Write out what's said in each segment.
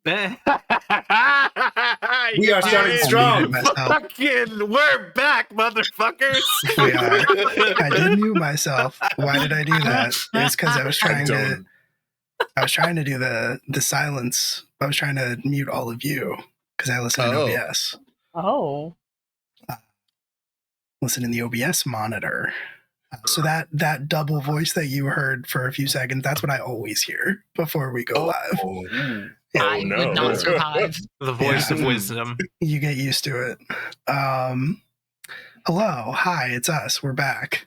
We are starting strong. We're back, motherfuckers. We are. I did mute myself. Why did I do that? It's because I was trying to do the silence. I was trying to mute all of you because I listen in OBS. Oh. Listen in the OBS monitor. So that double voice that you heard for a few seconds, that's what I always hear before we go live. I would not survive. The voice of wisdom. You get used to it. Hello. Hi, it's us. We're back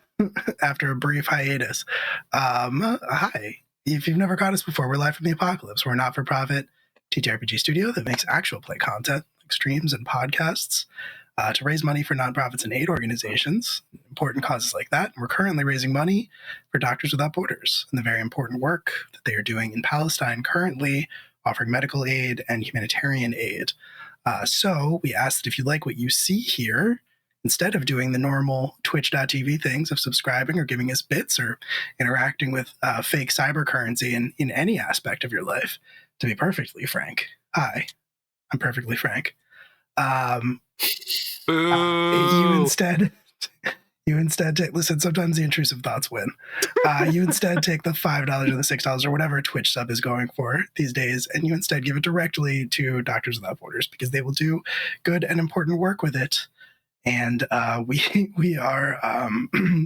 after a brief hiatus. Hi. If you've never caught us before, we're live from the apocalypse. We're a not-for-profit TTRPG studio that makes actual play content, like streams and podcasts, to raise money for nonprofits and aid organizations, important causes like that. We're currently raising money for Doctors Without Borders and the very important work that they are doing in Palestine currently, offering medical aid and humanitarian aid. So we asked that if you like what you see here, instead of doing the normal twitch.tv things of subscribing or giving us bits or interacting with fake cyber currency in any aspect of your life, to be perfectly frank, I'm perfectly frank. You instead take, listen, sometimes the intrusive thoughts win. You instead take the $5 or the $6 or whatever a Twitch sub is going for these days, and you instead give it directly to Doctors Without Borders because they will do good and important work with it. And we are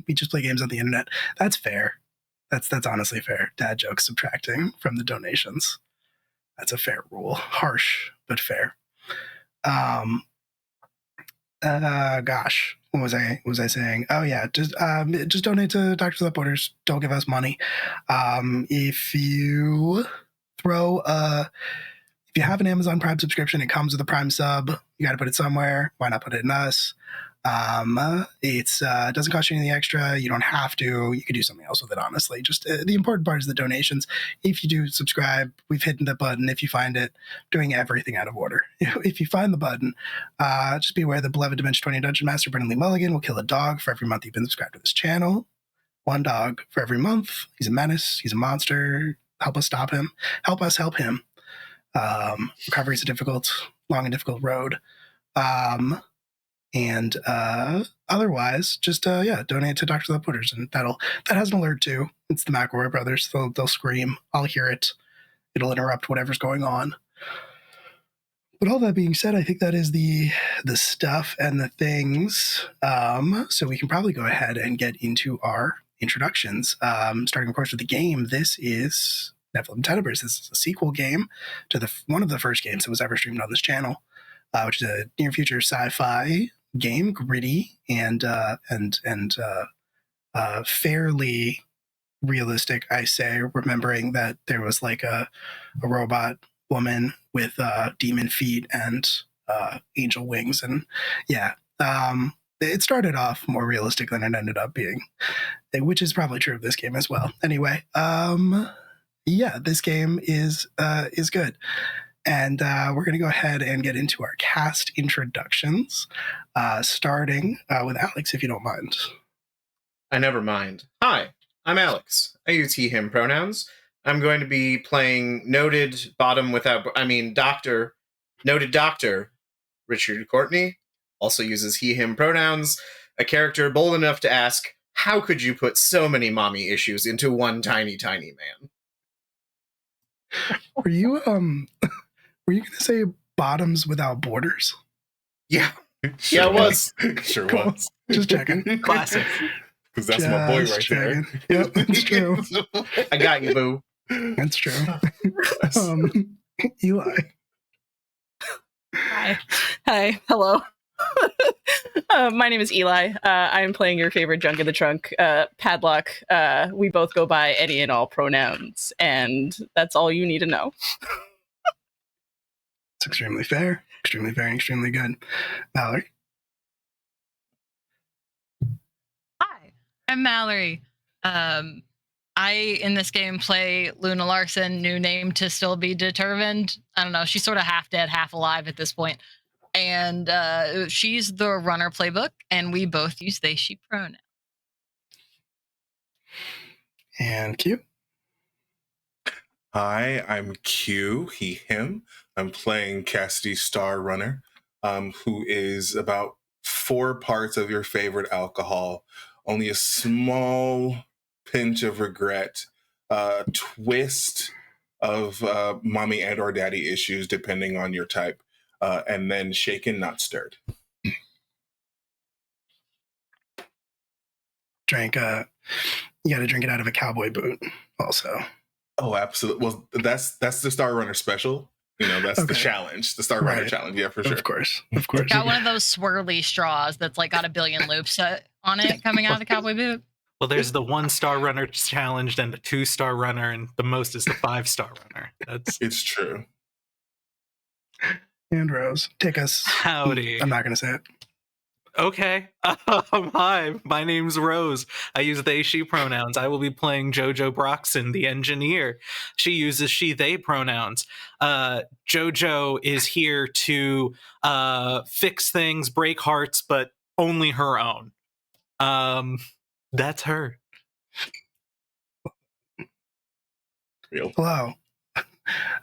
we just play games on the internet. That's fair. That's honestly fair. Dad jokes subtracting from the donations. That's a fair rule. Harsh, but fair. Gosh, what was I saying? Oh yeah, just donate to Doctors Without Borders. Don't give us money. If you have an Amazon Prime subscription, it comes with a Prime sub. You got to put it somewhere. Why not put it in us? It doesn't cost you anything extra. You don't have to. You could do something else with it, honestly. Just the important part is the donations. If you do subscribe, we've hidden the button. If you find it, doing everything out of order. If you find the button, just be aware the beloved Dimension 20 Dungeon Master Brendan Lee Mulligan will kill a dog for every month you've been subscribed to this channel. One dog for every month. He's a menace. He's a monster. Help us stop him. Help us help him. Recovery is a long and difficult road. And otherwise, just donate to Doctors Without Borders, and that has an alert too. It's the McElroy brothers. They'll scream. I'll hear it. It'll interrupt whatever's going on. But all that being said, I think that is the stuff and the things. So we can probably go ahead and get into our introductions. Starting, of course, with the game. This is Nephilim Tenebris. This is a sequel game to one of the first games that was ever streamed on this channel, which is a near future sci-fi game, gritty and fairly realistic, I say, remembering that there was like a robot woman with demon feet and angel wings, and it started off more realistic than it ended up being, which is probably true of this game as well. Anyway, this game is good. And we're going to go ahead and get into our cast introductions, starting with Alex, if you don't mind. I never mind. Hi, I'm Alex. I use he, him pronouns. I'm going to be playing noted doctor Richard Courtney, also uses he, him pronouns, a character bold enough to ask, how could you put so many mommy issues into one tiny, tiny man? Were you going to say Bottoms Without Borders? Yeah. Sure Yeah, it was. Sure Cool. was. Just checking. Classic. Because that's my boy right there. Yep, it's true. I got you, boo. That's true. Eli. Hi. Hello. My name is Eli. I'm playing your favorite junk in the trunk, Padlock. We both go by any and all pronouns, and that's all you need to know. It's extremely fair, and extremely good. Mallory. Hi, I'm Mallory. I, in this game, play Luna Larson, new name to still be determined. I don't know, she's sort of half dead, half alive at this point. And she's the runner playbook, and we both use they, she pronoun. And Q. Hi, I'm Q, he, him. I'm playing Cassidy Star Runner, who is about 4 parts of your favorite alcohol, only a small pinch of regret, a twist of mommy and or daddy issues, depending on your type, and then shaken, not stirred. Drink, you gotta drink it out of a cowboy boot also. Oh, absolutely. Well, that's the Star Runner special. You know, that's the Okay. challenge, the Star Runner Right. challenge. Yeah, for sure. Of course. Of course. Got one of those swirly straws that's like got a billion loops on it coming out of the cowboy boot. Well, there's the 1-star runner challenged and the 2-star runner, and the most is the 5-star runner. That's It's true. And Rose, take us. howdy. I'm not gonna say it. Okay. Hi, my name's Rose. I use they, she pronouns. I will be playing Jojo Broxton, the engineer. She uses she, they pronouns. Jojo is here to fix things, break hearts, but only her own. That's her. Real. Hello.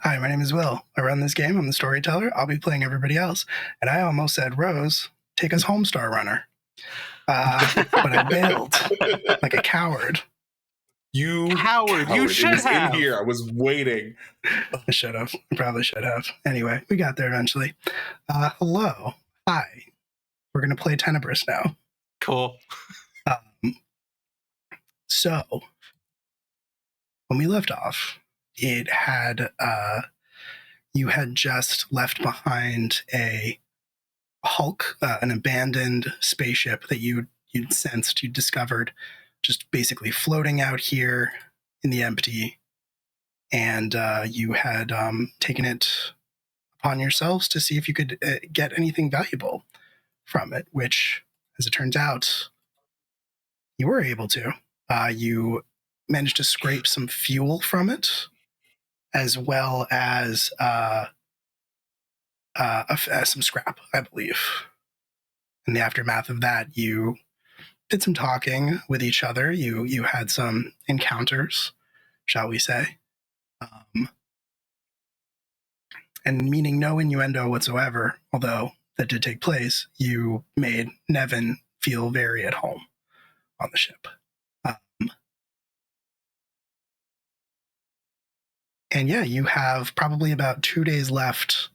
Hi, my name is Will. I run this game. I'm the storyteller. I'll be playing everybody else. And I almost said, Rose, take us home, Star Runner. But I bailed like a coward. You Howard, you It should was have. in here. I was waiting. I should have. I probably should have. Anyway, we got there eventually. Hello. Hi. We're going to play Tenebris now. Cool. So, when we left off, it had you had just left behind a hulk, an abandoned spaceship that you'd sensed, you discovered, just basically floating out here in the empty, and you had taken it upon yourselves to see if you could get anything valuable from it, which, as it turns out, you were able to. You managed to scrape some fuel from it, as well as some scrap, I believe. In the aftermath of that, you did some talking with each other. You had some encounters, shall we say. And meaning no innuendo whatsoever, although that did take place, you made Nevin feel very at home on the ship. And yeah, you have probably about 2 days left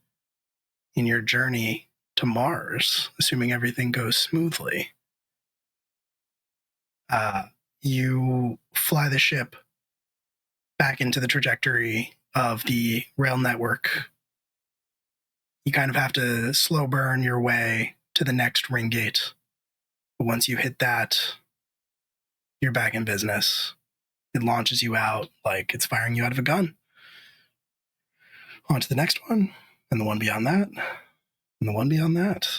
in your journey to Mars, assuming everything goes smoothly. You fly the ship back into the trajectory of the rail network. You kind of have to slow burn your way to the next ring gate. But once you hit that, you're back in business. It launches you out like it's firing you out of a gun. On to the next one, and the one beyond that, and the one beyond that.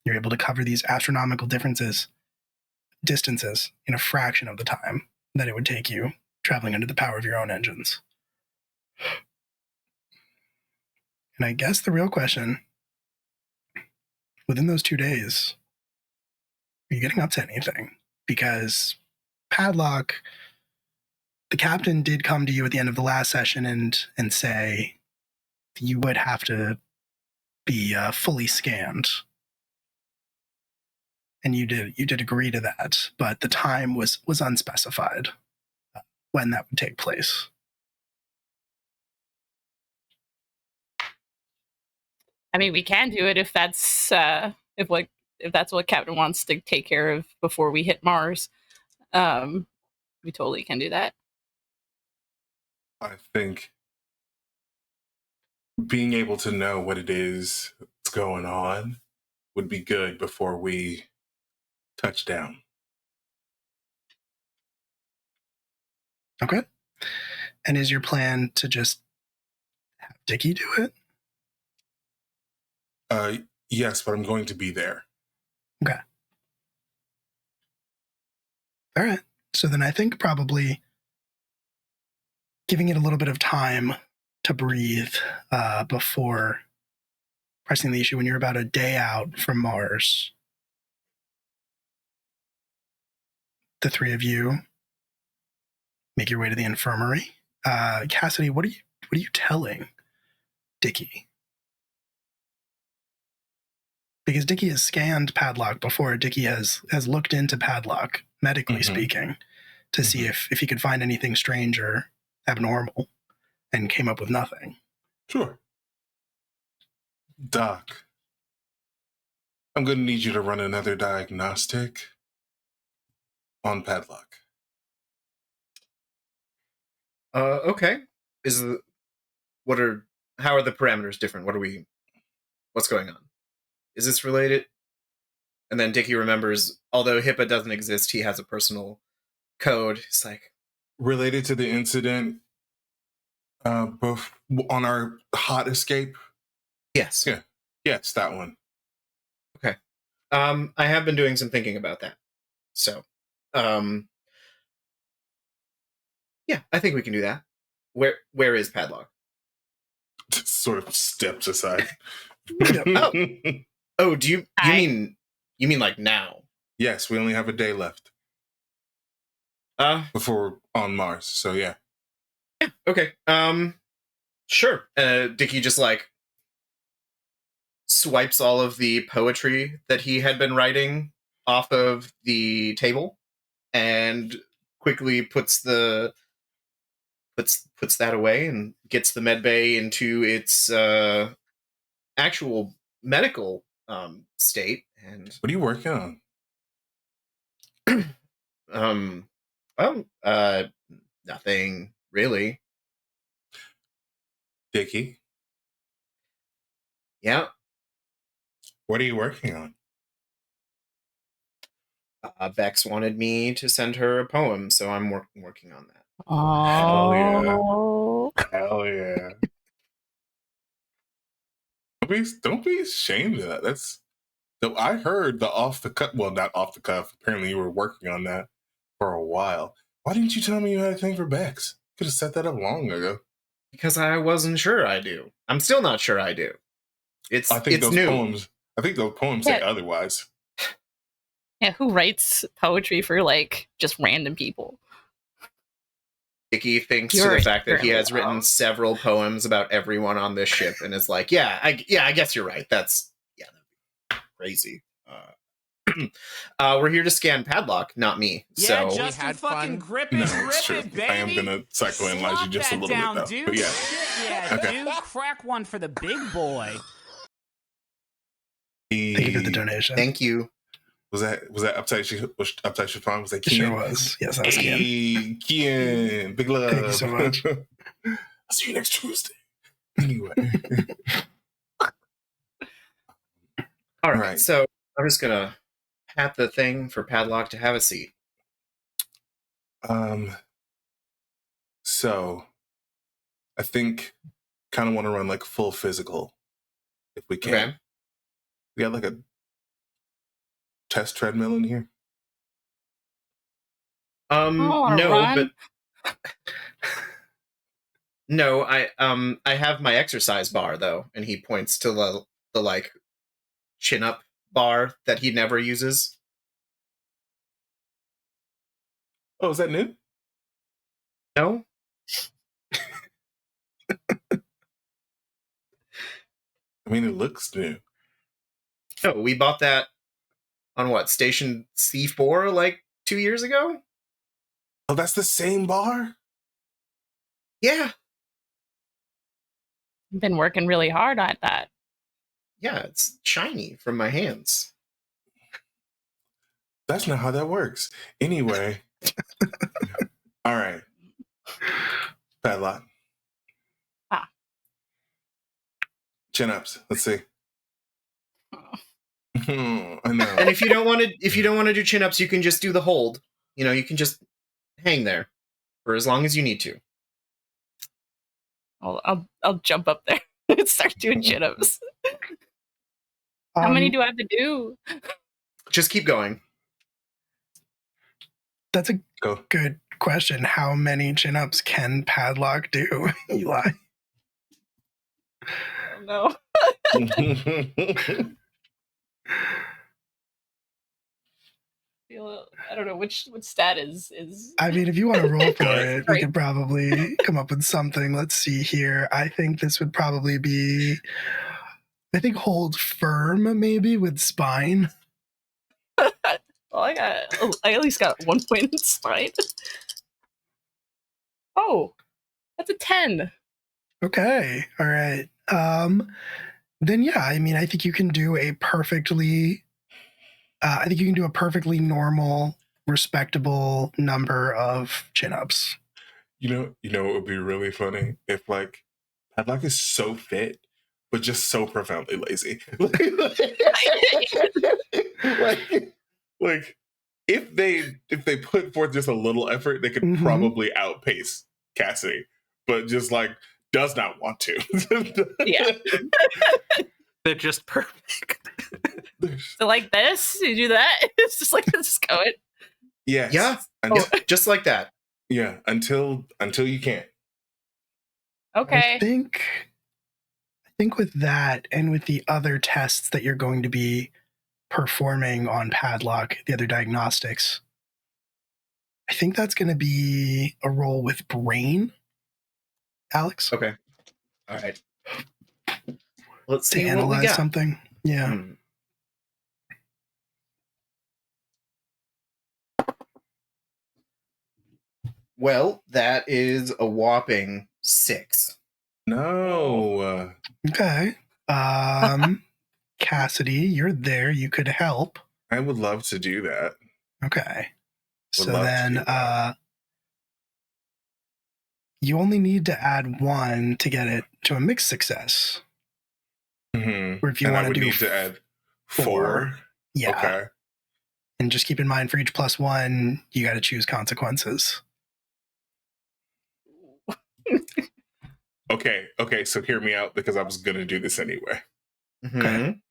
You're able to cover these astronomical distances in a fraction of the time that it would take you traveling under the power of your own engines. And I guess the real question, within those 2 days, are you getting up to anything? Because Padlock, the captain did come to you at the end of the last session and say you would have to be fully scanned. And you did agree to that, but the time was unspecified when that would take place. I mean, we can do it if that's if that's what Captain wants to take care of before we hit Mars. We totally can do that. I think being able to know what it is that's going on would be good before we touch down. Okay. And is your plan to just have Dickie do it? Yes, but I'm going to be there. Okay. All right. So then I think probably giving it a little bit of time to breathe before pressing the issue when you're about a day out from Mars. The 3 of you make your way to the infirmary. Cassidy, what are you telling Dickie? Because Dickie has scanned Padlock before. Dickie has looked into Padlock, medically speaking, to see if he could find anything strange or abnormal, and came up with nothing. Sure. Doc, I'm going to need you to run another diagnostic on Padlock. Okay. How are the parameters different? What's going on? Is this related? And then Dickie remembers, although HIPAA doesn't exist, he has a personal code. It's like, Related to the incident both on our hot escape? yes. Yeah. Yes, that one. Okay. I have been doing some thinking about that. So, yeah, I think we can do that. Where is Padlock? Just sort of steps aside. Oh, do you mean like now? Yes, we only have a day left before we're on Mars. So yeah. Yeah. Okay. Sure. Dickie just like swipes all of the poetry that he had been writing off of the table and quickly puts that away and gets the med bay into its actual medical state. And What are you working on? Nothing really. Dickie, Yeah. what are you working on? Bex wanted me to send her a poem, so I'm working on that. Oh, Hell yeah. Don't be ashamed of that. So I heard the off the cuff. Well, not off the cuff. Apparently, you were working on that for a while. Why didn't you tell me you had a thing for Bex? Could have set that up long ago. Because I wasn't sure I do. I'm still not sure I do. It's those new. poems. I think those poems say otherwise. yeah. Who writes poetry for like just random people? Dickie thinks to You're the fact that he has extremely written wrong. several poems about everyone on this ship, and is like, I guess you're right. That'd be crazy. We're here to scan Padlock, not me. Yeah, so just had fucking fun. grip it, No, grip it's true. it, baby. I am gonna psychoanalyze you just a Slop little that down, bit, though. dude. But yeah. Shit, yeah, Okay. dude. Crack one for the big boy. Thank you for the donation. Thank you. Was that Uptight Chiffon? Was that It Kian? sure was. Yes, that was Kian. Hey, Kian. Big love. Thank you so much. I'll see you next Tuesday. Anyway. All right. Right. So I'm just gonna pat the thing for Padlock to have a seat. So I think kind of want to run like full physical if we can. Okay. We got like a test treadmill in here. wanna No, run. but no, I have my exercise bar though, and he points to the like chin up bar that he never uses. Oh, is that new? No? I mean, it looks new. No, we bought that on what, station C4 like 2 years ago? Oh, that's the same bar? Yeah. Been working really hard at that. Yeah, it's shiny from my hands. That's not how that works. Anyway. All right. Padlock. Chin ups. Let's see. I know. And if you don't want to do chin ups, you can just do the hold. You know, you can just hang there for as long as you need to. I'll jump up there and start doing chin-ups. How many do I have to do? Just keep going. That's a Go. good question. How many chin-ups can Padlock do, Eli? No. I don't know which stat is. I mean, if you want to roll for it, we Right. could probably come up with something. Let's see here. I think this would probably be, I think hold firm maybe with spine. Well, I at least got 1 point in spine. Oh, that's a 10. Okay. All right. Then yeah, I mean, I think you can do a perfectly normal, respectable number of chin-ups. You know, it would be really funny if like Padlock is so fit, but just so profoundly lazy. like if they put forth just a little effort, they could Mhm. probably outpace Cassidy, but just like does not want to. Yeah. They're just perfect. So like this, you do that. It's just like let's go it. Yes. Yeah. Until, Just like that. yeah. Until you can't. Okay. I think with that and with the other tests that you're going to be performing on Padlock, the other diagnostics, I think that's going to be a roll with brain, Alex. Okay. All right. Let's To see what we analyze got. something. Yeah. Hmm. Well, that is a whopping 6. No. Okay. Cassidy, you're there. You could help. I would love to do that. Okay. Would So love to then do that. you only need to add 1 to get it to a mixed success. Mhm. Or if you And I want would to do need to add 4. 4. Yeah. Okay. And just keep in mind for each +1, you got to choose consequences. Okay, so hear me out because I was going to do this anyway. Mhm.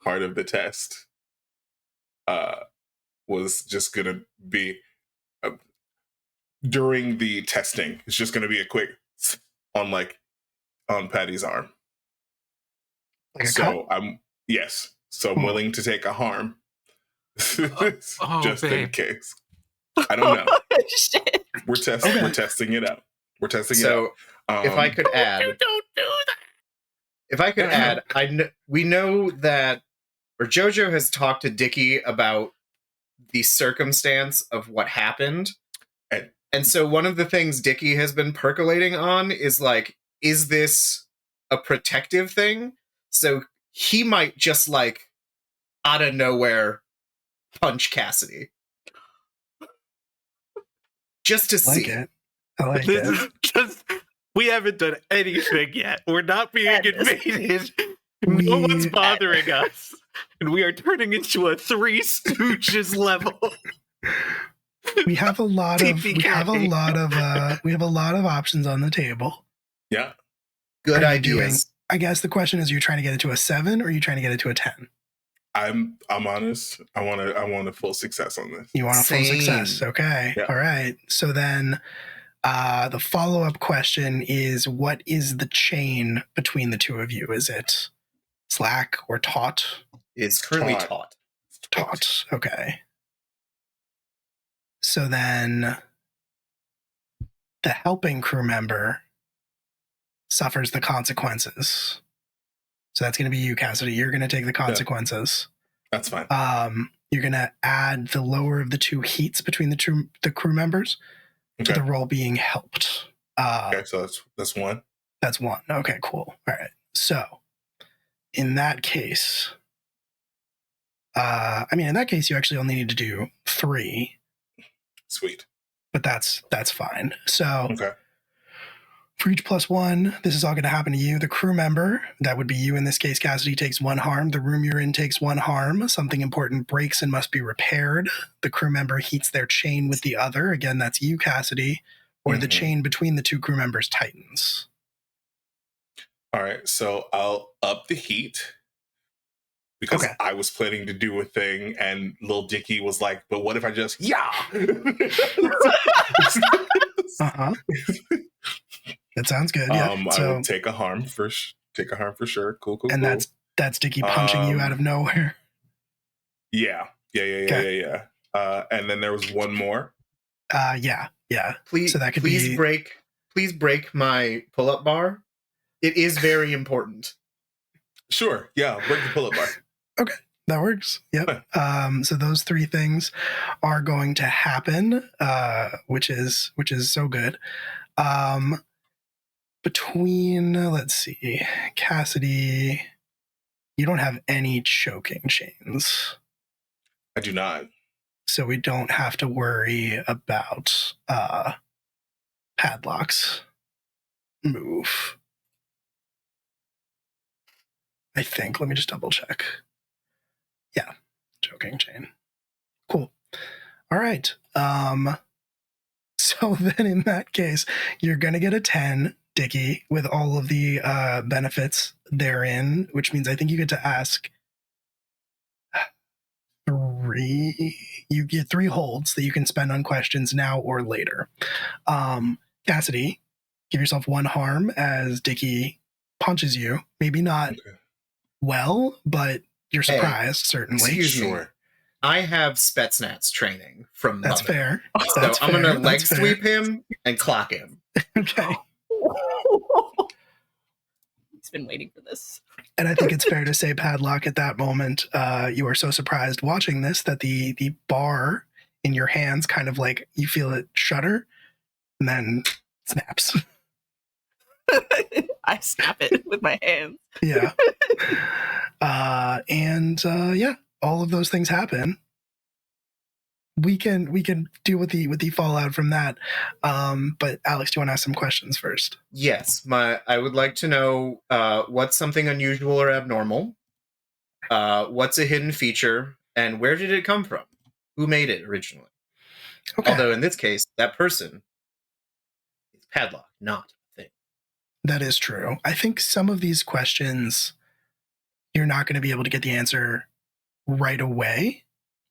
Part of the test was just going to be during the testing, it's just going to be a quick on Patty's arm. Like a So I'm Cool. willing to take a harm Oh, just in babe. case. I don't know. Shit. We're testing Okay. we're testing it out. We're testing it So, out. if I could add, Don't do that. if I could Yeah. add, we know that, or JoJo has talked to Dickie about the circumstance of what happened. And so one of the things Dickie has been percolating on is like, is this a protective thing? So he might just like out of nowhere punch Cassidy. Just to I like see. it. I like This it. is just, we haven't done anything yet. We're not being invaded. No one's bothering us. And we are turning into a Three Stooges level. We have a lot of TPK. we have a lot of options on the table. Yeah. Good Are you doing- ideas. I guess the question is, are you trying to get it to a 7 or are you trying to get it to a 10? I'm honest. I want a full success on this. You want a full Same. success. Okay. Yeah. All right. So then the follow-up question is, what is the chain between the two of you? Is it slack or taut? Is currently Taut. taught. Taut. Okay. So then the helping crew member suffers the consequences. So that's going to be you, Cassidy. You're going to take the consequences. That's fine. You're going to add the lower of the 2 heats between the crew members to Okay. the role being helped. Okay, so that's 1. That's 1. Okay, cool. All right. So in that case, in that case, you actually only need to do 3, Sweet. but that's fine. So Okay. for each +1, this is all going to happen to you. The crew member, that would be you in this case, Cassidy, takes 1 harm. The room you're in takes 1 harm. Something important breaks and must be repaired. The crew member heats their chain with the other. Again, that's you, Cassidy. Or the Mhm. chain between the 2 crew members tightens. All right, so I'll up the heat because Okay. I was planning to do a thing, and Lil Dicky was like, "But what if I just Uh-huh. That sounds good. Yeah. I would take a harm for sure. Cool. and cool. that's Dickie punching you out of nowhere. Yeah. Okay. And then there was one more. Yeah. Please, So that could please be break my pull-up bar. It is very important. Sure. Yeah. Break the pull-up bar. okay. That works. Yep. So those three things are going to happen, which is so good. Between let's see, Cassidy, you don't have any choking chains, I do not. so we don't have to worry about Padlock's move. I think. Let me just double check. Yeah, choking chain. Cool. All right. So then in that case, you're gonna get a 10, Dickie, with all of the benefits therein, which means I think you get to ask you get 3 holds that you can spend on questions now or later. Cassidy, give yourself 1 harm as Dickie punches you. Maybe not well, but you're surprised, certainly. Excuse me. I have Spetsnaz training from That's Mother. fair. So That's I'm going fair. to leg That's fair. sweep him and clock him. Okay. He's been waiting for this. And I think it's fair to say, Padlock, at that moment, you are so surprised watching this that the bar in your hands kind of like you feel it shudder and then snaps. I snap it with my hands. Yeah. Yeah, all of those things happen. We can deal with the fallout from that. But Alex, do you want to ask some questions first? Yes, I would like to know what's something unusual or abnormal, what's a hidden feature, and where did it come from? Who made it originally? Okay. Although in this case, that person is Padlock, not a thing. That is true. I think some of these questions you're not going to be able to get the answer right away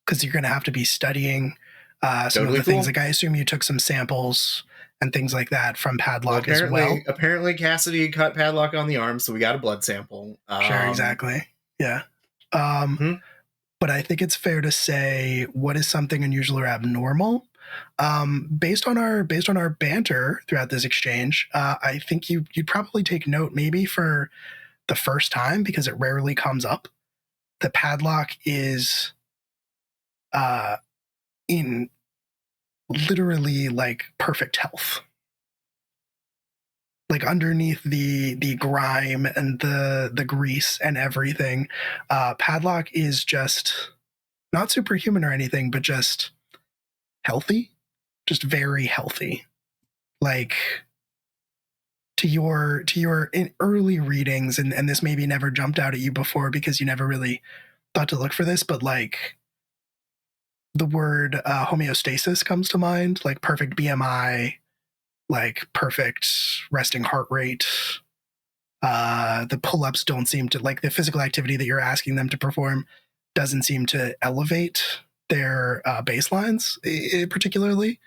because you're going to have to be studying some of the things. Like I assume you took some samples and things like that from Padlock as well. Apparently Cassidy cut Padlock on the arm, so we got a blood sample. Sure, exactly. Yeah. But I think it's fair to say what is something unusual or abnormal. Based on our banter throughout this exchange, I think you'd probably take note maybe for the first time, because it rarely comes up, the Padlock is in literally like perfect health. Like underneath the grime and the grease and everything, Padlock is just not superhuman or anything, but just healthy, just very healthy. Like to your early readings, and this maybe never jumped out at you before because you never really thought to look for this, but like the word homeostasis comes to mind, like perfect BMI, like perfect resting heart rate. The pull-ups don't seem to, like the physical activity that you're asking them to perform doesn't seem to elevate their baselines particularly.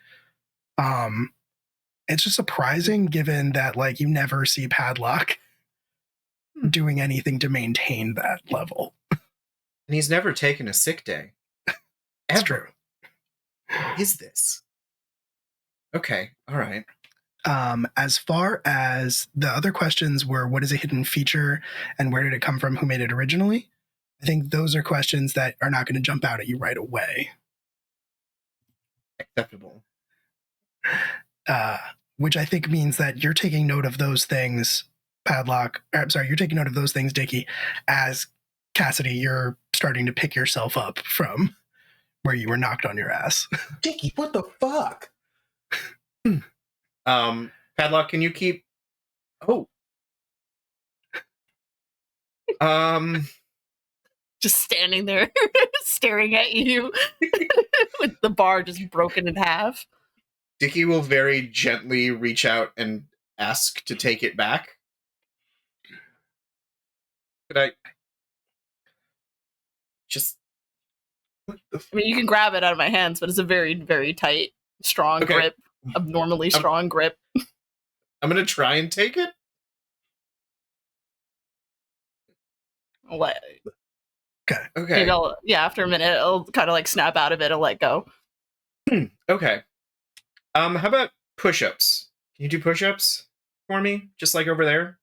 It's just surprising given that like you never see Padlock doing anything to maintain that level. And he's never taken a sick day. That's true. What is this? Okay, all right. As far as the other questions were, what is a hidden feature and where did it come from? Who made it originally? I think those are questions that are not going to jump out at you right away. Acceptable. Which I think means that you're taking note of those things, Padlock. You're taking note of those things, Dickie, as Cassidy, you're starting to pick yourself up from where you were knocked on your ass. Dickie, what the fuck? Padlock, can you keep... Oh. Just standing there staring at you with the bar just broken in half. Dickie will very gently reach out and ask to take it back. Could I just... I mean, you can grab it out of my hands, but it's a very, very tight, strong grip. Abnormally strong grip. I'm going to try and take it. What? Okay. Maybe after a minute, it'll kind of like snap out of it and let go. Okay. How about push-ups? Can you do push-ups for me? Just like over there?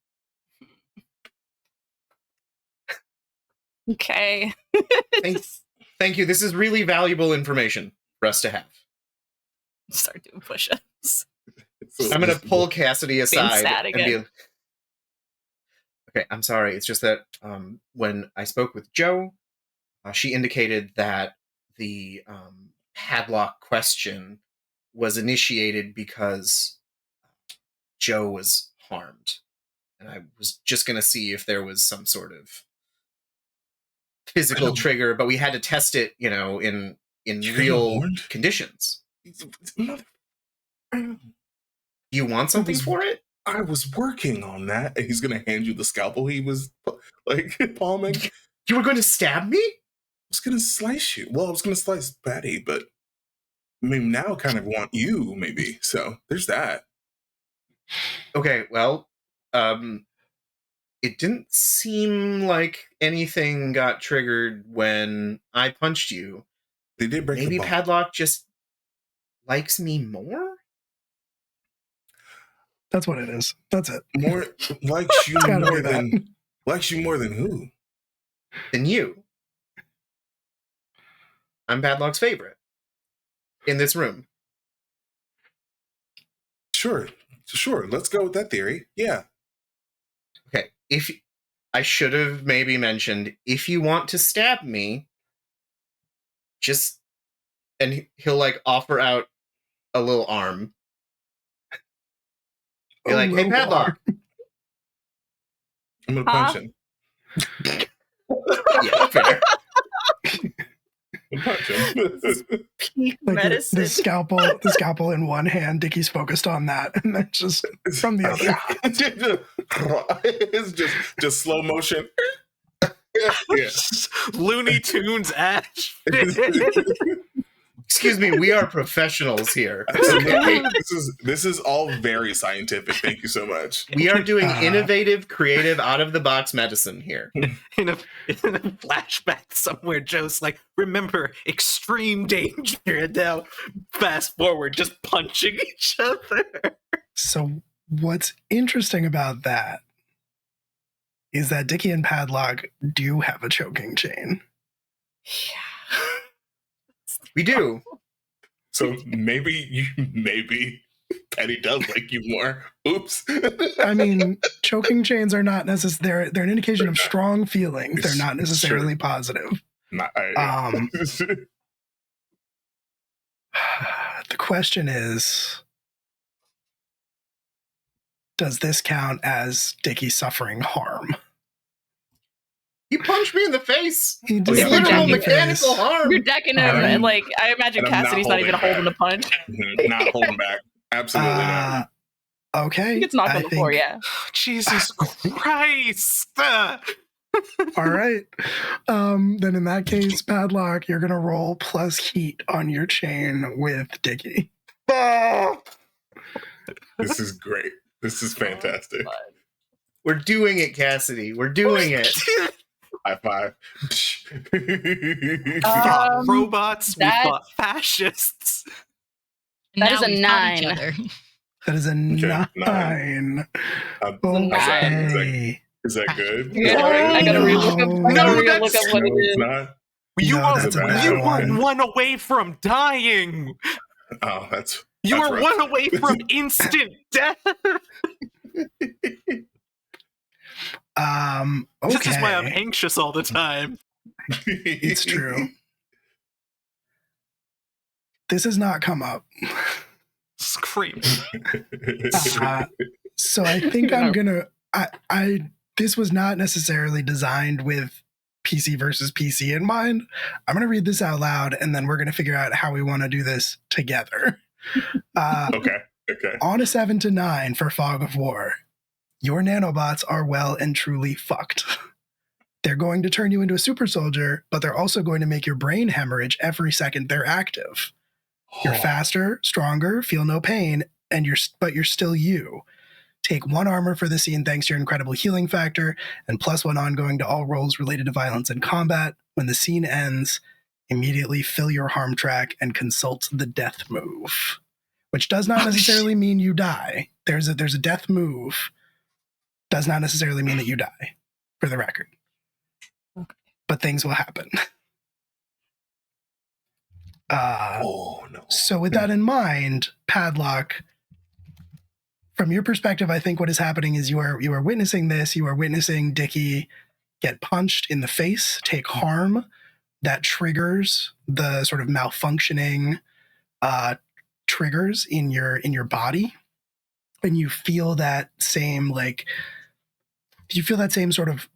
Okay. Thank you. This is really valuable information for us to have. Start doing push-ups. I'm going to pull Cassidy aside sad and again. be okay, I'm sorry. It's just that when I spoke with Joe, she indicated that the padlock question was initiated because Joe was harmed. And I was just going to see if there was some sort of physical trigger, but we had to test it, in real conditions. You want something for it? I was working on that. And he's going to hand you the scalpel he was like palming. You were going to stab me? I was going to slice you. Well, I was going to slice Patty, but I mean, now I kind of want you, maybe. So there's that. Okay, well, it didn't seem like anything got triggered when I punched you. They did break Maybe the bond. Padlock just likes me more? That's what it is. That's it. More likes you Gotta more be that. than likes you more than who? Than you. I'm Padlock's favorite. In this room. Sure. Let's go with that theory. Yeah. Okay, if I should have maybe mentioned, if you want to stab me, and he'll like offer out a little arm. Be like, hey, Padlock. I'm gonna punch him. Yeah, fair. I'm punch him. Peak Like medicine. the scalpel in one hand, Dickie's focused on that, and then just from the other. It's just slow motion. Yeah. Looney Tunes Ash. Excuse me, we are professionals here. This is all very scientific. Thank you so much. We are doing innovative, creative, out-of-the-box medicine here. in a flashback somewhere, Joe's like, remember, extreme danger. And now, fast forward, just punching each other. So what's interesting about that is that Dickie and Padlock do have a choking chain. We do. So maybe Patty does like you more. Oops. I mean, choking chains are not necessarily, they're an indication of strong feelings. They're not necessarily positive. The question is, does this count as Dickie suffering harm? He punched me in the face. He It's did Yeah, literal in the mechanical face. harm. You're decking him, and like I imagine And I'm not Cassidy's not even holding holding the punch. Not holding back. Absolutely not. Okay. He gets knocked I on the floor, think- yeah. Jesus Christ. All right. Then in that case, Padlock, you're going to roll plus heat on your chain with Dickie. This is great. This is fantastic. We're doing it, Cassidy. We're doing it. High five. We fought robots. We that- fought fascists. That Now is a we fought each 9. other. That is a Okay, 9. How's that? Okay. Is that good? Yeah, I gotta relook up. I gotta relook up what No, it it's is. not. You No, were that's a bad you one. were one away from dying. Oh, that's You that's were rough. one away from instant death. Okay. This is why I'm anxious all the time. It's true. This has not come up. Scream. So I think I'm gonna. This was not necessarily designed with PC versus PC in mind. I'm gonna read this out loud, and then we're gonna figure out how we want to do this together. Okay. On a 7 to 9 for Fog of War, your nanobots are well and truly fucked. They're going to turn you into a super soldier, but they're also going to make your brain hemorrhage every second they're active. You're faster, stronger, feel no pain, but you're still you. Take 1 armor for the scene thanks to your incredible healing factor, and +1 ongoing to all rolls related to violence and combat. When the scene ends, immediately fill your harm track and consult the death move, which does not necessarily mean you die. There's a death move. Does not necessarily mean that you die, for the record. Okay. But things will happen. Oh no. So with that in mind, Padlock, from your perspective, I think what is happening is you are witnessing this. You are witnessing Dickie get punched in the face, take harm. That triggers the sort of malfunctioning triggers in your body, and you feel that same sort of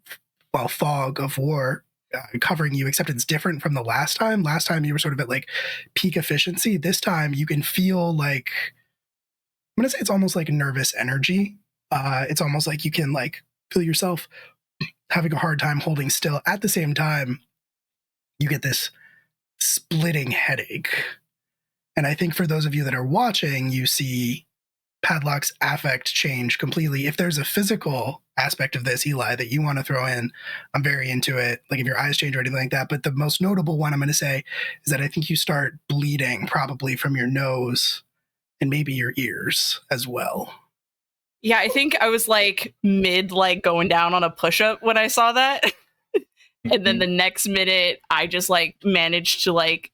fog of war covering you, except it's different from the last time. Last time you were sort of at like peak efficiency. This time you can feel like, I'm gonna say it's almost like nervous energy. It's almost like you can like feel yourself having a hard time holding still. At the same time, you get this splitting headache. And I think for those of you that are watching, you see Padlock's affect change completely. If there's a physical aspect of this, Eli, that you want to throw in, I'm very into it. Like if your eyes change or anything like that. But the most notable one I'm going to say is that I think you start bleeding probably from your nose and maybe your ears as well. Yeah, I think I was like mid like going down on a push-up when I saw that. And then the next minute I just like managed to like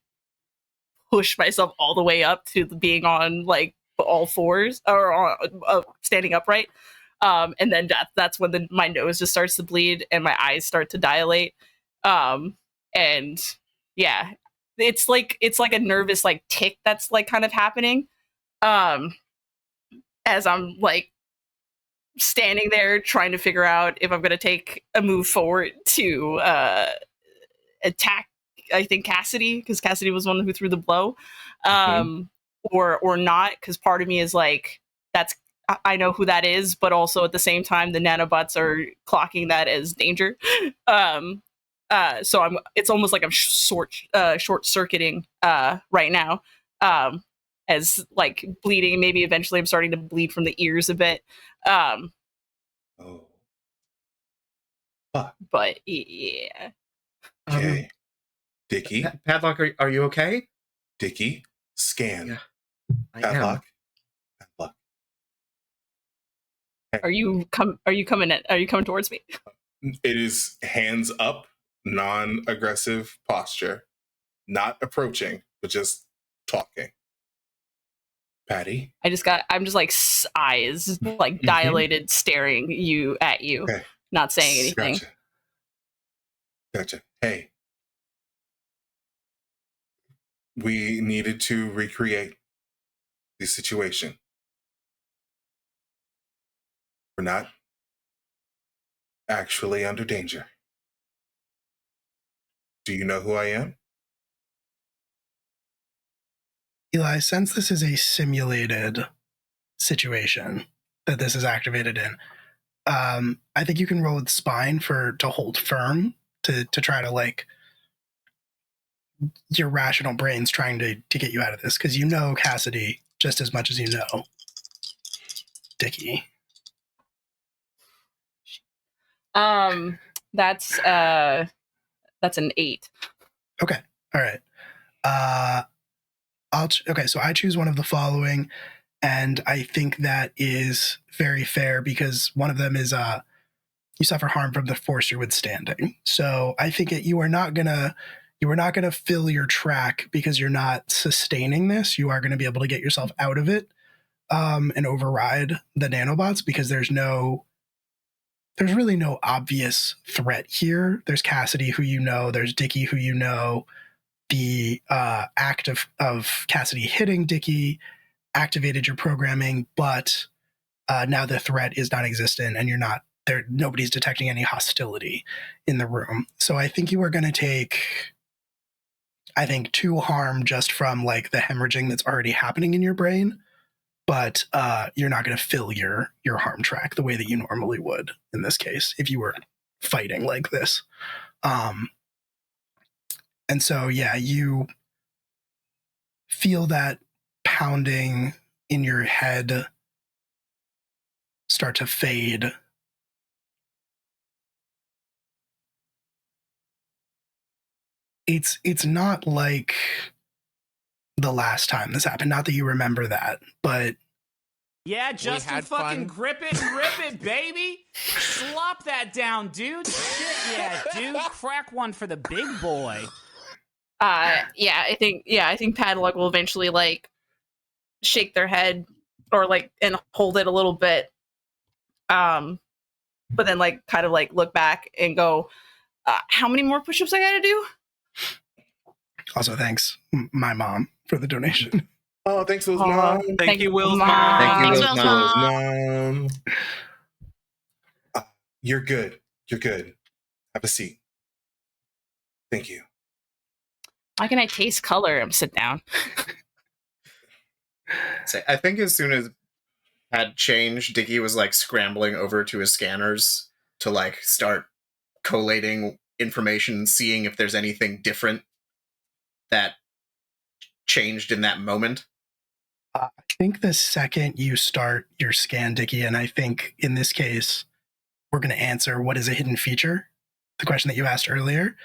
push myself all the way up to being on like all fours or on, standing upright. And then that's when my nose just starts to bleed and my eyes start to dilate. And yeah, it's like a nervous like tick that's like kind of happening. As I'm like standing there trying to figure out if I'm going to take a move forward to attack, I think Cassidy, because Cassidy was one who threw the blow, or not, because part of me is like, I know who that is, but also at the same time, the nanobots are clocking that as danger. So it's almost like I'm short circuiting right now, as like bleeding. Maybe eventually I'm starting to bleed from the ears a bit. Oh. But yeah. Okay. Dickie. Padlock, are you okay? Dickie. Scan. Yeah, I am. Padlock. Padlock. Are you coming towards me? It is hands up, non-aggressive posture, not approaching, but just talking. Patty. I'm just like eyes like dilated, staring at you, Okay. not saying anything. Gotcha. Hey, we needed to recreate the situation. We're not actually under danger. Do you know who I am? Eli, since this is a simulated situation that this is activated in, I think you can roll with spine to hold firm to try to like your rational brain's trying to get you out of this, because you know Cassidy just as much as you know Dickie. That's an 8. Okay. All right. Okay, so I choose one of the following, and I think that is very fair because one of them is you suffer harm from the force you're withstanding. So I think you are not gonna fill your track because you're not sustaining this. You are gonna be able to get yourself out of it and override the nanobots, because there's really no obvious threat here. There's Cassidy, who you know. There's Dickie, who you know. The act of Cassidy hitting Dickie activated your programming, but now the threat is non-existent, and you're not there. Nobody's detecting any hostility in the room. So I think you are going to take, 2 harm just from like the hemorrhaging that's already happening in your brain, but you're not going to fill your harm track the way that you normally would in this case if you were fighting like this. And so, yeah, you feel that pounding in your head start to fade. It's not like the last time this happened. Not that you remember that, but Yeah, Justin, had fucking fun. grip it, baby. Slop that down, dude. Shit, yeah, dude. Crack one for the big boy. I think Padlock will eventually like shake their head or like and hold it a little bit. But then like kind of like look back and go, how many more push-ups I gotta do? also thanks my mom for the donation. Oh, thanks, Will's Aw, mom. Thank you, Will's Mom. mom. Thank you, Thanks, Will's Will's mom. mom. You're good. You're good. Have a seat. Thank you. Why can I taste color? I'm sit down. I think as soon as had changed, Dickie was like scrambling over to his scanners to like start collating information, seeing if there's anything different that changed in that moment. I think the second you start your scan, Dickie, and I think in this case, we're going to answer what is a hidden feature, the question that you asked earlier.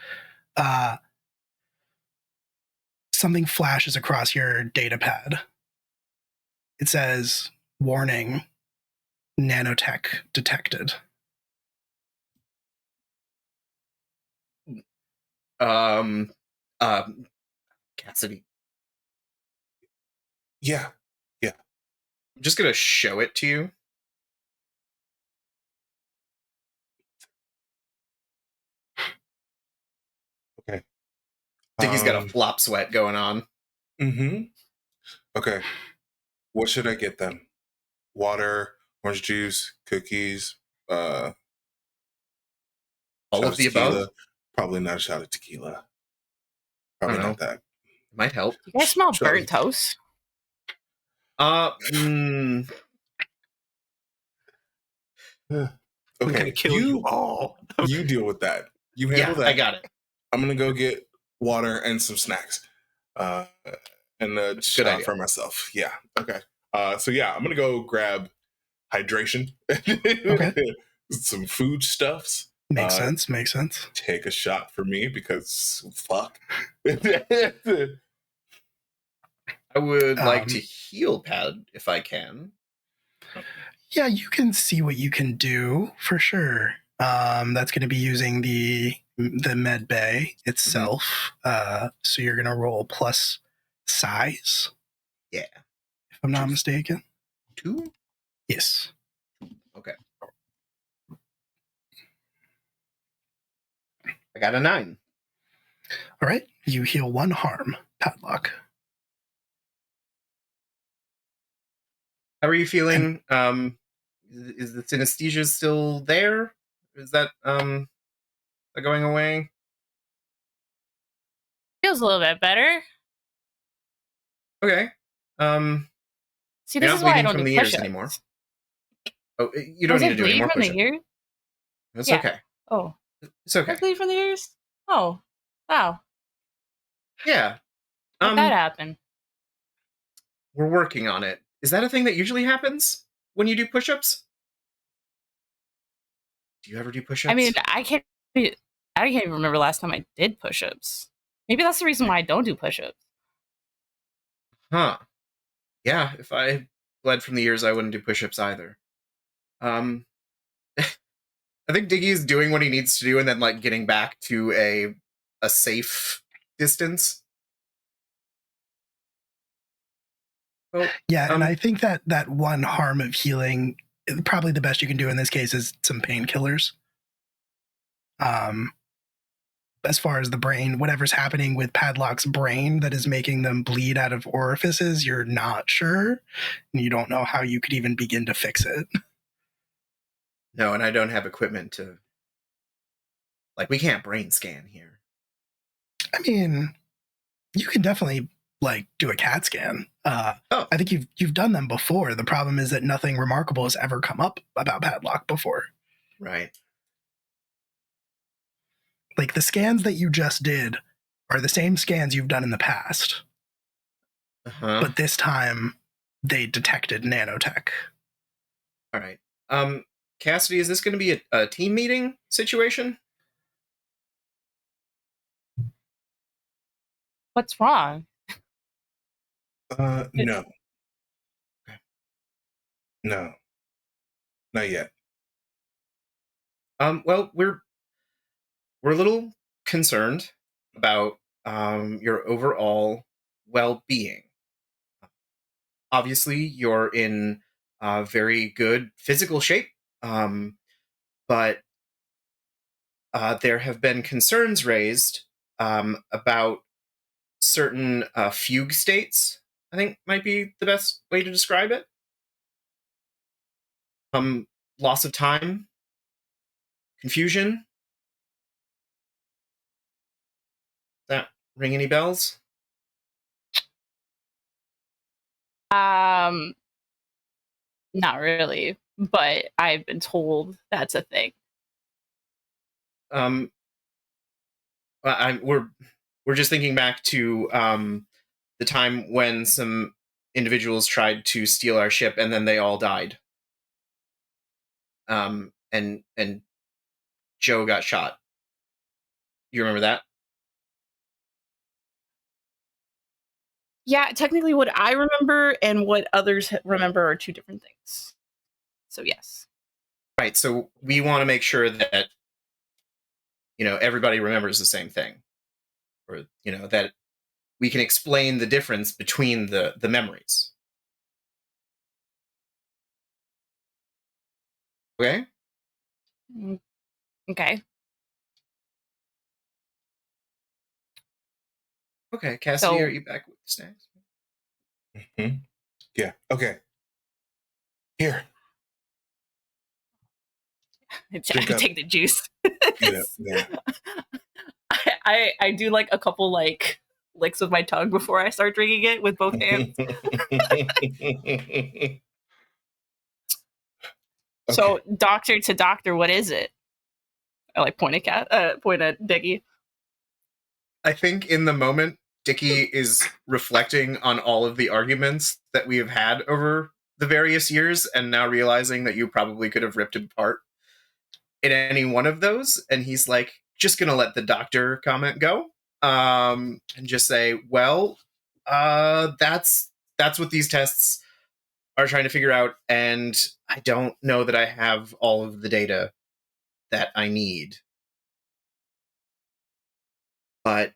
Something flashes across your data pad. It says, warning, nanotech detected. Cassidy, Yeah. I'm just gonna show it to you. Okay. Dickie's got a flop sweat going on. Mm-hmm. Okay. What should I get them? Water, orange juice, cookies, All shot of the tequila. above Probably not a shot of tequila. Probably I don't not that. might help. You guys smell Shall I- burnt toast? Mm, I'm Okay. gonna kill you all. You deal with that. You yeah, handle that. I got it. I'm gonna go get water and some snacks. And a shot idea. for myself. Yeah. Okay. So yeah, I'm gonna go grab hydration. Okay. Some food stuffs. Makes sense. Take a shot for me because fuck. I would like Um, to heal Pad if I can. Yeah, you can see what you can do for sure. That's going to be using the med bay itself. So you're going to roll plus size. Yeah. If I'm not Just- mistaken. 2? Yes. Okay. I got a 9. All right. You heal 1 harm, Padlock. How are you feeling? Is the synesthesia still there? Is that going away? Feels a little bit better. Okay. See, You're this not is why I bleeding don't from do the ears push-ups. anymore. Oh, you don't Was need I to do any bleeding more from the push-ups. ears? It's Yeah. okay. Oh, It's was I okay. bleeding from the ears? Oh, wow. Yeah. How'd that happen? We're working on it. Is that a thing that usually happens when you do push-ups? Do you ever do push-ups? I mean, I can't even remember last time I did push-ups. Maybe that's the reason why I don't do push-ups. Huh. Yeah, if I bled from the ears, I wouldn't do push-ups either. I think Diggy's doing what he needs to do and then like getting back to a safe distance. Well, Yeah, and I think that 1 harm of healing, probably the best you can do in this case is some painkillers. As far as the brain, whatever's happening with Padlock's brain that is making them bleed out of orifices, you're not sure, and you don't know how you could even begin to fix it. no, and I don't have equipment to. Like, we can't brain scan here. I mean, you can definitely like do a CAT scan. I think you've done them before. The problem is that nothing remarkable has ever come up about Padlock before. Right. Like the scans that you just did are the same scans you've done in the past, Uh-huh. but this time they detected nanotech. All right. Cassidy, is this going to be a team meeting situation? What's wrong? No. Okay. No. Not yet. Well, we're a little concerned about your overall well-being. Obviously, you're in very good physical shape, but there have been concerns raised about certain fugue states. I think might be the best way to describe it. Loss of time, confusion. That ring any bells? Not really, but I've been told that's a thing. Um, we're just thinking back to the time when some individuals tried to steal our ship and then they all died. And Joe got shot. You remember that? Yeah, technically, what I remember and what others remember are two different things. So yes. Right. So we want to make sure that everybody remembers the same thing, or that we can explain the difference between the memories. Okay. Okay. Okay, Cassidy, So- are you back with the snacks? Mm-hmm. Yeah. Okay. Here. I Drink up. take the juice. Yeah. I do like a couple like licks with my tongue before I start drinking it with both hands. So doctor to doctor, what is it? I like point at Dicky. I think in the moment, Dickie is reflecting on all of the arguments that we have had over the various years and now realizing that you probably could have ripped it apart in any one of those. And he's like, just going to let the doctor comment go and just say, well, that's what these tests are trying to figure out. And I don't know that I have all of the data that I need. But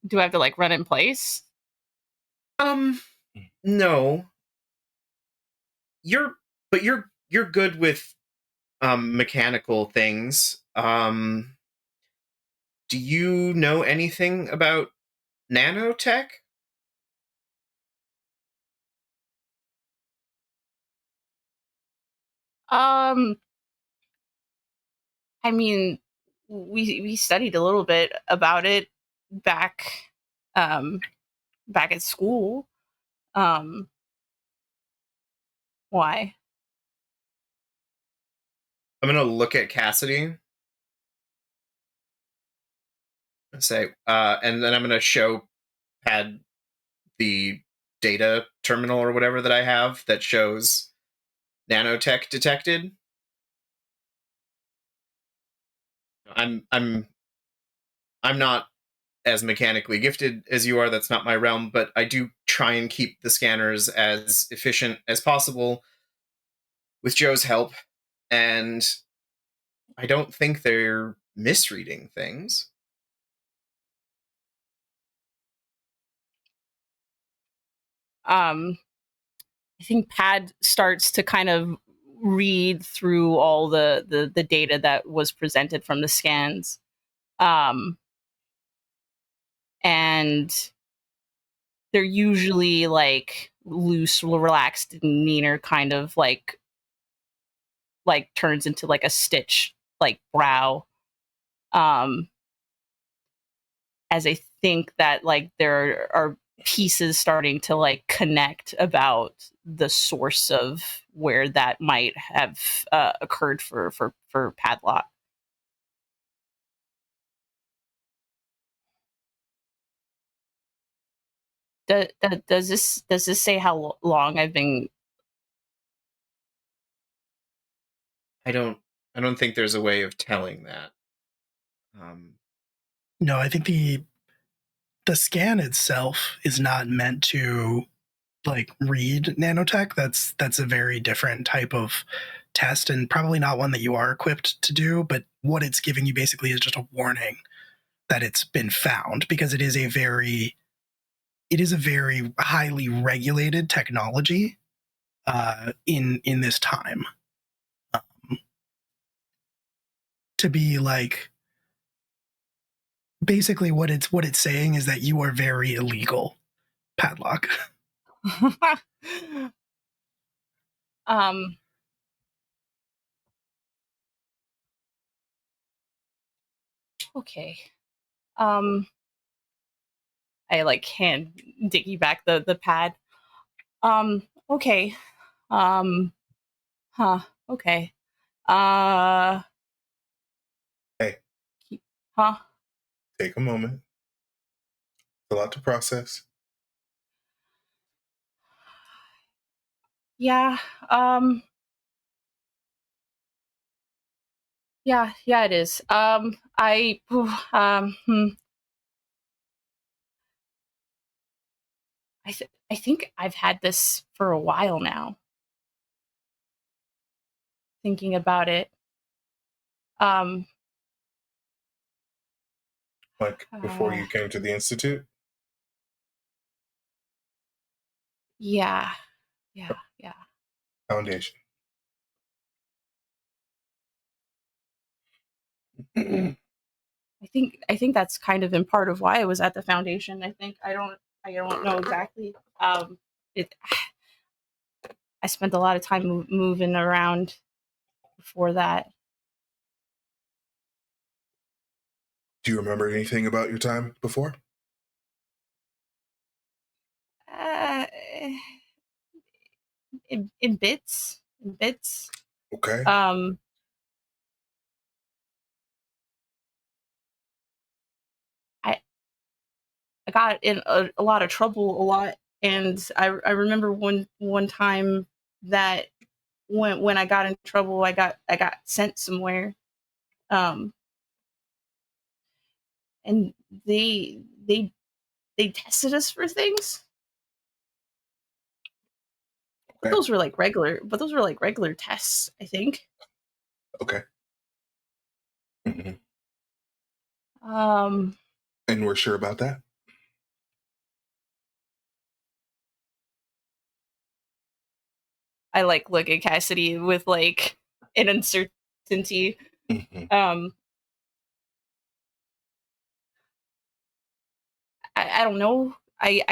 Do I have to like run in place? no. You're good with mechanical things. Do you know anything about nanotech? I mean, we studied a little bit about it back back at school. Why? I'm gonna look at Cassidy and say, and then I'm gonna show Pad the data terminal or whatever that I have that shows nanotech detected. I'm not as mechanically gifted as you are. That's not my realm, but I do try and keep the scanners as efficient as possible with Joe's help, and I don't think they're misreading things. I think Pad starts to kind of read through all the data that was presented from the scans. And they're usually like loose, relaxed demeanor, kind of like turns into like a stitch like brow. As I think that like there are pieces starting to like connect about the source of where that might have occurred for Padlock. Does this say how long I've been I don't think there's a way of telling that. No, I think the scan itself is not meant to like read nanotech. That's a very different type of test, and probably not one that you are equipped to do. But what it's giving you basically is just a warning that it's been found, because it is a very highly regulated technology in this time. To be like, basically what it's saying is that you are very illegal, Padlock. um. Okay. I like hand Dickie back the pad. Okay. Um. Huh. Okay. Uh. Hey, Huh. take a moment. It's a lot to process. Yeah. Yeah. Yeah. It is. I. I think I've had this for a while now. Thinking about it. Um. Like before you came to the Institute? Yeah. Yeah. Yeah. Foundation. I think that's kind of in part of why I was at the foundation. I don't know exactly. It I spent a lot of time moving around before that. Do you remember anything about your time before? Uh, in bits, in bits. Okay. I I got in a lot of trouble a lot, and I remember one time that when I got in trouble, I got sent somewhere. Um, and they they tested us for things. But Okay. those were like regular tests, I think. Okay. Mm-hmm. Um, And we're sure about that? I like look at Cassidy with like an uncertainty. Mm-hmm. I don't know. I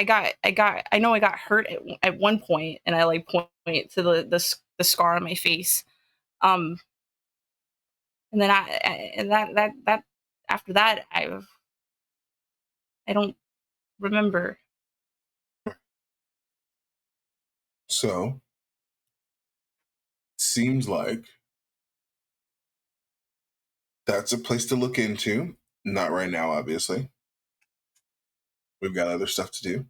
know I got hurt at one point, and I like point to the scar on my face. Um, and then and that after that I don't remember. So, seems like that's a place to look into. Not right now, obviously. We've got other stuff to do.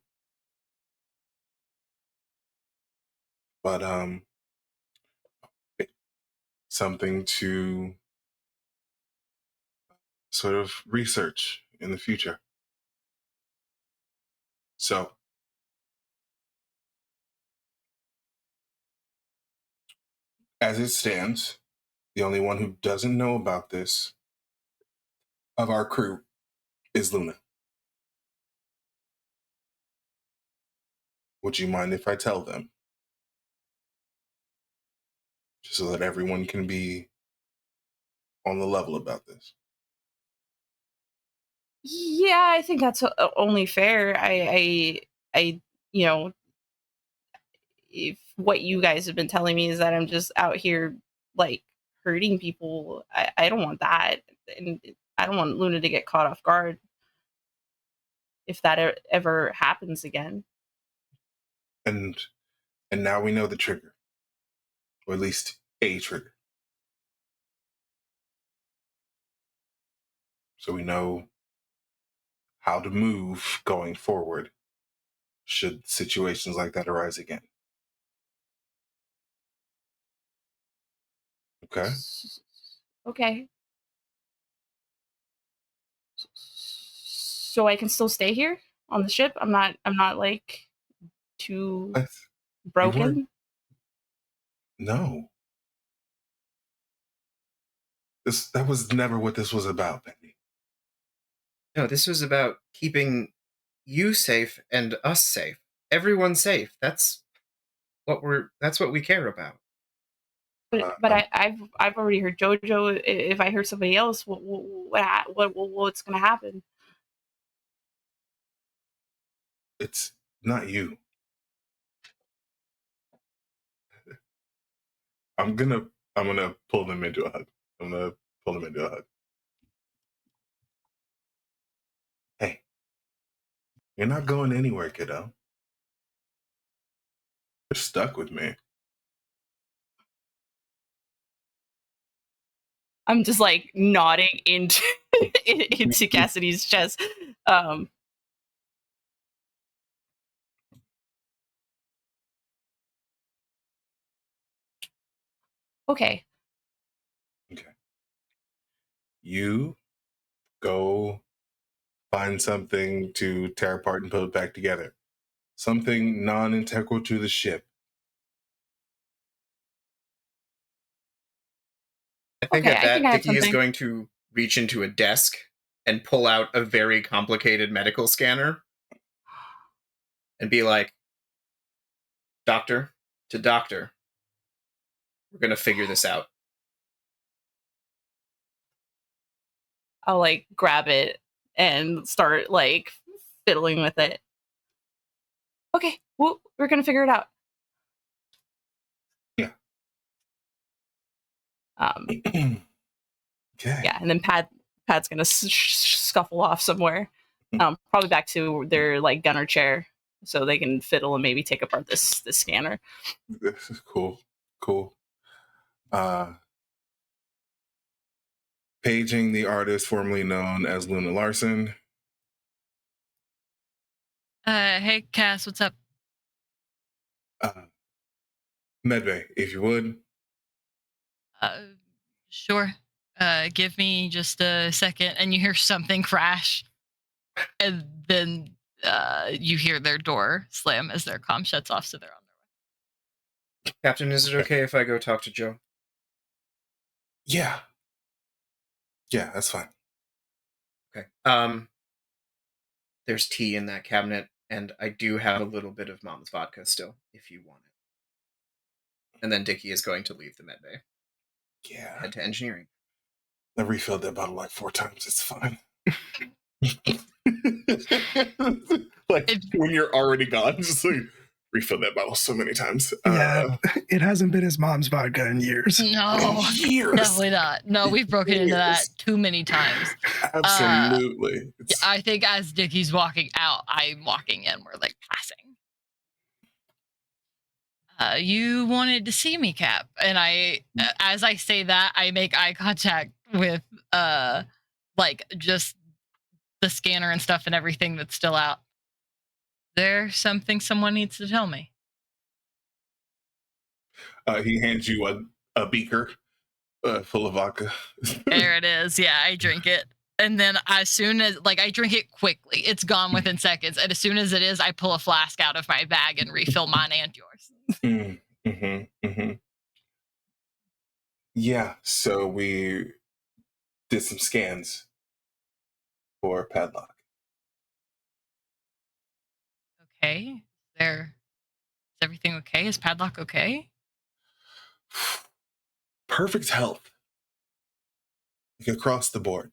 But something to sort of research in the future. So, as it stands, the only one who doesn't know about this of our crew is Luna. Would you mind if I tell them? Just so that everyone can be on the level about this. Yeah, I think that's only fair. I, you know, if what you guys have been telling me is that I'm just out here like hurting people, I don't want that, and I don't want Luna to get caught off guard if that ever happens again. And now we know the trigger, or at least a trigger. So we know how to move going forward should situations like that arise again. Okay. Okay. So I can still stay here on the ship? I'm not like too What? You weren't. broken? No. That was never what this was about, Penny. No, this was about keeping you safe and us safe. Everyone safe. That's what we care about. But I've already heard JoJo. If I hear somebody else, what's gonna happen? It's not you. I'm gonna pull them into a hug. I'm gonna pull them into a hug. Hey, you're not going anywhere, kiddo. You're stuck with me. I'm just like nodding into into Cassidy's chest. Okay. Okay. You go find something to tear apart and put it back together. Something non-integral to the ship. I think Okay, at I that, think I have Dickie is something. going to reach into a desk and pull out a very complicated medical scanner and be like, "Doctor, to doctor, we're going to figure this out." I'll like grab it and start like fiddling with it. Okay, well, we're gonna figure it out. Yeah. Um, Okay. yeah, and then Pat's gonna scuffle off somewhere, probably back to their like gunner chair, so they can fiddle and maybe take apart this scanner. This is cool. Cool. Paging the artist formerly known as Luna Larson. Hey, Cass, what's up? Medvay, if you would. Uh, sure. Give me just a second, and you hear something crash, and then you hear their door slam as their comm shuts off, so they're on their way. Captain, is it okay if I go talk to Joe? Yeah. Yeah, that's fine. Okay. There's tea in that cabinet, and I do have a little bit of mom's vodka still, if you want it. And then Dickie is going to leave the med bay, Yeah. head to engineering. I refilled that bottle like 4 times. It's fine. Like when you're already gone, just like refill that bottle so many times. Yeah, it hasn't been his mom's vodka in years. No, Years. definitely not. No, we've broken into that Years. too many times. Absolutely. I think as Dickie's walking out, I'm walking in. We're like passing. You wanted to see me, Cap, and as I say that, I make eye contact with like just the scanner and stuff and everything that's still out. There's something someone needs to tell me. He hands you a beaker full of vodka. There it is. Yeah, I drink it. And then as soon as I drink it quickly, it's gone within seconds. And as soon as it is, I pull a flask out of my bag and refill mine and yours. Yeah, so we did some scans for Padlock. Okay. Is everything okay? Is Padlock okay? Perfect health. Like across the board.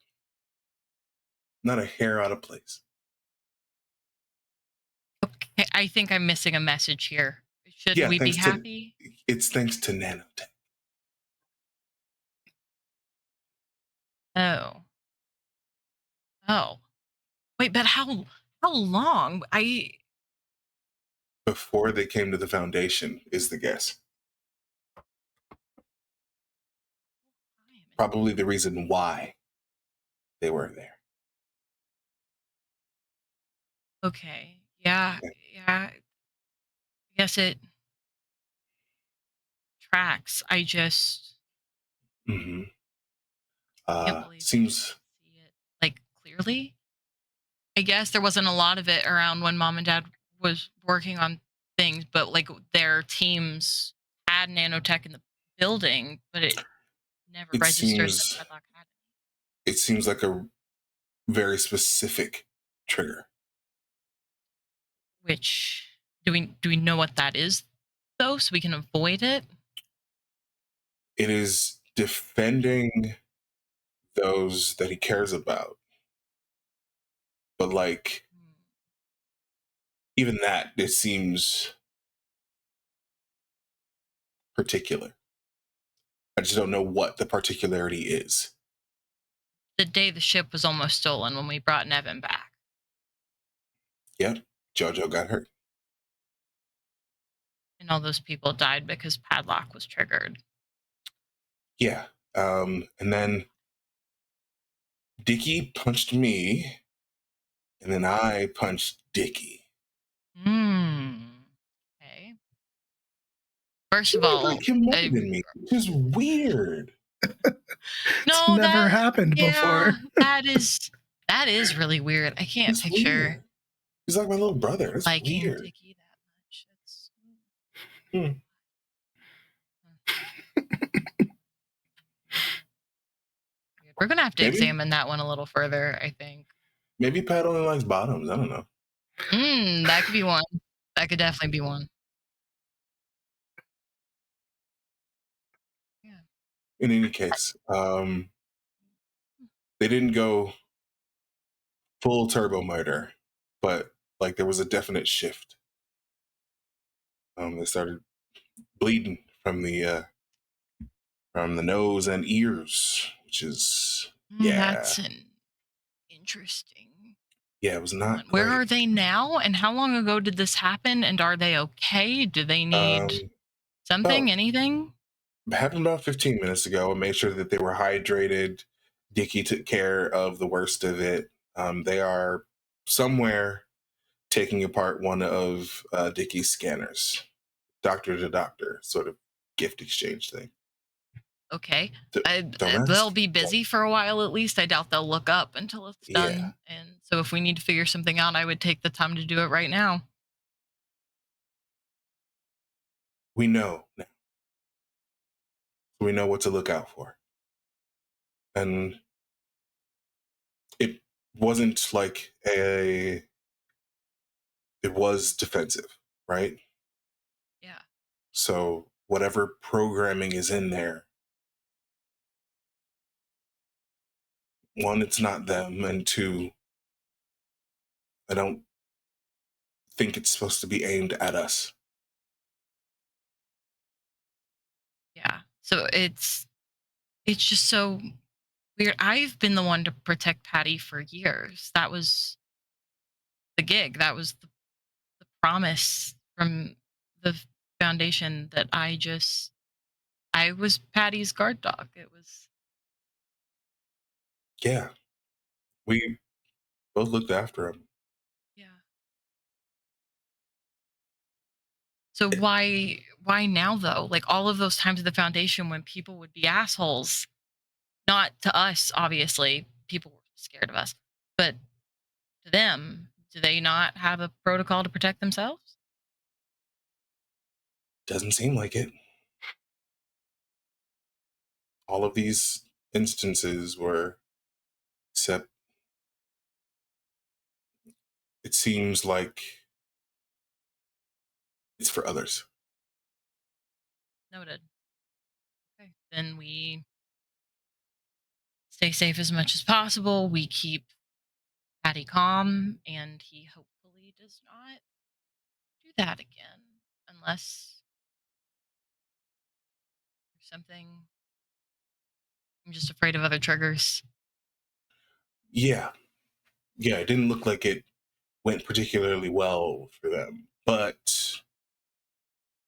Not a hair out of place. Okay, I think I'm missing a message here. Should we be happy? It's thanks to nanotech. Oh. Wait, but how long? Before they came to the Foundation is the guess. Probably the reason why they were there. Okay. Yeah. I guess it tracks. Mm-hmm. Can't believe Seems we didn't see it like clearly. I guess there wasn't a lot of it around when mom and dad was working on things, but like their teams had nanotech in the building, but it never it registered that seems Padlock had it seems like a very specific trigger. it. Which do we know what that is though, so we can avoid it? It is defending those that he cares about. But like even that, it seems particular. I just don't know what the particularity is. The day the ship was almost stolen when we brought Nevin back. Yep, Jojo got hurt. And all those people died because Padlock was triggered. Yeah. And then Dickie punched me, and then I punched Dickie. Okay. First She of might all, like him more than me, which is weird. no, Never happened before. that is really weird. I can't It's picture weird. He's like my little brother. That's liking weird. Dickie that much. It's we're gonna have to Maybe. examine that one a little further, I think. Maybe Pat only likes bottoms. I don't know. That could be one. That could definitely be one. Yeah. In any case, they didn't go full turbo murder, but like there was a definite shift. They started bleeding from the nose and ears, which is That's an interesting. Yeah, it was not. Where great. are they now? And how long ago did this happen? And are they okay? Do they need something? Anything? Happened about 15 minutes ago. I made sure that they were hydrated. Dickie took care of the worst of it. They are somewhere taking apart one of Dickie's scanners, doctor to doctor, sort of gift exchange thing. Okay. Don't They'll ask. be busy for a while at least. I doubt they'll look up until it's done. Yeah. And so if we need to figure something out, I would take the time to do it right now. We know now. We know what to look out for. And it wasn't like it was defensive, right? Yeah. So whatever programming is in there, one, it's not them, and two, I don't think it's supposed to be aimed at us. Yeah. So it's just so weird. I've been the one to protect Patty for years. That was the gig. That was the promise from the foundation that I was Patty's guard dog. It was. Yeah. We both looked after him. Yeah. So why now though? Like all of those times at the foundation when people would be assholes, not to us, obviously, people were scared of us, but to them, do they not have a protocol to protect themselves? Doesn't seem like it. All of these instances were, except it seems like it's for others. Noted. Okay. Then we stay safe as much as possible. We keep Patty calm, and he hopefully does not do that again. Unless there's something. I'm just afraid of other triggers. Yeah. Yeah, it didn't look like it went particularly well for them, but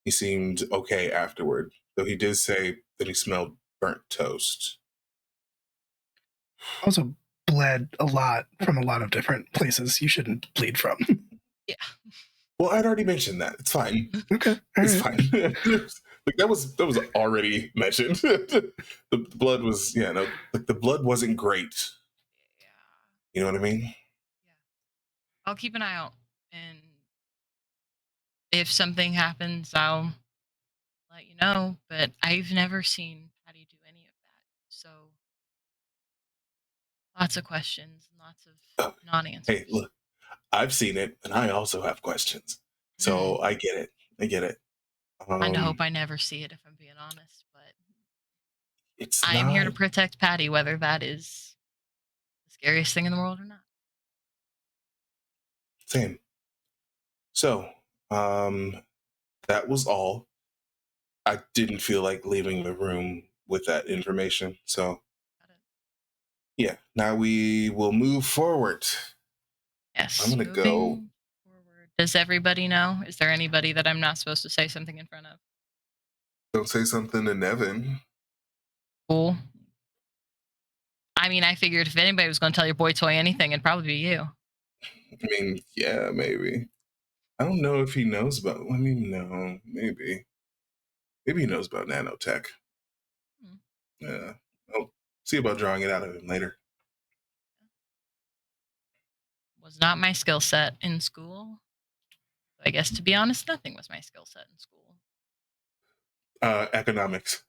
he seemed okay afterward, though he did say that he smelled burnt toast. Also bled a lot from a lot of different places you shouldn't bleed from. Yeah. Well, I'd already mentioned that. It's fine. Okay. It's fine. Like that was already mentioned. The blood was like the blood wasn't great. Yeah. You know what I mean? Yeah. I'll keep an eye out, and if something happens, I'll let you know. But I've never seen Patty do any of that, so lots of questions, and lots of Oh, non-answers. hey, look, I've seen it, and I also have questions. So I get it. I get it. Kind of hope I never see it, if I'm being honest. But It's I am here to not protect Patty, whether that is the scariest thing in the world or not. same. So, that was all. I didn't feel like leaving the room with that information. So, Got it. yeah, now we will move forward. Yes. I'm gonna go. Moving forward. Does everybody know? Is there anybody that I'm not supposed to say something in front of? Don't say something to Nevin. Cool. I mean, I figured if anybody was going to tell your boy toy anything, it'd probably be you. I mean, yeah, maybe. I don't know if he knows about. I mean, no, maybe. Maybe he knows about nanotech. Yeah, I'll see about drawing it out of him later. Was not my skill set in school. I guess, to be honest, nothing was my skill set in school. Economics.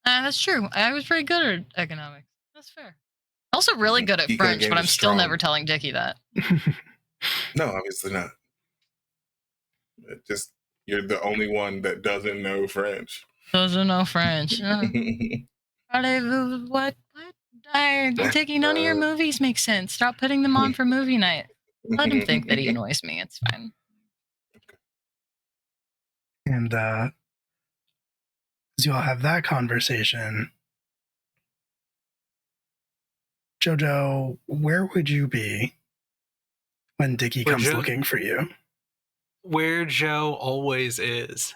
That's true. I was pretty good at economics. That's fair. Also really good at Geek on French, Game but I'm is still strong. never telling Dickie that. No, obviously not. Just you're the only one that doesn't know French. Doesn't know French. What? Dickie, none of your movies make sense. Stop putting them on for movie night. Let him think that he annoys me. It's fine. And as you all have that conversation, Jojo, where would you be when Dickie Where comes Jo- looking for you? Where Joe always is.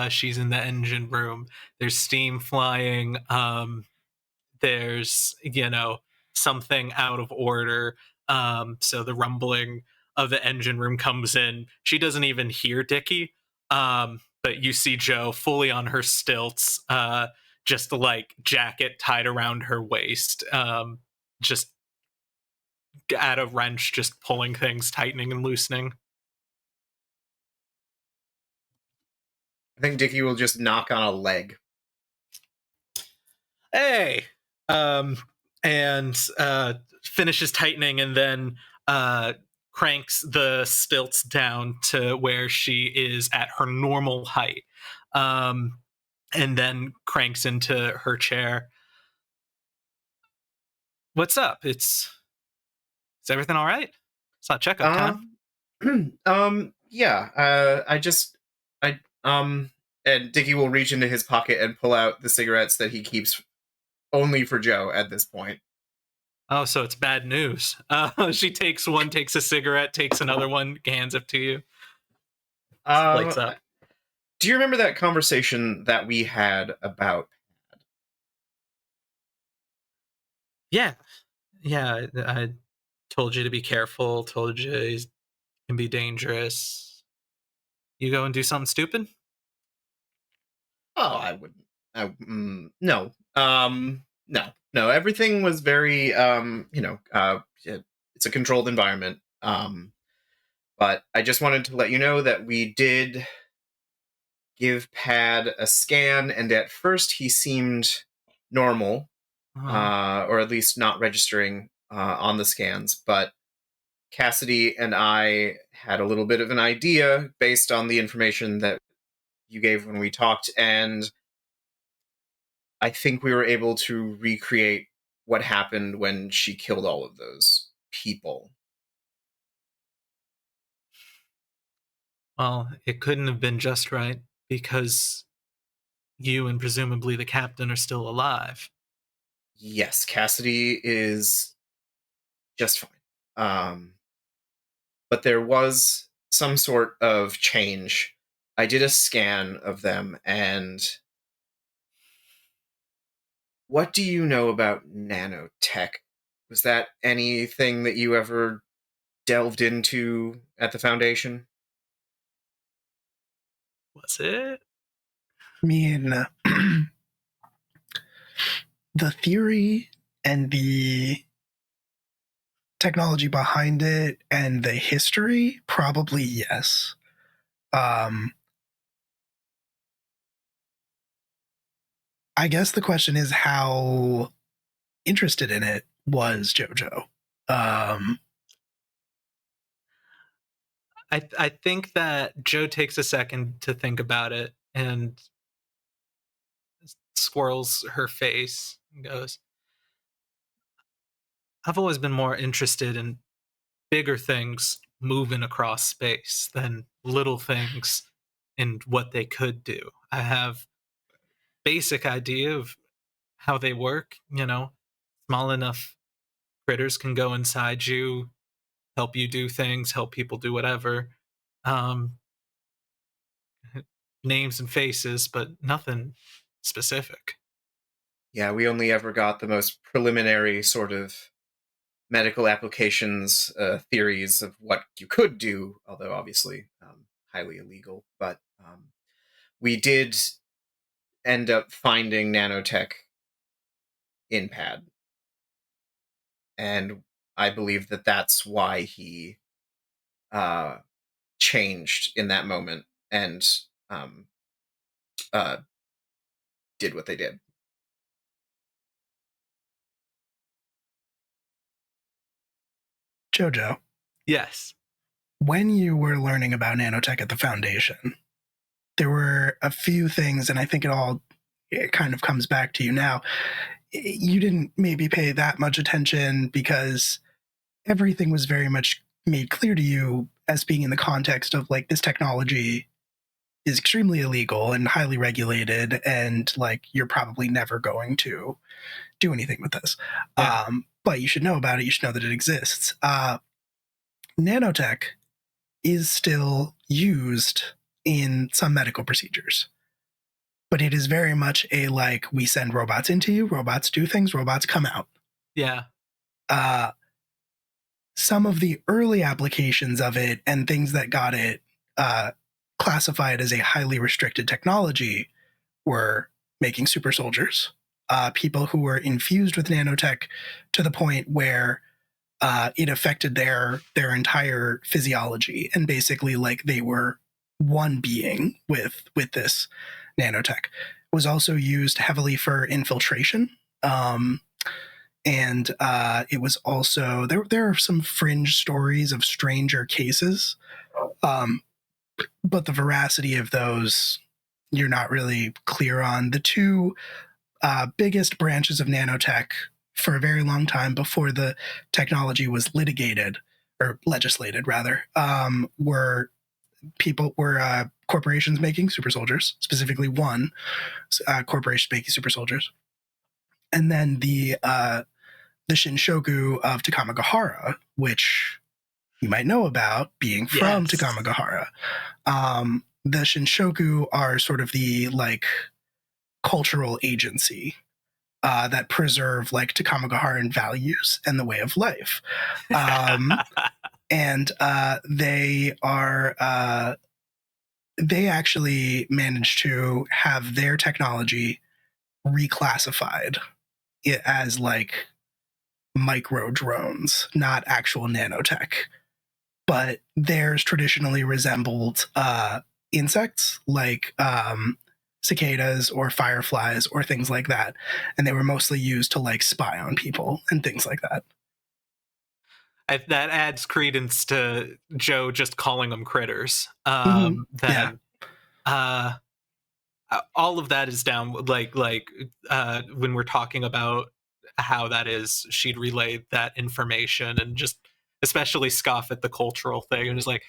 She's in the engine room. There's steam flying. There's, something out of order. So the rumbling of the engine room comes in. She doesn't even hear Dickie. But you see Joe fully on her stilts, just like jacket tied around her waist, just at a wrench, just pulling things, tightening and loosening. I think Dickie will just knock on a leg. Hey, and finishes tightening, and then cranks the stilts down to where she is at her normal height, and then cranks into her chair. What's up? Is everything all right? It's not checkup time. Yeah. And Dickie will reach into his pocket and pull out the cigarettes that he keeps only for Joe at this point. Oh, so it's bad news. She takes one, takes a cigarette, takes another one, hands it to you. Lights up. Do you remember that conversation that we had about? Yeah, I told you to be careful. Told you he can be dangerous. You go and do something stupid? Oh, I wouldn't. No. No. Everything was very, it's a controlled environment. But I just wanted to let you know that we did give Pad a scan, and at first he seemed normal, or at least not registering on the scans. But Cassidy and I had a little bit of an idea based on the information that you gave when we talked, and I think we were able to recreate what happened when she killed all of those people. Well, it couldn't have been just right because you and presumably the captain are still alive. Yes, Cassidy is just fine. But there was some sort of change. I did a scan of them, and what do you know about nanotech? Was that anything that you ever delved into at the Foundation? Was it? mean, the theory and the technology behind it and the history, probably yes. I guess the question is how interested in it was JoJo. I think that Joe takes a second to think about it and swirls her face and goes, I've always been more interested in bigger things moving across space than little things and what they could do. I have basic idea of how they work, small enough critters can go inside you, help you do things, help people do whatever. Um, names and faces, but nothing specific. Yeah, we only ever got the most preliminary sort of medical applications theories of what you could do, although obviously highly illegal. But we did end up finding nanotech in Pad, and I believe that that's why he changed in that moment and uh, did what they did. JoJo, Yes. when you were learning about nanotech at the Foundation, there were a few things, and I think it kind of comes back to you now. You didn't maybe pay that much attention because everything was very much made clear to you as being in the context of like this technology is extremely illegal and highly regulated, and like you're probably never going to do anything with this. Yeah. But you should know about it. You should know that it exists. Nanotech is still used in some medical procedures, but it is very much a like we send robots into you, robots do things, robots come out. Yeah. Some of the early applications of it and things that got it classified as a highly restricted technology were making super soldiers, people who were infused with nanotech to the point where it affected their entire physiology, and basically like they were one being with this nanotech. It was also used heavily for infiltration. And it was also there are some fringe stories of stranger cases, but the veracity of those you're not really clear on. The two biggest branches of nanotech for a very long time before the technology was litigated or legislated rather were corporations making super soldiers, specifically one corporation making super soldiers, and then the Shinshoku of Takamagahara, which you might know about being from Yes. Takamagahara. The Shinshoku are sort of the like cultural agency that preserve like Takamagaharan values and the way of life. And they actually managed to have their technology reclassified as like micro drones, not actual nanotech. But theirs traditionally resembled insects like cicadas or fireflies or things like that. And they were mostly used to like spy on people and things like that. That adds credence to Joe just calling them critters. Yeah. All of that is down like when we're talking about how that is, she'd relay that information and just especially scoff at the cultural thing and is like,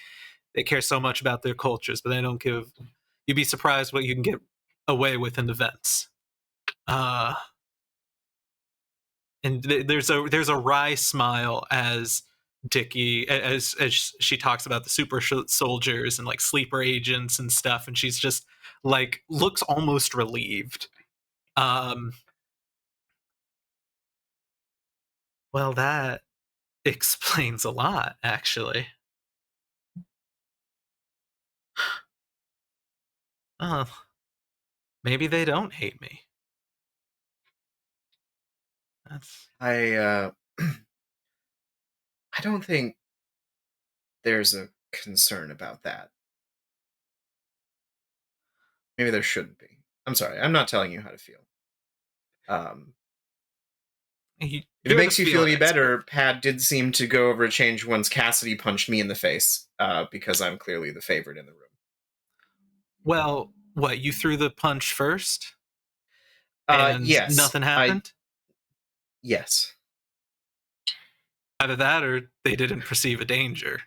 they care so much about their cultures, but they don't give. You'd be surprised what you can get away with in events. And there's a wry smile as Dickie as she talks about the super soldiers and like sleeper agents and stuff, and she's just like looks almost relieved. Well, that explains a lot, actually. Oh, Maybe they don't hate me. That's I don't think there's a concern about that. Maybe there shouldn't be. I'm sorry. I'm not telling you how to feel. If it makes you feel any better, Pad did seem to go over a change once Cassidy punched me in the face, because I'm clearly the favorite in the room. Well, what, you threw the punch first? And yes. nothing happened? Yes. Either that or they didn't perceive a danger.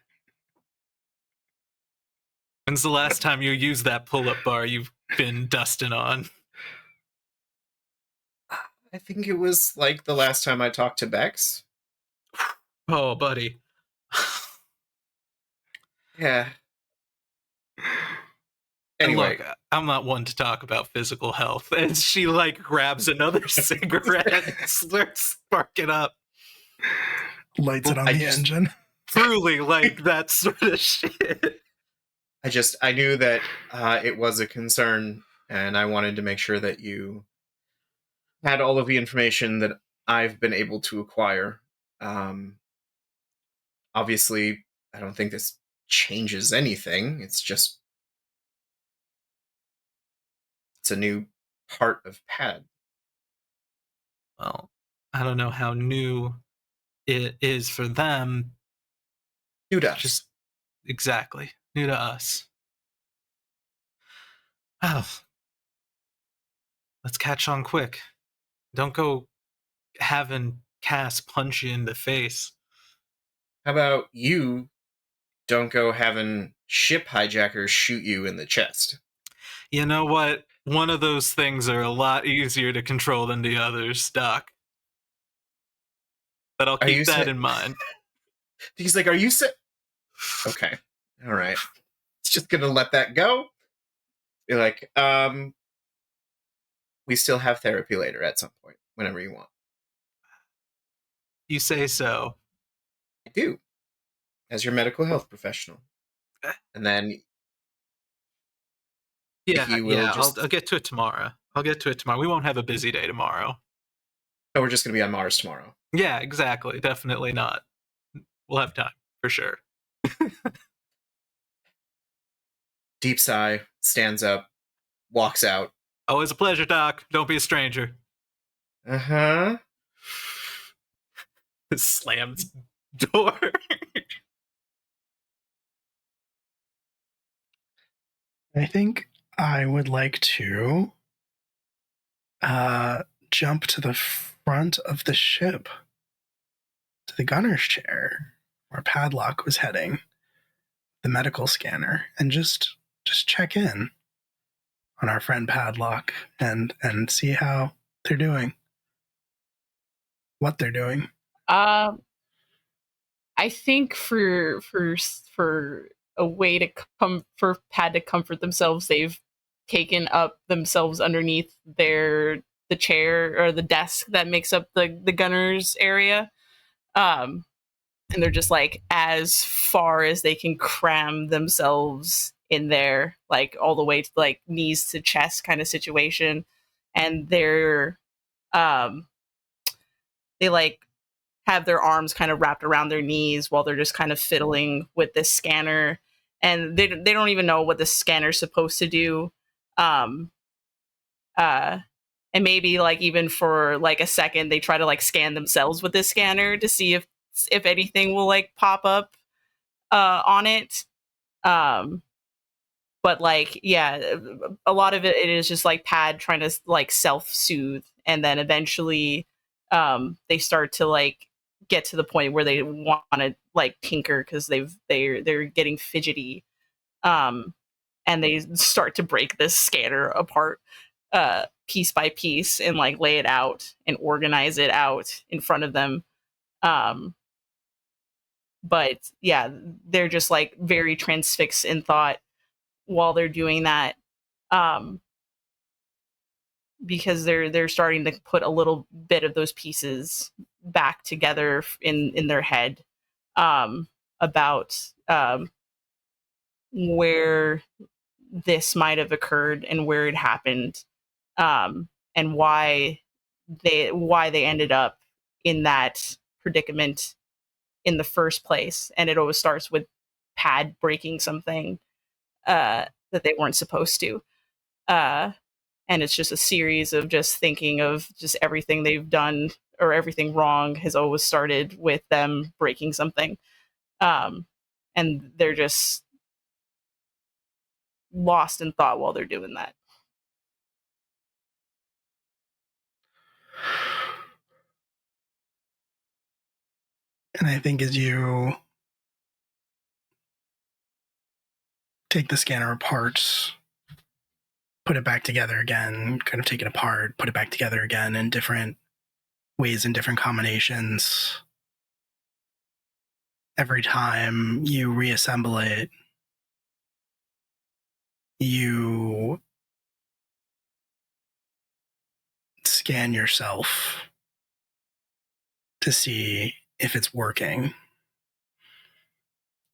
When's the last time you used that pull-up bar you've been dusting on? I think it was like the last time I talked to Bex. Oh, buddy. Yeah. Anyway. Look, I'm not one to talk about physical health. And she, like, grabs another cigarette and starts sparking up. Lights it on the engine. Truly, like, that sort of shit. I knew that it was a concern, and I wanted to make sure that you had all of the information that I've been able to acquire. Obviously, I don't think this changes anything. It's a new part of Pad. Well, I don't know how new it is for them. New to us. Just exactly. New to us. Oh. Let's catch on quick. Don't go having Cass punch you in the face. How about you don't go having ship hijackers shoot you in the chest? You know what? One of those things are a lot easier to control than the others, Doc. But I'll keep that in mind. He's like, are you Okay. All right. It's just going to let that go. You're like, we still have therapy later at some point, whenever you want. You say so. I do. As your medical health professional. And then I'll get to it tomorrow. We won't have a busy day tomorrow. No, we're just going to be on Mars tomorrow. Yeah, exactly. Definitely not. We'll have time, for sure. Deep sigh, stands up, walks out. Always a pleasure, Doc. Don't be a stranger. Uh-huh. Slams door. I think I would like to jump to the front of the ship, to the gunner's chair, where Padlock was heading, the medical scanner, and just check in on our friend Padlock and see how they're doing, what they're doing. I think for a way to for Pad to comfort themselves, they've taken up themselves underneath the chair or the desk that makes up the gunner's area. And they're just like as far as they can cram themselves in there, like all the way to like knees to chest kind of situation. And they like have their arms kind of wrapped around their knees while they're just kind of fiddling with this scanner, and they don't even know what the scanner's supposed to do. And maybe like even for like a second they try to like scan themselves with this scanner to see if anything will like pop up on it. But like, yeah, a lot of it is just like Pad trying to like self-soothe, and then eventually they start to like get to the point where they want to like tinker because they're getting fidgety, and they start to break this scanner apart piece by piece and like lay it out and organize it out in front of them. But yeah, they're just like very transfixed in thought while they're doing that, because they're starting to put a little bit of those pieces back together in their head, about where this might have occurred and where it happened, and why they ended up in that predicament in the first place. And it always starts with Pad breaking something that they weren't supposed to. And it's just a series of just thinking of just everything they've done or everything wrong has always started with them breaking something. And they're just lost in thought while they're doing that. And I think as you take the scanner apart, put it back together again, kind of take it apart, put it back together again in different ways and different combinations, every time you reassemble it, you scan yourself to see if it's working.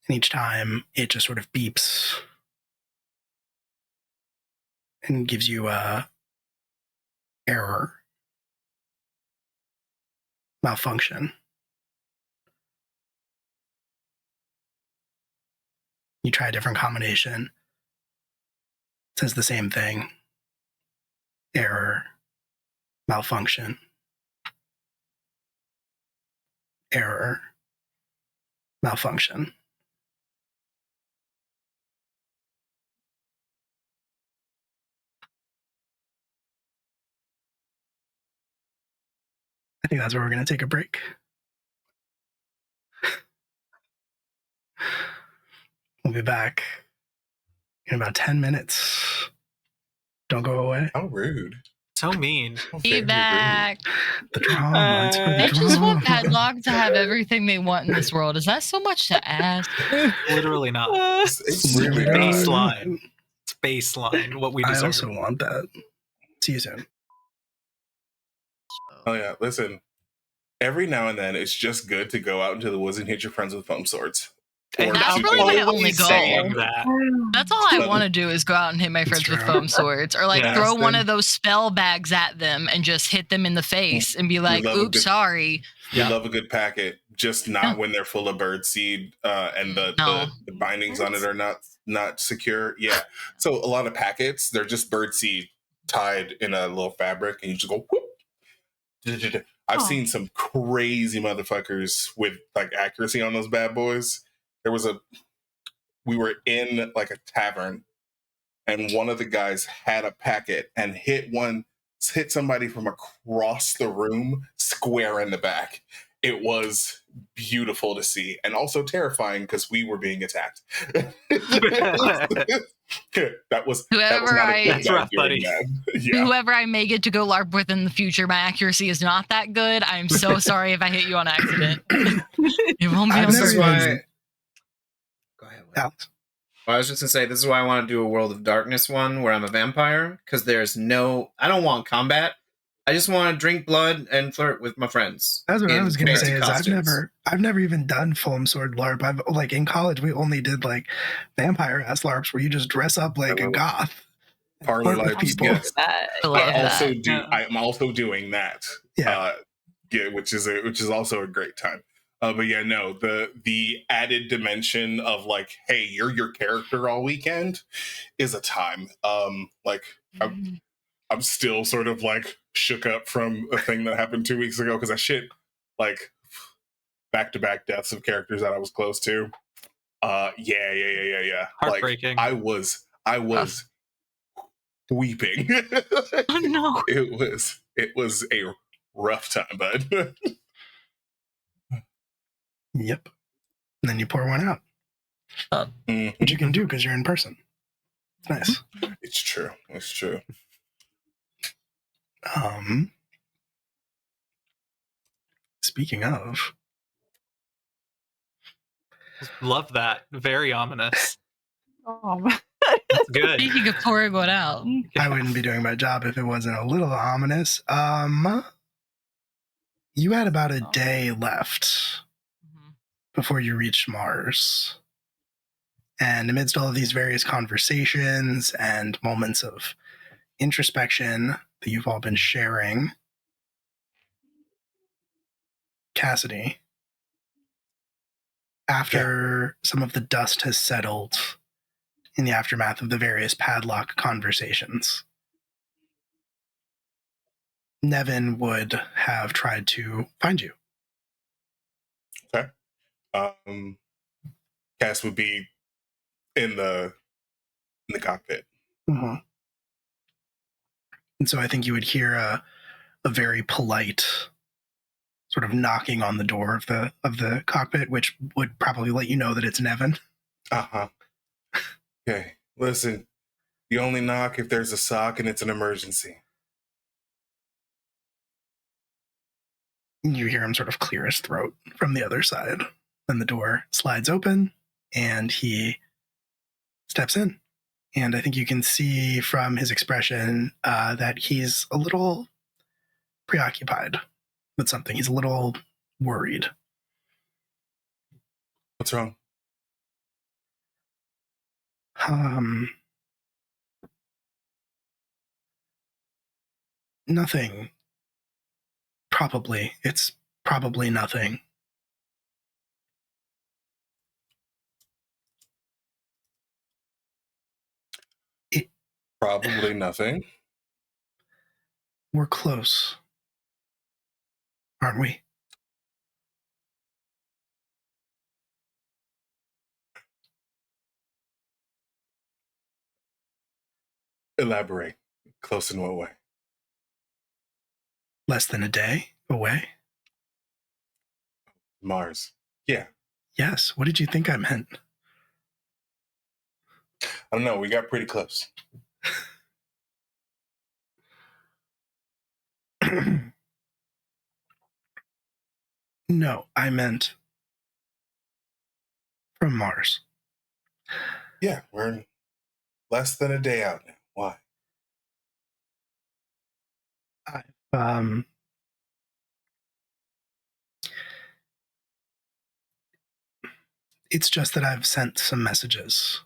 And each time it just sort of beeps and gives you a error, malfunction. You try a different combination. It says the same thing. Error, malfunction. Error, malfunction. I think that's where we're going to take a break. We'll be back in about 10 minutes. Don't go away. How rude. So mean. How Be very back. The drama. It's for the They just want drama. Padlock to have everything they want in this world. Is that so much to ask? Literally not. It's really Yeah. not. Baseline. It's baseline. What we I deserve. also want that. See you soon. Oh yeah, listen. Every now and then, it's just good to go out into the woods and hit your friends with foam swords. And That's I'm really my always only goal. saying that. That's all I want to do is go out and hit my friends with true. foam swords, or like Yeah. throw one Then- of those spell bags at them and just hit them in the face and be like, love a "Oops, good- sorry." We Yeah. love a good packet, just not Yeah. when they're full of bird seed and No. the bindings on it are not secure. Yeah. So a lot of packets, they're just bird seed tied in a little fabric, and you just go whoop. I've Oh. seen some crazy motherfuckers with like accuracy on those bad boys. We were in like a tavern, and one of the guys had a packet and hit somebody from across the room square in the back. It was beautiful to see and also terrifying because we were being attacked. that was Whoever not a I- good That's guy rough, doing buddy. that. Yeah. Whoever I may get to go LARP with in the future, my accuracy is not that good. I'm so sorry if I hit you on accident. It won't be I've on never This is purpose. why. Go ahead. Will. Alex. Well, I was just gonna say this is why I want to do a World of Darkness one where I'm a vampire, because I don't want combat. I just want to drink blood and flirt with my friends. That's what I in was gonna fancy say. Is costumes. I've never even done foam sword LARP. I've like in college we only did like vampire ass LARPs where you just dress up like a goth. and Party flirt with life, people. yes. I love I that. also do. Yeah. I'm also doing that. Yeah. Which is also a great time. But yeah, no, the added dimension of like, hey, you're your character all weekend is a time. I'm still sort of like shook up from a thing that happened 2 weeks ago because I shit like back-to-back deaths of characters that I was close to. Yeah. Heartbreaking. Like, I was weeping. Oh no. It was a rough time, bud. Yep. And then you pour one out, Mhm. which you can do because you're in person. It's nice. It's true. It's true. Speaking of, Love that. Very ominous. Oh, That's good. Speaking of pouring one out, I wouldn't be doing my job if it wasn't a little ominous. You had about a day left before you reached Mars. And amidst all of these various conversations and moments of introspection, that you've all been sharing. Cassidy, after some of the dust has settled in the aftermath of the various padlock conversations, Nevin would have tried to find you. Cass would be in the cockpit. Mm-hmm. And so I think you would hear a very polite sort of knocking on the door of the cockpit, which would probably let you know that it's Nevin. Uh-huh. Okay. Listen, you only knock if there's a sock and it's an emergency. You hear him sort of clear his throat from the other side. Then the door slides open and he steps in. And I think you can see from his expression that he's a little preoccupied with something. He's a little worried. What's wrong? Nothing. Probably. It's probably nothing. Probably nothing. We're close, aren't we? Elaborate. Close in what way? Less than a day away? Mars. Yeah. Yes. What did you think I meant? I don't know. We got pretty close. No, I meant from Mars. Yeah, we're less than a day out now. Why? It's just that I've sent some messages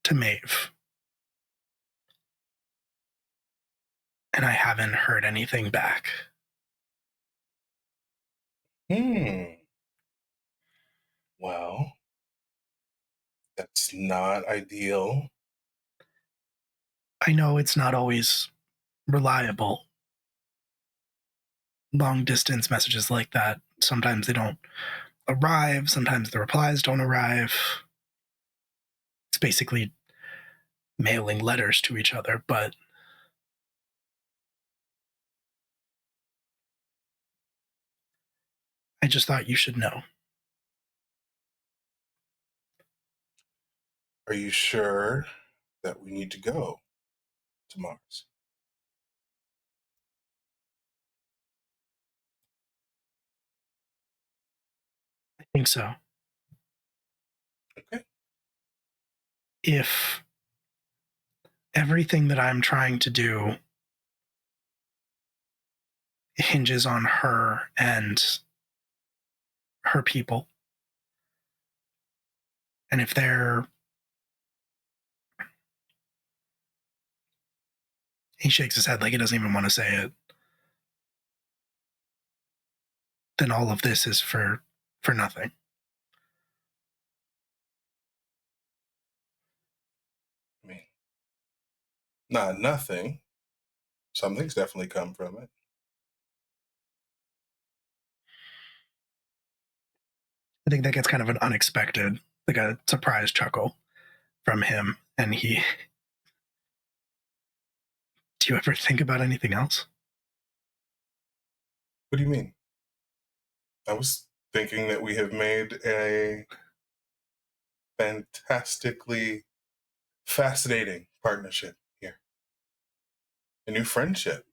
to Maeve. And I haven't heard anything back. Well, that's not ideal. I know it's not always reliable. Long distance messages like that, sometimes they don't arrive, sometimes the replies don't arrive. It's basically mailing letters to each other, but I just thought you should know. Are you sure that we need to go to Mars? I think so. Okay. If everything that I'm trying to do hinges on her and her people, and if they're... He shakes his head like he doesn't even want to say it. Then all of this is for nothing. I mean, not nothing. Something's definitely come from it. I think that gets kind of an unexpected, like a surprise chuckle from him. And he... Do you ever think about anything else? What do you mean? I was thinking that we have made a fantastically fascinating partnership here. A new friendship.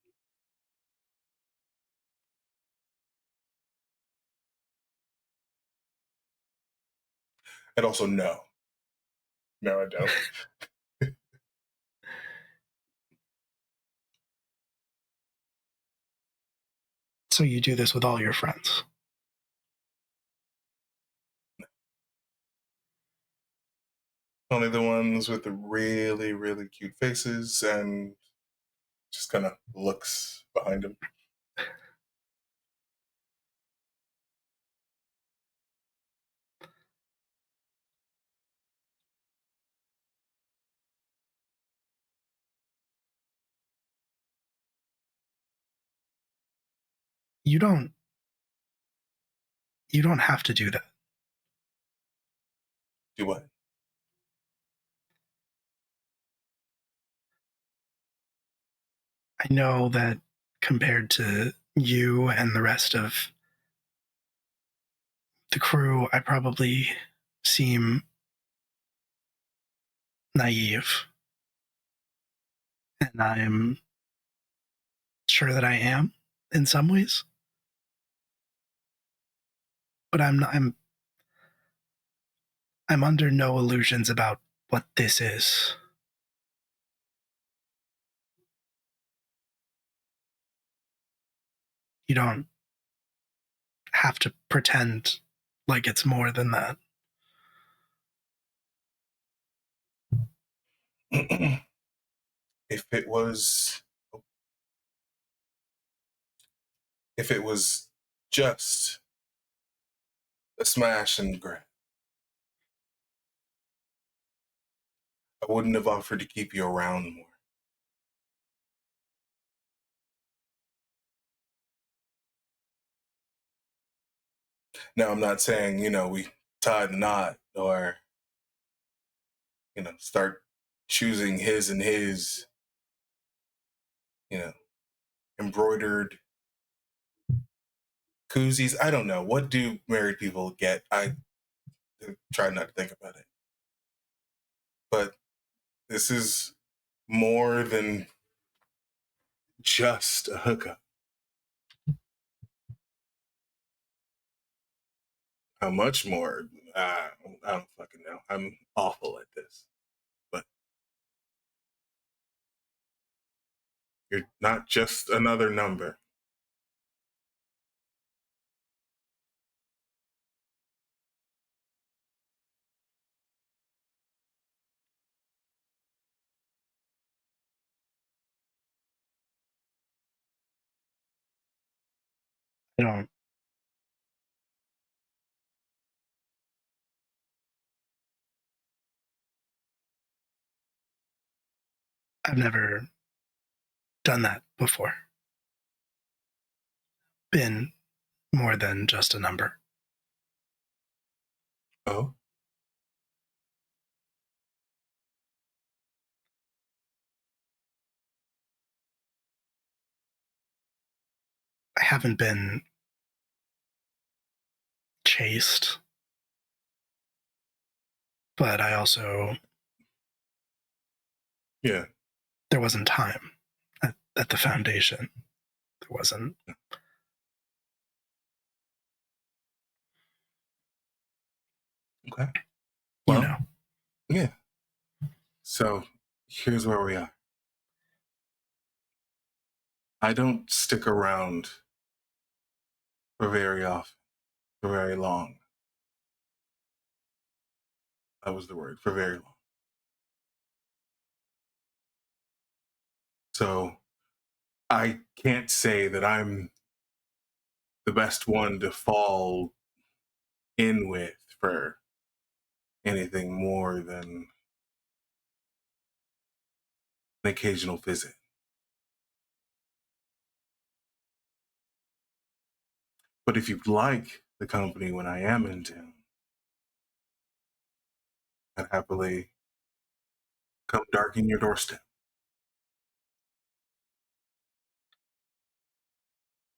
And also, no. No, I don't. So you do this with all your friends? Only the ones with the really, really cute faces and just kind of looks behind him. You don't have to do that. Do what? I know that compared to you and the rest of the crew, I probably seem naive. And I'm sure that I am in some ways. But I'm under no illusions about what this is. You don't have to pretend like it's more than that. If it was just a smash and grab, I wouldn't have offered to keep you around more. Now, I'm not saying, we tie the knot or, start choosing his and his, embroidered koozies. I don't know. What do married people get? I try not to think about it. But this is more than just a hookup. How much more? I don't fucking know. I'm awful at this. But you're not just another number. I don't. I've never done that before. Been more than just a number. Oh? I haven't been chased, but I also, Yeah. there wasn't time at the foundation. There wasn't. Okay. Well, You know. yeah. So here's where we are. I don't stick around for very often, for very long. That was the word, for very long. So I can't say that I'm the best one to fall in with for anything more than an occasional visit. But if you'd like the company when I am in town, I'd happily come darken your doorstep.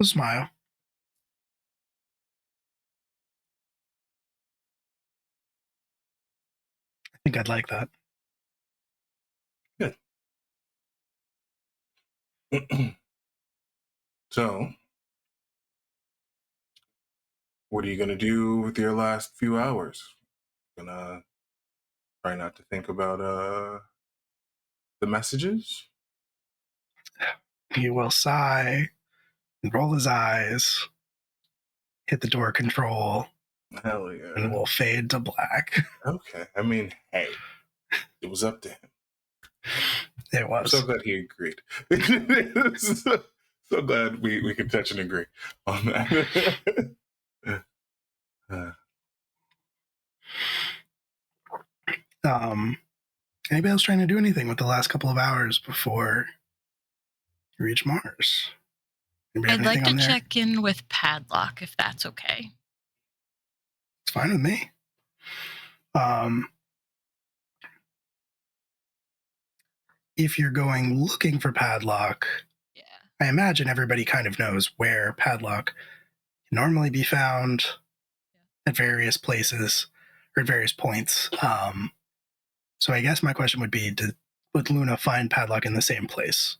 A smile. I think I'd like that. Good. So, what are you going to do with your last few hours? Gonna try not to think about the messages? He will sigh and roll his eyes, hit the door control, Hell yeah. and will fade to black. Okay. I mean, hey, It was up to him. It I'm was. so glad he agreed. so glad we could touch and agree on that. Anybody else trying to do anything with the last couple of hours before you reach Mars? Anybody have I'd like anything to on there? check in with Padlock, if that's okay. It's fine with me. If you're going looking for Padlock, Yeah. I imagine everybody kind of knows where Padlock can normally be found at various places or at various points. So I guess my question would be, would Luna find Padlock in the same place?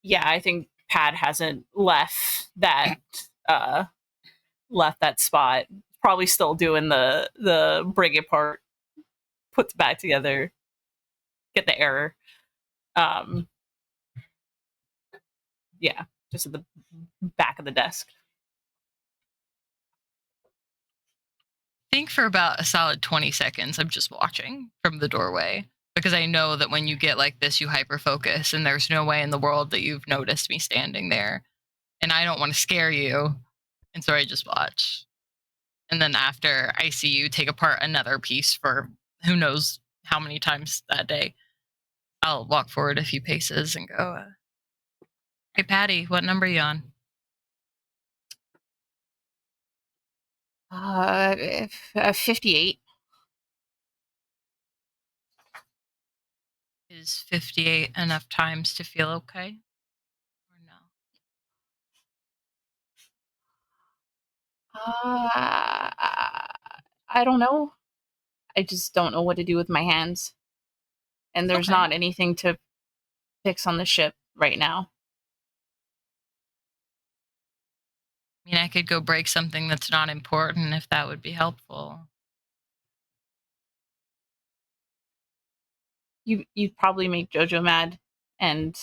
Yeah, I think Pad hasn't left that spot. Probably still doing the bring it apart, puts back together, get the error. Yeah, just at the back of the desk. I think for about a solid 20 seconds, I'm just watching from the doorway because I know that when you get like this, you hyper focus, and there's no way in the world that you've noticed me standing there. And I don't want to scare you. And so I just watch. And then after I see you take apart another piece for who knows how many times that day, I'll walk forward a few paces and go, hey, Patty, what number are you on? 58. Is 58 enough times to feel okay? Or no? I don't know. I just don't know what to do with my hands. And there's Okay. not anything to fix on the ship right now. I mean, I could go break something that's not important if that would be helpful. You'd probably make Jojo mad, and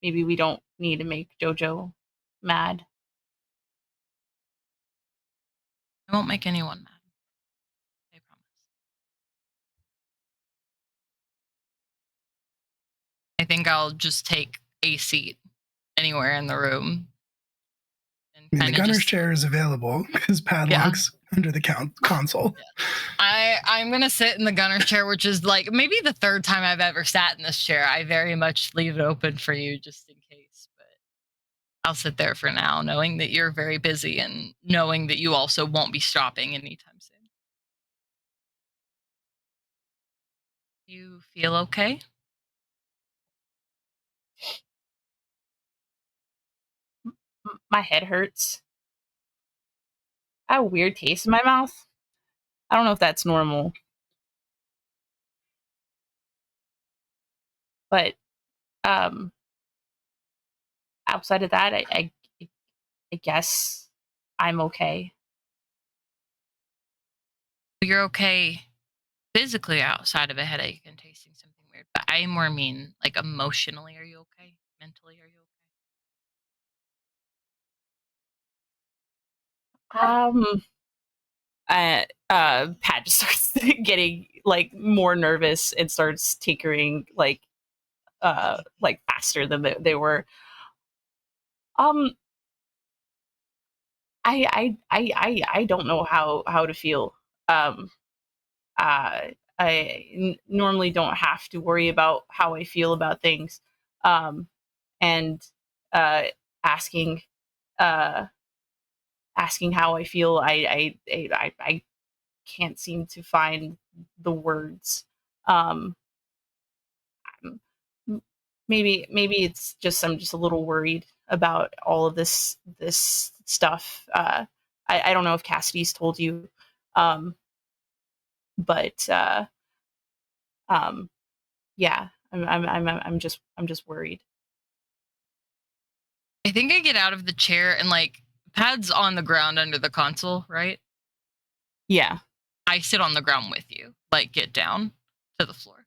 maybe we don't need to make Jojo mad. I won't make anyone mad. I promise. I think I'll just take a seat anywhere in the room. And I mean, the kinda gunner's just, chair is available because Padlock's under the console. I'm going to sit in the gunner's chair, which is like maybe the third time I've ever sat in this chair. I very much leave it open for you just in case. But I'll sit there for now, knowing that you're very busy and knowing that you also won't be stopping anytime soon. You feel okay? My head hurts. I have a weird taste in my mouth. I don't know if that's normal. But outside of that, I guess I'm okay. You're okay physically outside of a headache and tasting something weird, but I more mean like emotionally. Are you okay? Mentally, are you okay? Pat just starts getting like more nervous and starts tinkering like faster than they were. I don't know how to feel. I normally don't have to worry about how I feel about things. And uh, asking uh, asking how I feel, I can't seem to find the words. Um, maybe it's just I'm just a little worried about all of this stuff. I don't know if Cassidy's told you, um, but yeah, I'm just worried. I think I get out of the chair and like Pad's on the ground under the console, right? Yeah. I sit on the ground with you, like get down to the floor.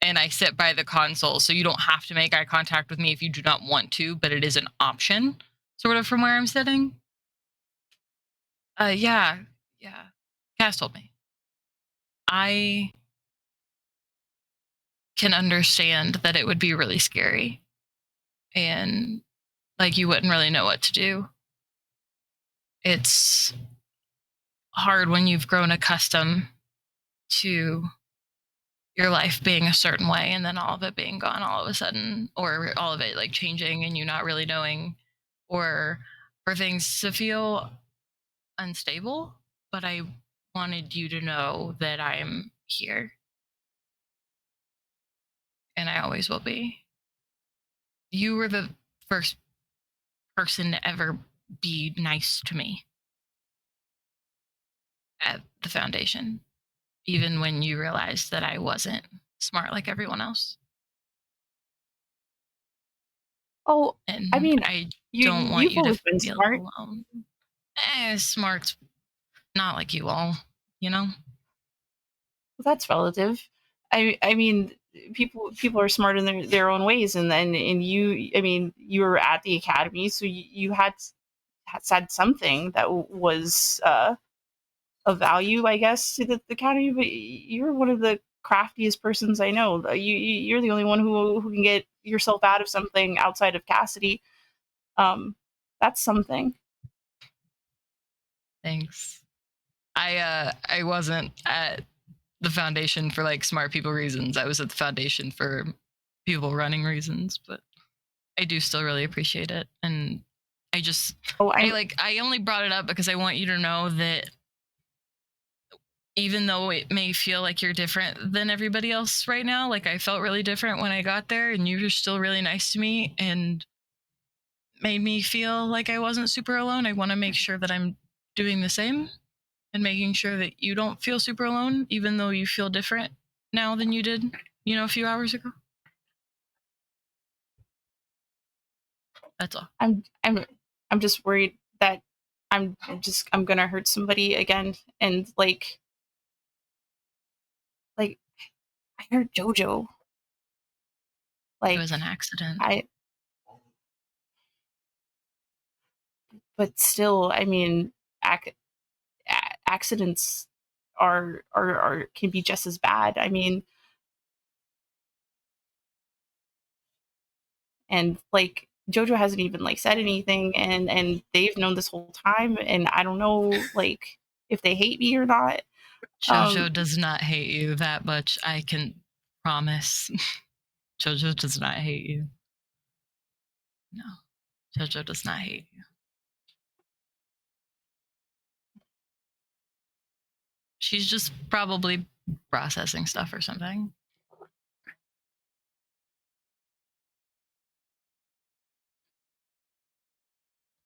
And I sit by the console, so you don't have to make eye contact with me if you do not want to, but it is an option, sort of from where I'm sitting. Yeah. Cass told me. I can understand that it would be really scary and like you wouldn't really know what to do. It's hard when you've grown accustomed to your life being a certain way and then all of it being gone all of a sudden, or all of it like changing and you not really knowing, or for things to feel unstable. But I wanted you to know that I'm here and I always will be. You were the first person to ever be nice to me at the foundation, even when you realized that I wasn't smart like everyone else. Oh, And I mean, I don't want you've you to always been feel smart. alone. Smart's not like you all, you know? Well, that's relative. I mean, people are smart in their own ways, and then and you, I mean, you were at the academy, so you had said something that was of value, I guess, to the academy. But you're one of the craftiest persons I know. You're the only one who can get yourself out of something outside of Cassidy. That's something. Thanks. I wasn't at the foundation for like smart people reasons. I was at the foundation for people running reasons, but I do still really appreciate it. And Oh, I only brought it up because I want you to know that even though it may feel like you're different than everybody else right now, like I felt really different when I got there and you were still really nice to me and made me feel like I wasn't super alone. I want to make sure that I'm doing the same and making sure that you don't feel super alone, even though you feel different now than you did, a few hours ago. That's all. I'm just worried that I'm gonna hurt somebody again, and like I hurt JoJo. It was an accident. But still, I mean, accidents are can be just as bad. I mean, and like JoJo hasn't even like said anything, and they've known this whole time, and I don't know like if they hate me or not. JoJo does not hate you that much, I can promise. JoJo does not hate you. No, JoJo does not hate you. She's just probably processing stuff or something. I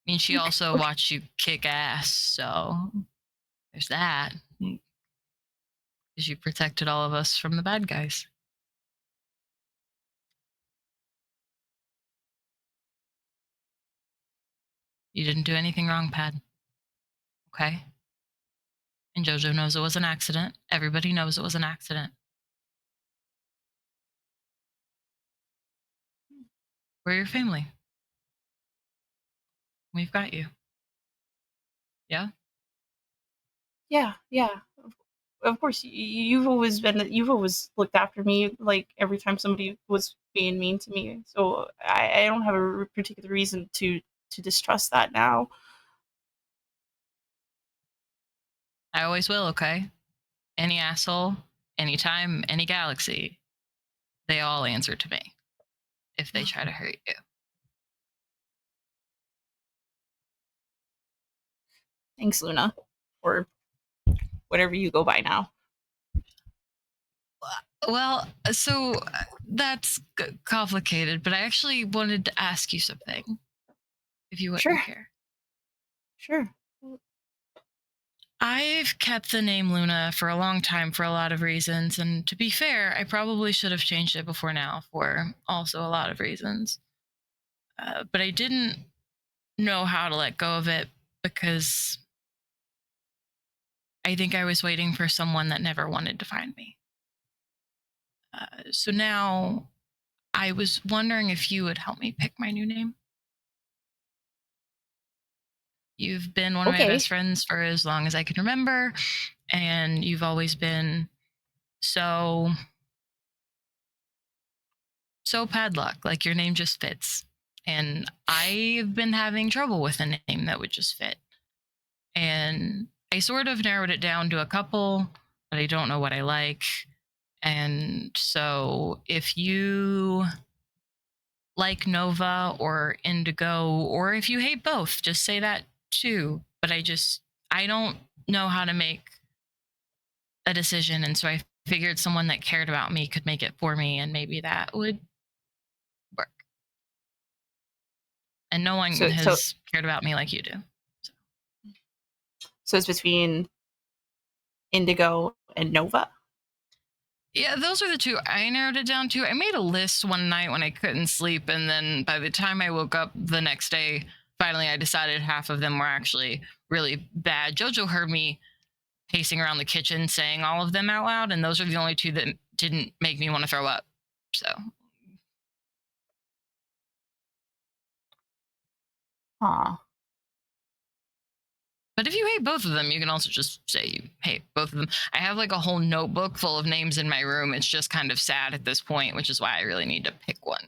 mean, she also watched you kick ass, so there's that. Because you protected all of us from the bad guys. You didn't do anything wrong, Pad. Okay? And JoJo knows it was an accident. Everybody knows it was an accident. We're your family. We've got you. Yeah? Yeah. Of course, you've always looked after me. Like every time somebody was being mean to me, so I don't have a particular reason to distrust that now. I always will, okay? Any asshole, anytime, any galaxy, they all answer to me if they try to hurt you. Thanks, Luna, or whatever you go by now. Well, so that's complicated, but I actually wanted to ask you something, if you wouldn't care. Sure. I've kept the name Luna for a long time for a lot of reasons, and to be fair, I probably should have changed it before now for also a lot of reasons. But I didn't know how to let go of it because I think I was waiting for someone that never wanted to find me. So now I was wondering if you would help me pick my new name. You've been one of my best friends for as long as I can remember, and you've always been So Padlock, like your name just fits. And I've been having trouble with a name that would just fit. And I sort of narrowed it down to a couple, but I don't know what I like. And so if you like Nova or Indigo, or if you hate both, just say that too. But I don't know how to make a decision. And so I figured someone that cared about me could make it for me, and maybe that would work. And no one has cared about me like you do. So it's between Indigo and Nova? Yeah, those are the two I narrowed it down to. I made a list one night when I couldn't sleep, and then by the time I woke up the next day, finally I decided half of them were actually really bad. Jojo heard me pacing around the kitchen saying all of them out loud, and those are the only two that didn't make me want to throw up. So. Huh. But if you hate both of them, you can also just say you hate both of them. I have like a whole notebook full of names in my room. It's just kind of sad at this point, which is why I really need to pick one.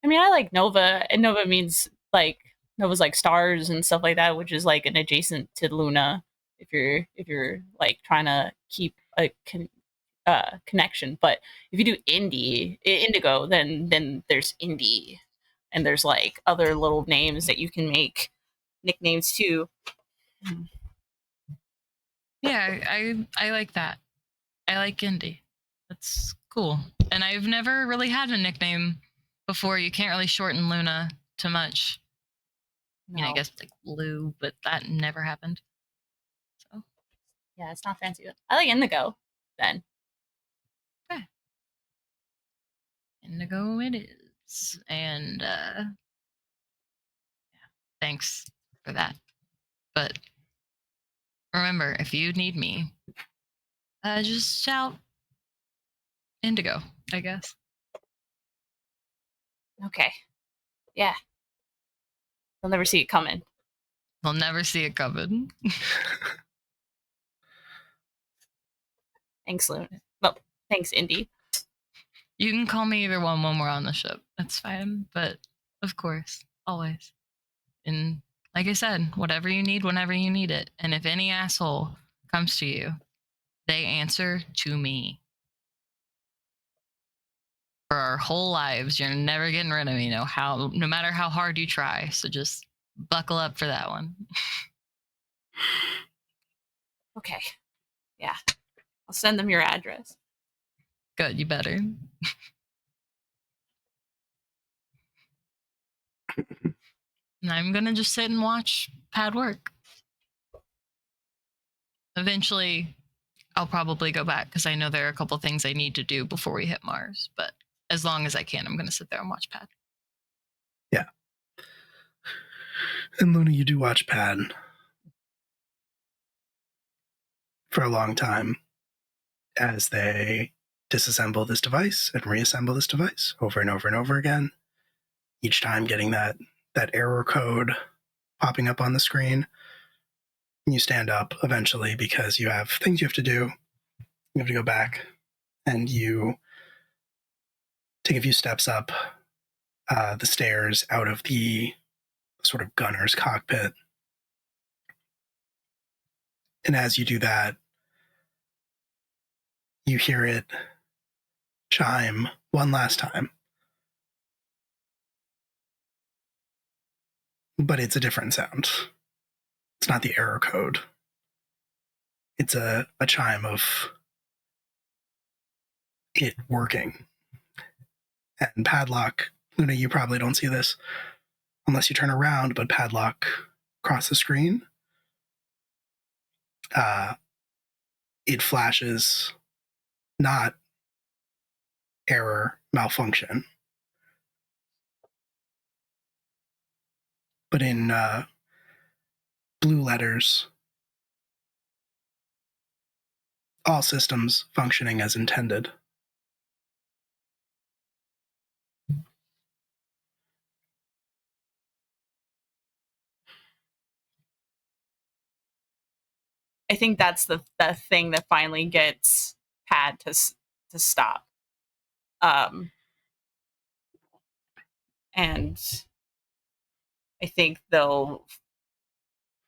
I mean, I like Nova, and Nova means like Nova's like stars and stuff like that, which is like an adjacent to Luna. If you're like trying to keep a connection, but if you do Indigo, then there's Indie, and there's like other little names that you can make nicknames too. Yeah, I like that. I like Indie. That's cool. And I've never really had a nickname before. You can't really shorten Luna too much. No. You know, I guess like Blue, but that never happened. So yeah, it's not fancy. I like Indigo then. okay. Indigo it is. And yeah, thanks for that. But remember, if you need me, just shout Indigo, I guess. Okay. Yeah. They'll never see it coming. They'll never see it coming. Thanks, Luna. Well, thanks, Indy. You can call me either one when we're on the ship. That's fine. But of course, always. And like I said, whatever you need, whenever you need it. And if any asshole comes to you, they answer to me. For our whole lives, you're never getting rid of me, no matter how hard you try. So just buckle up for that one. Okay. Yeah. I'll send them your address. Good, you better. And I'm gonna just sit and watch Pad work. Eventually, I'll probably go back because I know there are a couple things I need to do before we hit Mars. But as long as I can, I'm gonna sit there and watch Pad. Yeah. And Luna, you do watch Pad for a long time as they disassemble this device and reassemble this device over and over and over again, each time getting that error code popping up on the screen. You stand up eventually because you have things you have to do. You have to go back and you take a few steps up the stairs out of the sort of gunner's cockpit. And as you do that, you hear it chime one last time. But it's a different sound. It's not the error code. It's a chime of it working. And Padlock, Luna, you probably don't see this unless you turn around, but Padlock across the screen, it flashes not error, malfunction, but in blue letters, all systems functioning as intended. I think that's the thing that finally gets Pad to stop. And I think they'll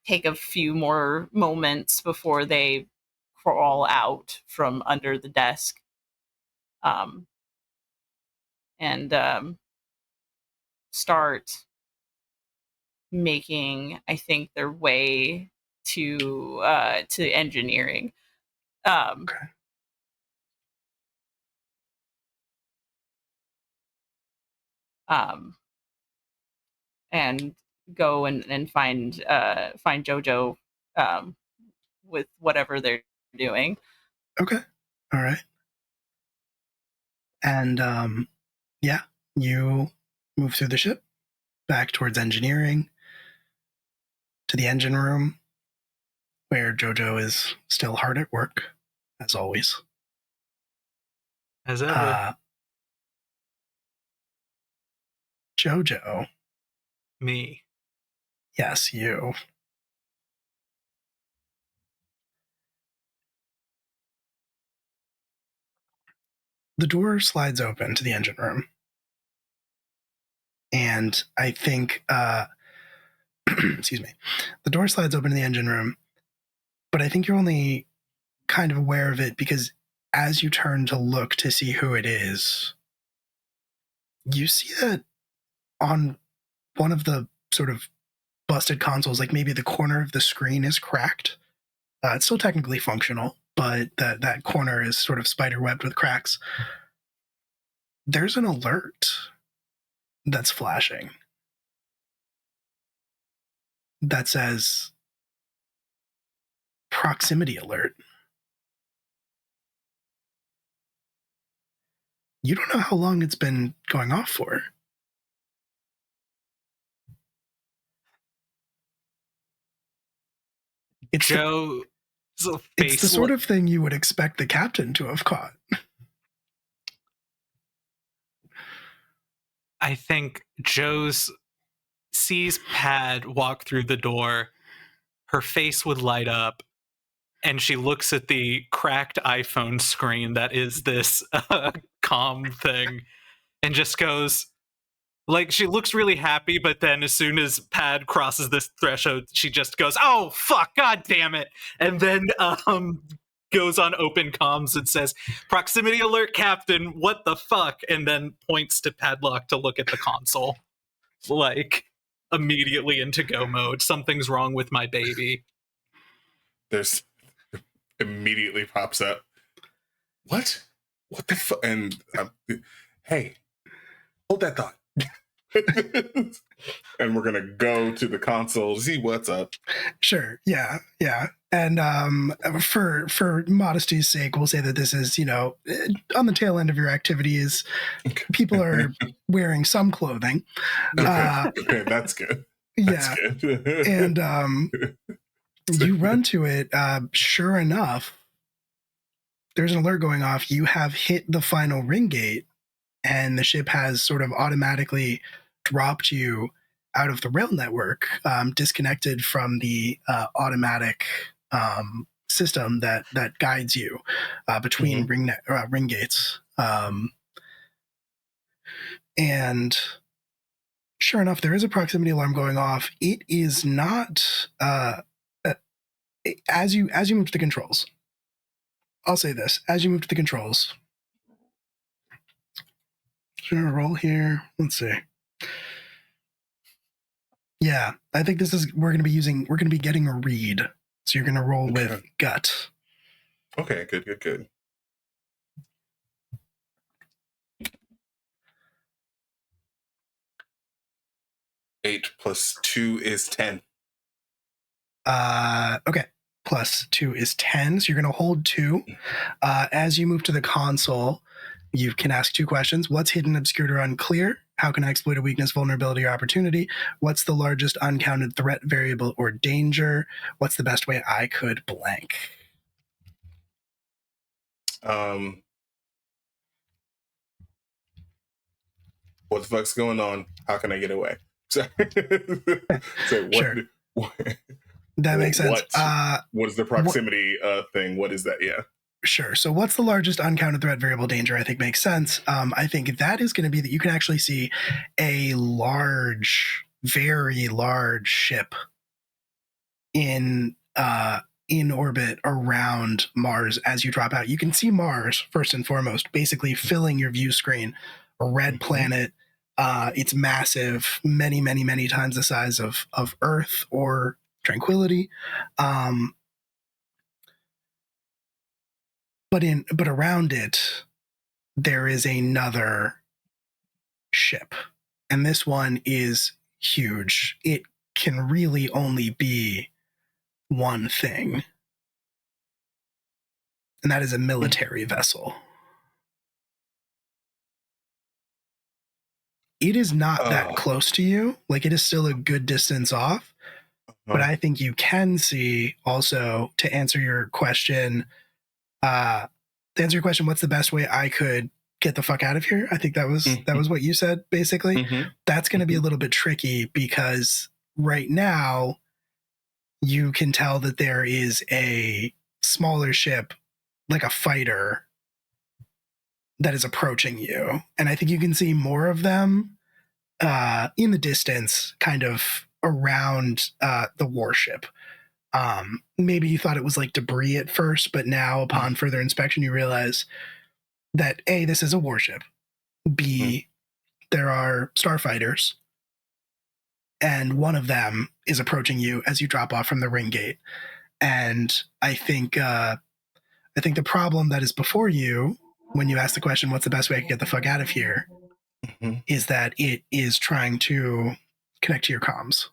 take a few more moments before they crawl out from under the desk. And start making, I think, their way to engineering. Okay. And go and find JoJo with whatever they're doing. Okay. All right. And yeah, you move through the ship back towards engineering to the engine room where JoJo is still hard at work, as always. As ever. JoJo. Me. Yes, you. The door slides open to the engine room. And I think, excuse me, the door slides open to the engine room, but I think you're only kind of aware of it because as you turn to look to see who it is, you see that on one of the sort of busted consoles, like maybe the corner of the screen is cracked. It's still technically functional, but that corner is sort of spider-webbed with cracks. There's an alert that's flashing that says proximity alert. You don't know how long it's been going off for. It's it's the sort of thing you would expect the captain to have caught. I think Joe's sees Pad walk through the door. Her face would light up, and she looks at the cracked iPhone screen that is this comm thing, and just goes, like, she looks really happy, but then as soon as Pad crosses this threshold, she just goes, "Oh, fuck, god damn it," and then goes on open comms and says, "Proximity alert, Captain, what the fuck?" And then points to Padlock to look at the console. Like, immediately into go mode. Something's wrong with my baby. There's immediately pops up. What the fuck? And hey, hold that thought. And we're gonna go to the console to see what's up. Sure. Yeah. And for modesty's sake, we'll say that this is, on the tail end of your activities. People are wearing some clothing. Okay, that's good. Yeah. That's good. And you run to it. Sure enough, there's an alert going off. You have hit the final ring gate, and the ship has sort of automatically dropped you out of the rail network, disconnected from the automatic system that guides you between ring gates. And sure enough, there is a proximity alarm going off. It is not as you move to the controls. I'll say this: as you move to the controls, should I roll here? Let's see. Yeah, I think we're going to be getting a read. So you're going to roll with gut. Okay, good. 8 + 2 is 10. Okay. +2 is 10. So you're going to hold 2. As you move to the console, you can ask 2 questions. What's hidden, obscured, or unclear? How can I exploit a weakness, vulnerability, or opportunity? What's the largest uncounted threat, variable, or danger? What's the best way I could blank? What the fuck's going on? How can I get away? So, Sure. That makes sense. What is the proximity thing? What is that? Yeah. Sure. So what's the largest uncounted threat variable danger? I think makes sense. I think that is going to be that you can actually see a large, very large ship in orbit around Mars as you drop out. You can see Mars first and foremost, basically filling your view screen. A red planet. It's massive, many, many, many times the size of Earth or Tranquility. But around it, there is another ship, and this one is huge. It can really only be one thing, and that is a military vessel. It is not that close to you. Like, it is still a good distance off, but I think you can see also, to answer your question, what's the best way I could get the fuck out of here? I think that was what you said, basically. That's going to be a little bit tricky because right now you can tell that there is a smaller ship, like a fighter, that is approaching you. And I think you can see more of them in the distance, kind of around the warship. Maybe you thought it was like debris at first, but now upon further inspection, you realize that A, this is a warship. B, there are starfighters, and one of them is approaching you as you drop off from the ring gate. And I think the problem that is before you, when you ask the question, what's the best way I can get the fuck out of here, is that it is trying to connect to your comms.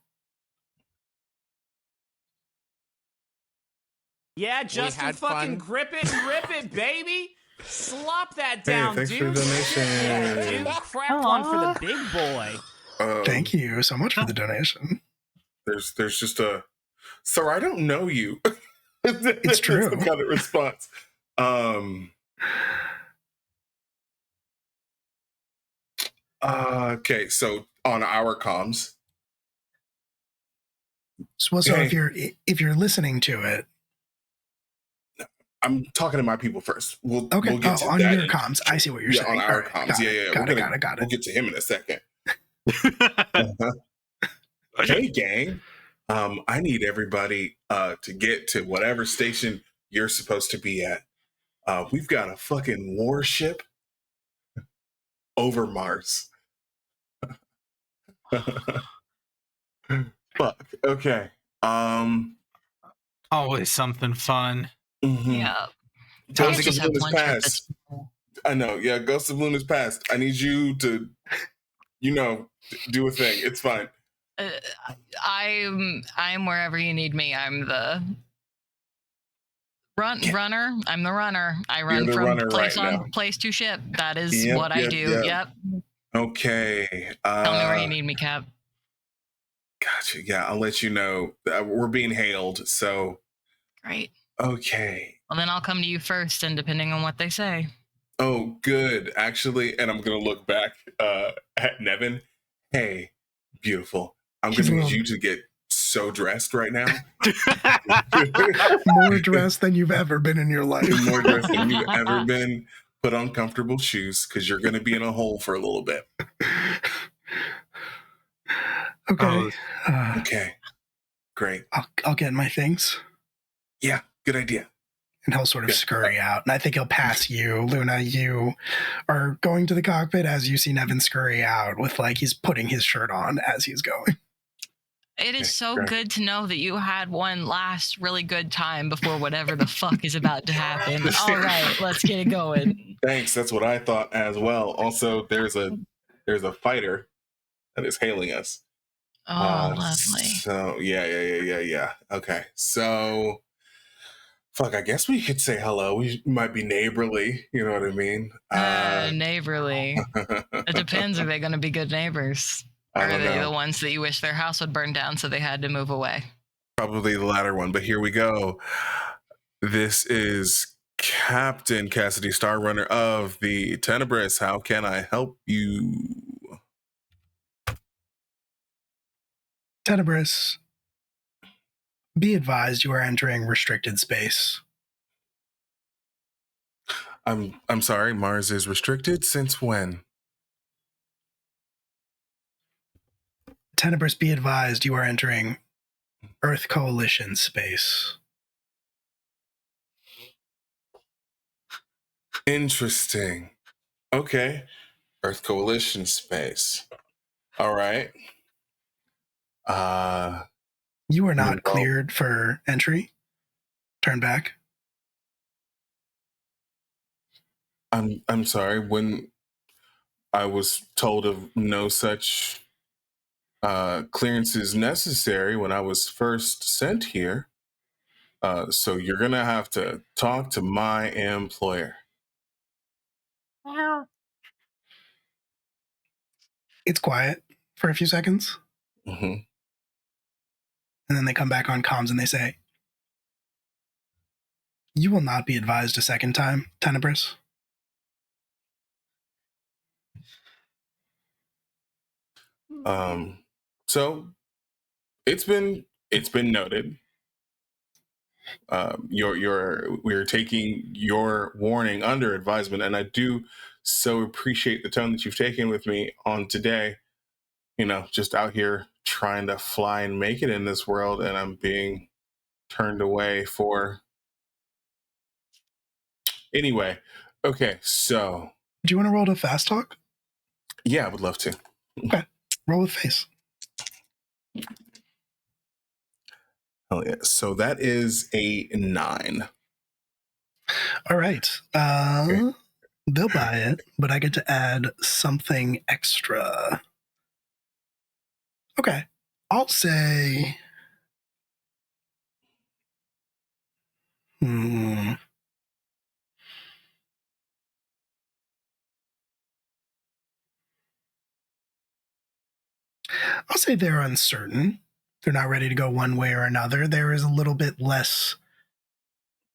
Yeah, Justin, fucking grip it and rip it, baby. Slop that down, thanks dude. for the donation. Yeah, dude. Crack one for the big boy. Thank you so much for the donation. There's just a, sir, I don't know you. It's true. Some kind of response. Okay, so on our comms. So if you're listening to it, I'm talking to my people first. We'll get to on that your comms. I see what you're saying. On our comms. Got it. We'll get to him in a second. Hey, gang. I need everybody to get to whatever station you're supposed to be at. We've got a fucking warship over Mars. Fuck. Okay. Always something fun. Yeah. Ghost of Luna's past. I know. Yeah, Ghost of Luna's past. I need you to, do a thing. It's fine. I'm wherever you need me. I'm the runner. I'm the runner. I run from place to ship. That is what I do. Yep. Okay. Tell me where you need me, Cap. Gotcha. Yeah, I'll let you know. We're being hailed, so. Great. Okay. Well, then I'll come to you first, and depending on what they say. Oh, good. Actually, and I'm going to look back at Nevin. Hey, beautiful. I'm going to need you to get so dressed right now. More dressed than you've ever been in your life. More dressed than you've ever been. Put on comfortable shoes because you're going to be in a hole for a little bit. Okay. Okay. Great. I'll get my things. Yeah, good idea. And he'll sort of scurry out. And I think he'll pass you. Luna, you are going to the cockpit as you see Nevin scurry out with, like, he's putting his shirt on as he's going. It is so good to know that you had one last really good time before whatever the fuck is about to happen. All right, let's get it going. Thanks. That's what I thought as well. Also, there's a fighter that is hailing us. Oh, lovely. So yeah. Okay, so fuck. I guess we could say hello. We might be neighborly. You know what I mean? Neighborly. It depends. Are they going to be good neighbors? Or are they the ones that you wish their house would burn down so they had to move away? Probably the latter one, but here we go. This is Captain Cassidy, Star Runner of the Tenebris. How can I help you? Tenebris, Be advised, you are entering restricted space. I'm sorry, Mars is restricted since when? Tenebris, be advised, you are entering Earth Coalition space. Interesting. Okay. Earth Coalition space. All right. You are not Well- cleared for entry. Turn back. I'm sorry. When I was told of no such clearances necessary when I was first sent here. So you're gonna have to talk to my employer. It's quiet for a few seconds, Hmm. and then they come back on comms and they say, "You will not be advised a second time, Tenebris." So it's been noted. We're taking your warning under advisement, and I do so appreciate the tone that you've taken with me on today. You know, just out here trying to fly and make it in this world, and I'm being turned away for. Anyway, okay, so Do you want to roll to fast talk? yeah, I would love to. Roll with face. Oh yeah, so that is a 9. All right. Okay. They'll buy it, but I get to add something extra. Okay. I'll say. I'll say they're uncertain. They're not ready to go one way or another. There is a little bit less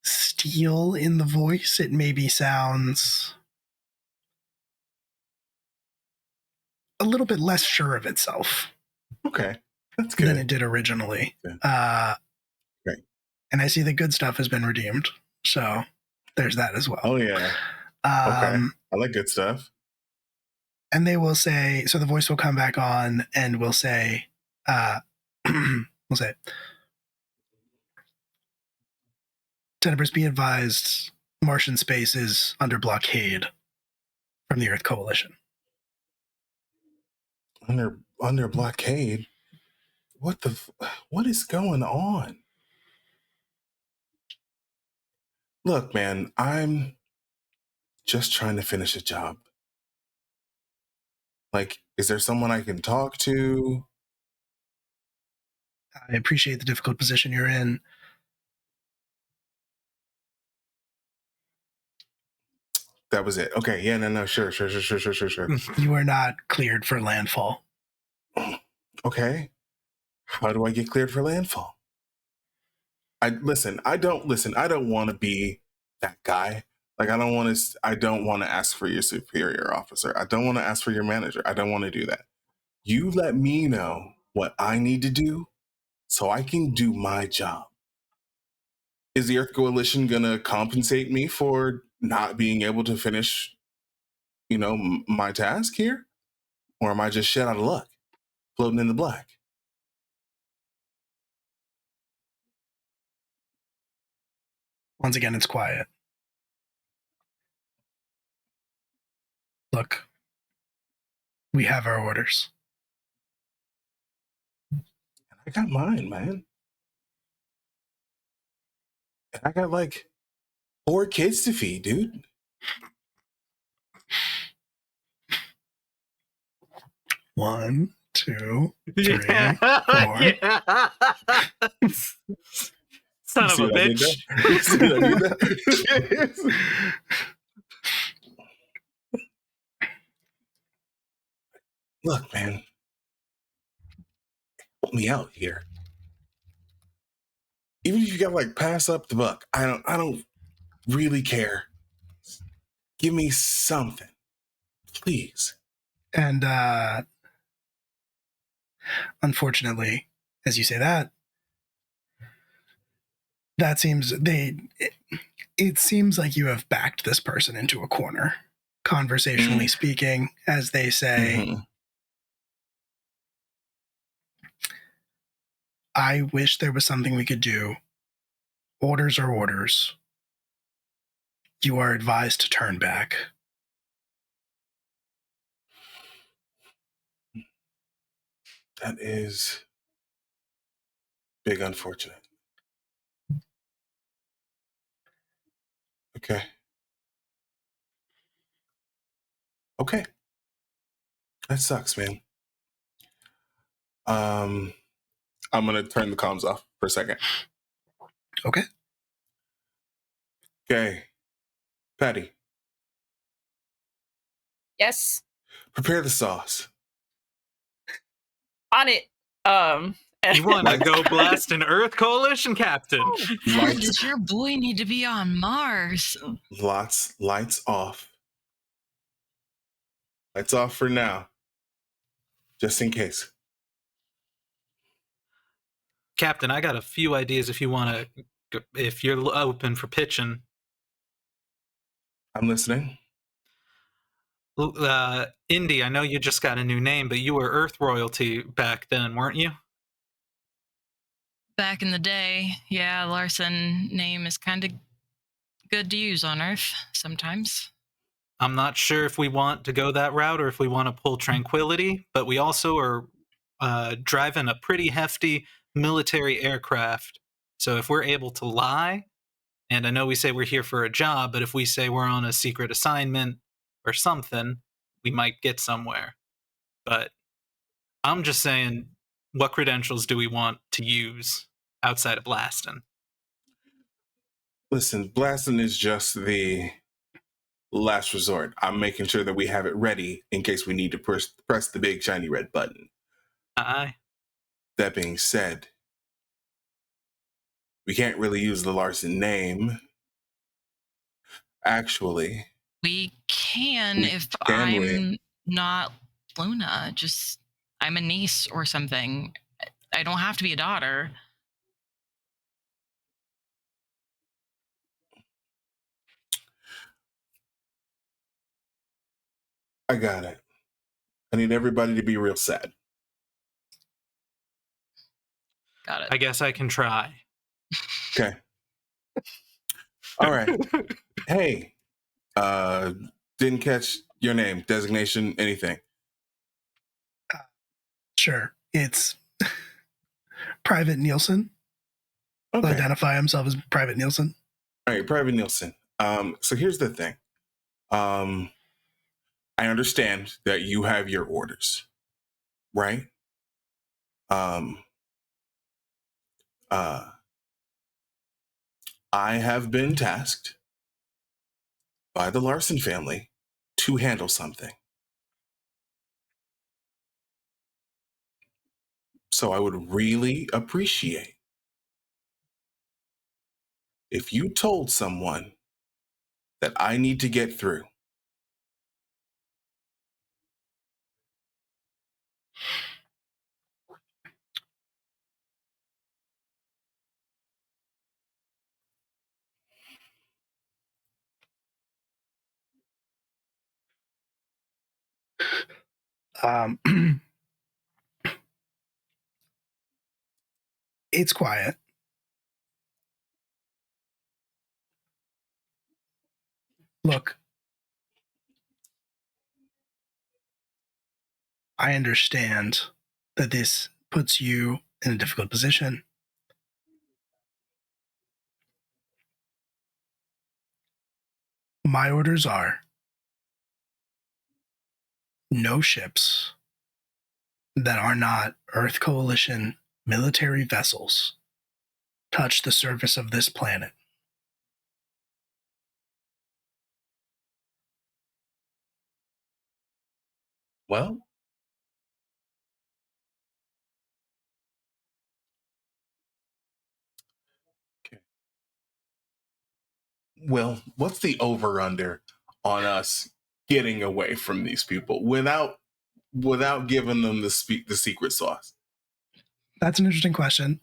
steel in the voice. It maybe sounds a little bit less sure of itself Okay, that's than good. it did originally. Yeah. Right. And I see the good stuff has been redeemed. So there's that as well. Oh yeah. Okay, I like good stuff. And they will say, so the voice will come back on and will say, we'll say, Tenebris, be advised, Martian space is under blockade from the Earth Coalition. Under blockade. What is going on? Look, man, I'm just trying to finish a job. Like, is there someone I can talk to? I appreciate the difficult position you're in. That was it. Okay, yeah, no, sure. You are not cleared for landfall. Okay. How do I get cleared for landfall? I don't want to be that guy. Like I don't want to ask for your superior officer. I don't want to ask for your manager. I don't want to do that. You let me know what I need to do so I can do my job. Is the Earth Coalition going to compensate me for not being able to finish, my task here? Or am I just shit out of luck, floating in the black? Once again, it's quiet. Look, we have our orders. I got mine, man. And I got like 4 kids to feed, dude. One, two, three, Yeah. four. Yeah. Son of See a what I did bitch. there? You see what I did there? Look, man. Help me out here. Even if you gotta like pass up the buck, I don't really care. Give me something. Please. And unfortunately, as you say that, That seems it seems like you have backed this person into a corner, conversationally speaking, as they say. I wish there was something we could do. Orders are orders. You are advised to turn back. That is big unfortunate. Okay. Okay. That sucks, man. I'm gonna turn the comms off for a second. Okay. Okay. Patty, Yes, prepare the sauce. on it. You want to go blast an Earth Coalition captain? Why does your boy need to be on Mars? Lights off. Lights off for now. Just in case. Captain, I got a few ideas if you want to, if you're open for pitching. I'm listening. Indy, I know you just got a new name, but you were Earth royalty back then, weren't you? Back in the day, yeah, Larson name is kind of good to use on Earth sometimes. I'm not sure if we want to go that route or if we want to pull Tranquility, but we also are driving a pretty hefty military aircraft. So if we're able to lie, and I know we say we're here for a job, but if we say we're on a secret assignment or something, we might get somewhere. But I'm just saying, what credentials do we want to use outside of blasting? Listen, blasting is just the last resort. I'm making sure that we have it ready in case we need to press the big shiny red button. Aye. That being said, we can't really use the Larson name. Actually, We can if Can we? I'm not Luna. Just I'm a niece or something. I don't have to be a daughter. I got it. I need everybody to be real sad. Got it. I guess I can try. Okay. All right. Hey, didn't catch your name, designation, anything. Sure. It's Private Nielsen. He'll Okay. identify himself as Private Nielsen. All right, Private Nielsen. So here's the thing. I understand that you have your orders, right? I have been tasked by the Larson family to handle something. So I would really appreciate if you told someone that I need to get through. It's quiet. Look, I understand that this puts you in a difficult position. My orders are no ships that are not Earth Coalition military vessels touch the surface of this planet. Well, okay. Well, what's the over under on us getting away from these people without giving them the secret sauce? That's an interesting question.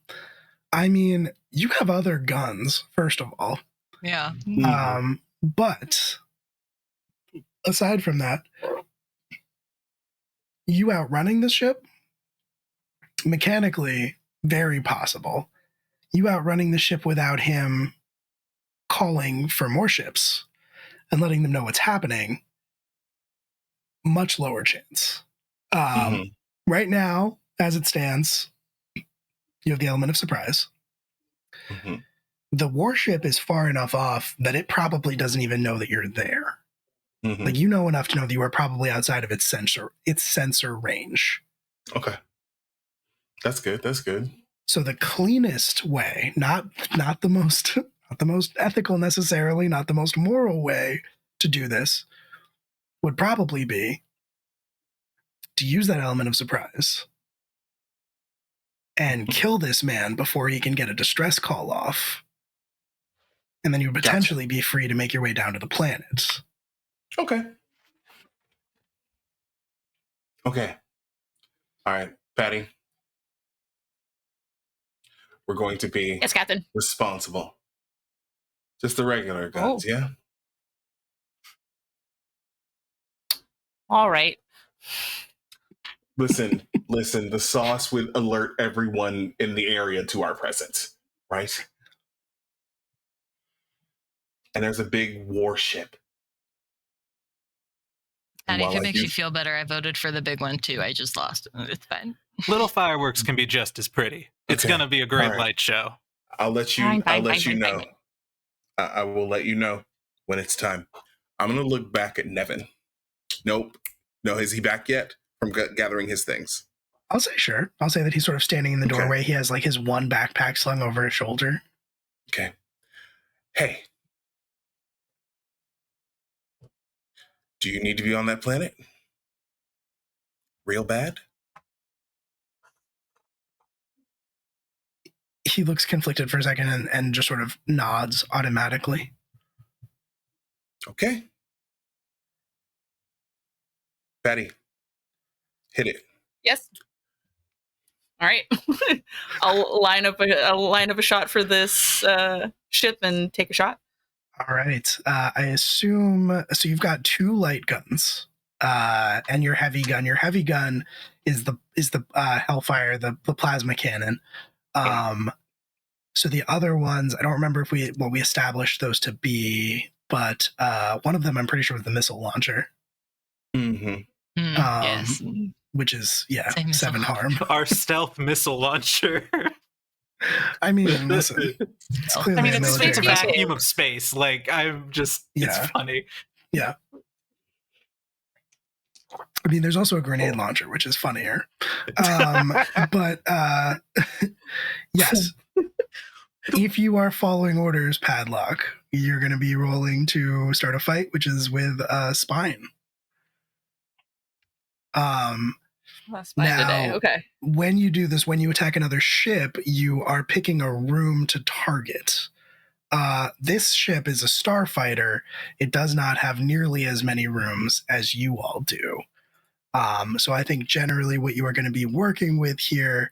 I mean, you have other guns, first of all. Yeah. But aside from that, you outrunning the ship, mechanically, very possible. You outrunning the ship without him calling for more ships and letting them know what's happening, much lower chance. Right now, as it stands, you have the element of surprise. The warship is far enough off that it probably doesn't even know that you're there. Like, you know enough to know that you are probably outside of its sensor range. Okay. That's good. That's good. So the cleanest way, not the most ethical necessarily, not the most moral way to do this, would probably be to use that element of surprise and kill this man before he can get a distress call off. And then you would potentially be free to make your way down to the planet. Okay. Okay. All right, Patty. We're going to be Yes, Captain. responsible. Just the regular guns, yeah? All right. Listen, the sauce would alert everyone in the area to our presence, right? And there's a big warship. And if it makes you feel better, I voted for the big one too. I just lost. It's fine. Little fireworks can be just as pretty. It's Okay. going to be a great Right. light show. I'll let you Fine, know. I will let you know when it's time. I'm going to look back at Nevin. Nope. No, is he back yet from gathering his things? I'll say sure. I'll say that he's sort of standing in the Okay. doorway. He has like his one backpack slung over his shoulder. Okay. Hey. Do you need to be on that planet? Real bad? He looks conflicted for a second and just sort of nods automatically. Okay. Patty, hit it. Yes. All right. I'll line up a shot for this ship and take a shot. All right. I assume so. You've got 2 light guns and your heavy gun. Your heavy gun is the Hellfire, the plasma cannon. So the other ones, I don't remember if we established those to be, but one of them I'm pretty sure was the missile launcher. Yes. Which is Same missile 7 harm. Our stealth missile launcher. I mean, listen, it's clearly I mean, a it's military a vessel. vacuum of space. Like, I'm just, it's Yeah. funny. Yeah. I mean, there's also a grenade launcher, which is funnier. But yes, if you are following orders, Padlock, you're going to be rolling to start a fight, which is with Spine. That's fine today. Now, Okay. when you do this, when you attack another ship, you are picking a room to target. This ship is a starfighter. It does not have nearly as many rooms as you all do. So I think generally what you are going to be working with here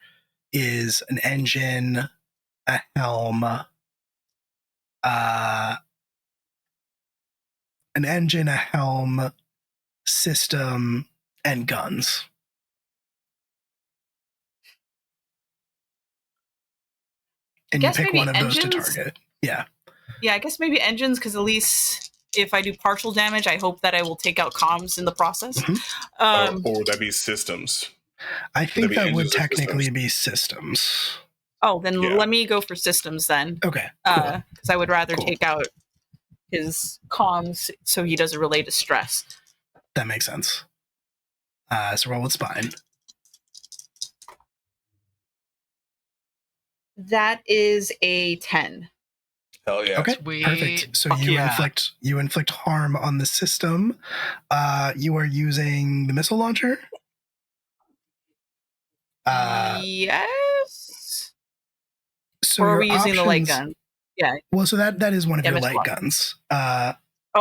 is an engine, a helm, system, and guns. And you Guess pick maybe one of those to engines? target. Yeah. Yeah, I guess maybe engines, because at least if I do partial damage, I hope that I will take out comms in the process. Mhm. Or would that be systems? I think be that would engines or technically systems? be systems. Oh, then Yeah. let me go for systems then, Okay. Cool. because I would rather Cool. take out his comms so he doesn't relay distress. That makes sense. So roll with Spine. That is a 10. Hell yeah. Okay. Sweet. Perfect. So Fuck you yeah. inflict harm on the system. You are using the missile launcher. Yes. So Or are your we using the light options- gun? Yeah. Well, so that is one of Yeah, your missile light launcher. guns. Oh,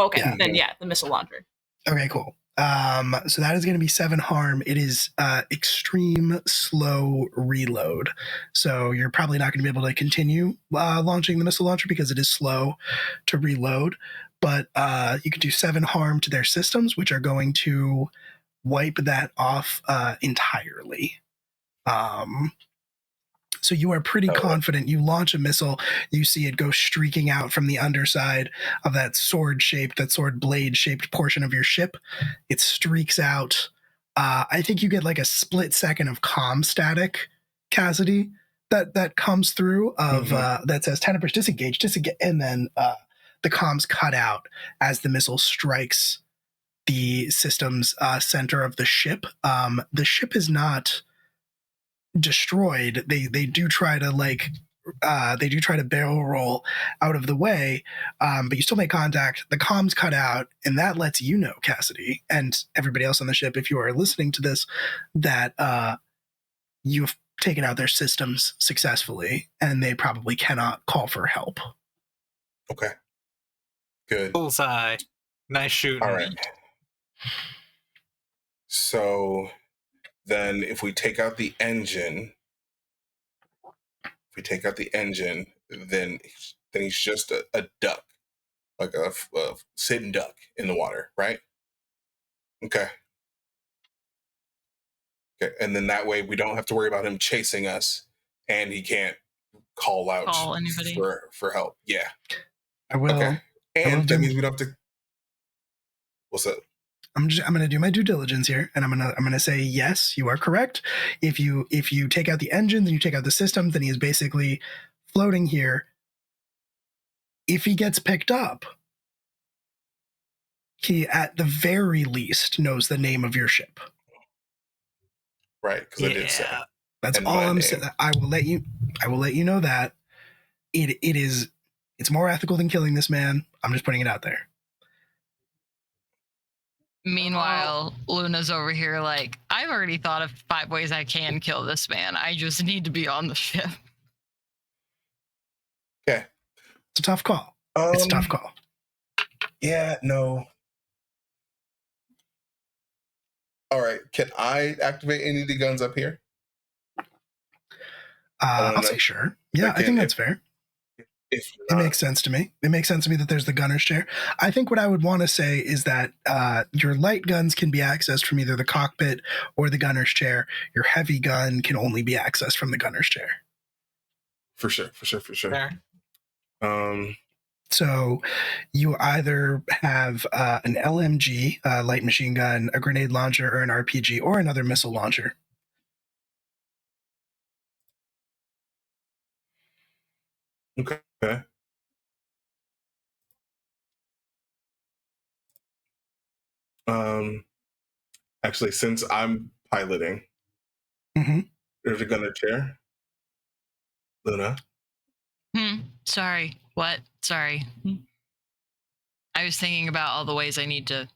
okay. Yeah. Then yeah, the missile launcher. Okay, cool. So that is going to be 7 harm. It is extreme slow reload. So you're probably not going to be able to continue launching the missile launcher because it is slow to reload. But you could do 7 harm to their systems, which are going to wipe that off entirely. So you are pretty confident. You launch a missile, you see it go streaking out from the underside of that sword blade shaped portion of your ship. It streaks out. I think you get like a split second of comm static, Cassidy, that comes through of that says Tenebris disengage, and then the comms cut out as the missile strikes the system's center of the ship. The ship is not destroyed. They do try to barrel roll out of the way, but you still make contact. The comms cut out, and that lets you know, Cassidy, and everybody else on the ship, if you are listening to this, that you've taken out their systems successfully, and they probably cannot call for help. Okay. Good. Bullseye. Nice shooting. All right. So then if we take out the engine, then he's just a duck, like a sitting duck in the water, right? Okay. And then that way we don't have to worry about him chasing us, and he can't call anybody for help. Yeah. I will. Okay. And that means we don't have to. What's up? I'm going to do my due diligence here, and I'm going to say yes, you are correct. If you take out the engines and you take out the systems, then he is basically floating here. If he gets picked up, he at the very least knows the name of your ship. Right, because I did say. That's all I'm saying. I will let you know that it's more ethical than killing this man. I'm just putting it out there. Meanwhile, Luna's over here like, I've already thought of 5 ways I can kill this man. I just need to be on the ship. Okay. It's a tough call. It's a tough call. Yeah, no. All right. Can I activate any of the guns up here? I'll say sure. Yeah, I think that's fair. It makes sense to me. It makes sense to me that there's the gunner's chair. I think what I would want to say is that your light guns can be accessed from either the cockpit or the gunner's chair. Your heavy gun can only be accessed from the gunner's chair. For sure. Fair. So you either have an LMG, light machine gun, a grenade launcher, or an RPG, or another missile launcher. Okay. Actually, since I'm piloting, there's a gunner chair. Luna. Sorry. What? Sorry. I was thinking about all the ways I need to.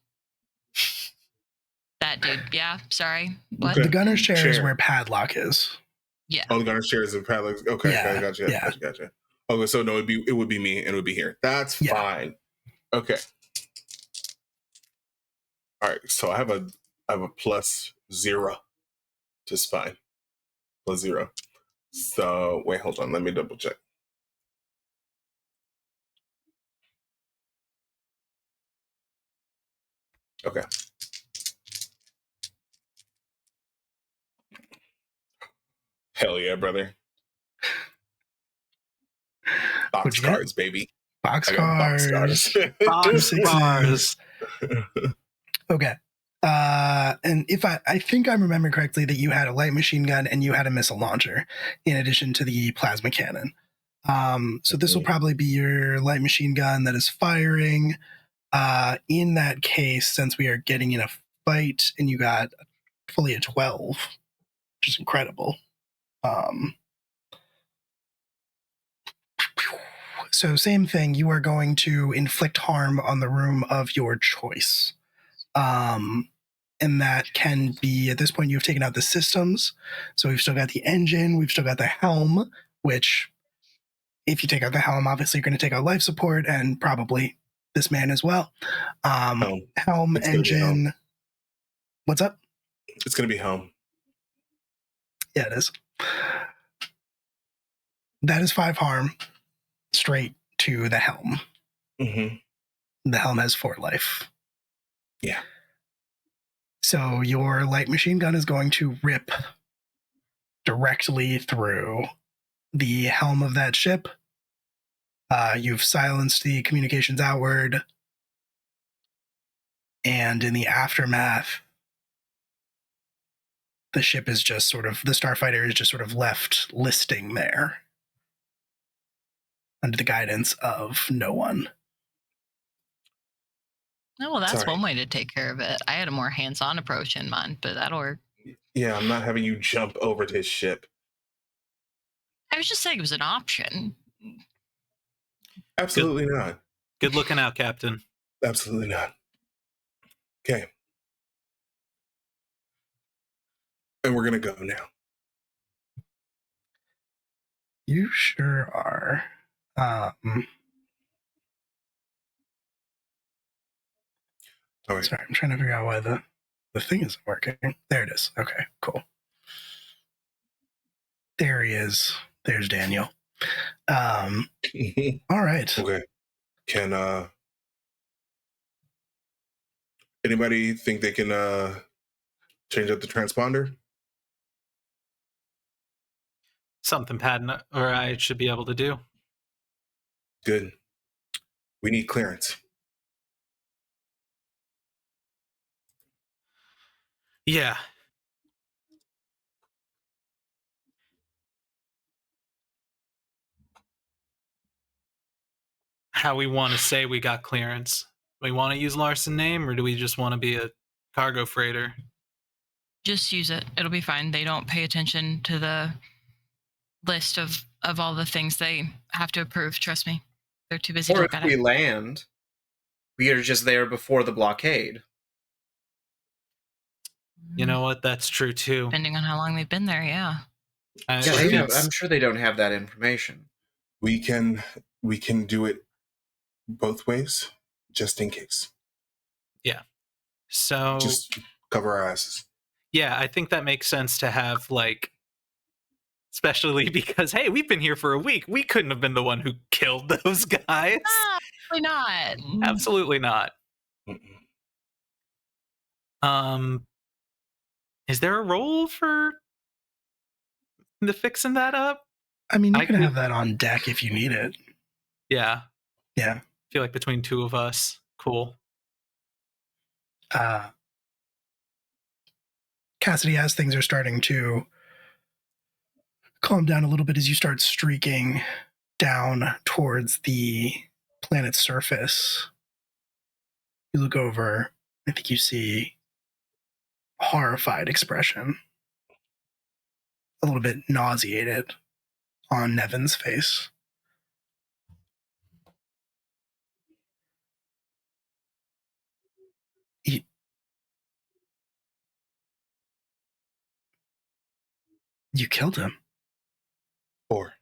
That dude. Yeah. Sorry. What? Okay. The gunner's chair is where Padlock is. Yeah. Oh, the gunner's chair is in Padlock. Okay. Yeah. Gotcha. Okay, so no, it would be me, and it would be here. That's fine. Okay. All right. So I have a +0 to spine. +0. So wait, hold on. Let me double check. Okay. Hell yeah, brother. Boxcars, baby. Boxcars. Boxcars. Okay. And if I think I'm remembering correctly that you had a light machine gun and you had a missile launcher in addition to the plasma cannon. So this will probably be your light machine gun that is firing. In that case, since we are getting in a fight and you got fully a 12, which is incredible. So same thing, you are going to inflict harm on the room of your choice. And that can be, at this point, you've taken out the systems. So we've still got the engine, we've still got the helm, which if you take out the helm, obviously you're going to take out life support and probably this man as well. Helm, engine, What's up? It's going to be home. Yeah, it is. That is 5 harm straight to the helm. Mm-hmm. The helm has 4 life. Yeah. So your light machine gun is going to rip directly through the helm of that ship. You've silenced the communications outward. And in the aftermath, the ship is just sort of, the starfighter is just sort of left listing there under the guidance of no one. Oh, well, that's Sorry. one way to take care of it. I had a more hands-on approach in mind, but that'll work. Yeah, I'm not having you jump over to his ship. I was just saying it was an option. Absolutely not. Good looking out, Captain. Absolutely not. Okay. And we're going to go now. You sure are. All right. Sorry, I'm trying to figure out why the thing isn't working. There it is. Okay, cool. There he is. There's Daniel. All right. Okay. Can anybody think they can change up the transponder? Something Patton or I should be able to do. Good. We need clearance. Yeah. How we want to say we got clearance. We want to use Larson name, or do we just want to be a cargo freighter? Just use it. It'll be fine. They don't pay attention to the list of all the things they have to approve. Trust me. They're too busy to Or look if at we it. land, we are just there before the blockade. You know what? That's true too. Depending on how long they've been there, yeah. Yeah, If I'm sure they don't have that information. We can do it both ways, just in case. So Just cover our asses. yeah, I think that makes sense to have, like, especially because, hey, we've been here for a week. We couldn't have been the one who killed those guys. Probably not. Absolutely not. Mm-mm. Is there a role for the fixing that up? I mean, you I can could- have that on deck if you need it. Yeah. Yeah. I feel like between 2 of us, cool. Cassidy, as things are starting to calm down a little bit, as you start streaking down towards the planet's surface, you look over. I think you see a horrified expression, a little bit nauseated on Nevin's face. You killed him. 4.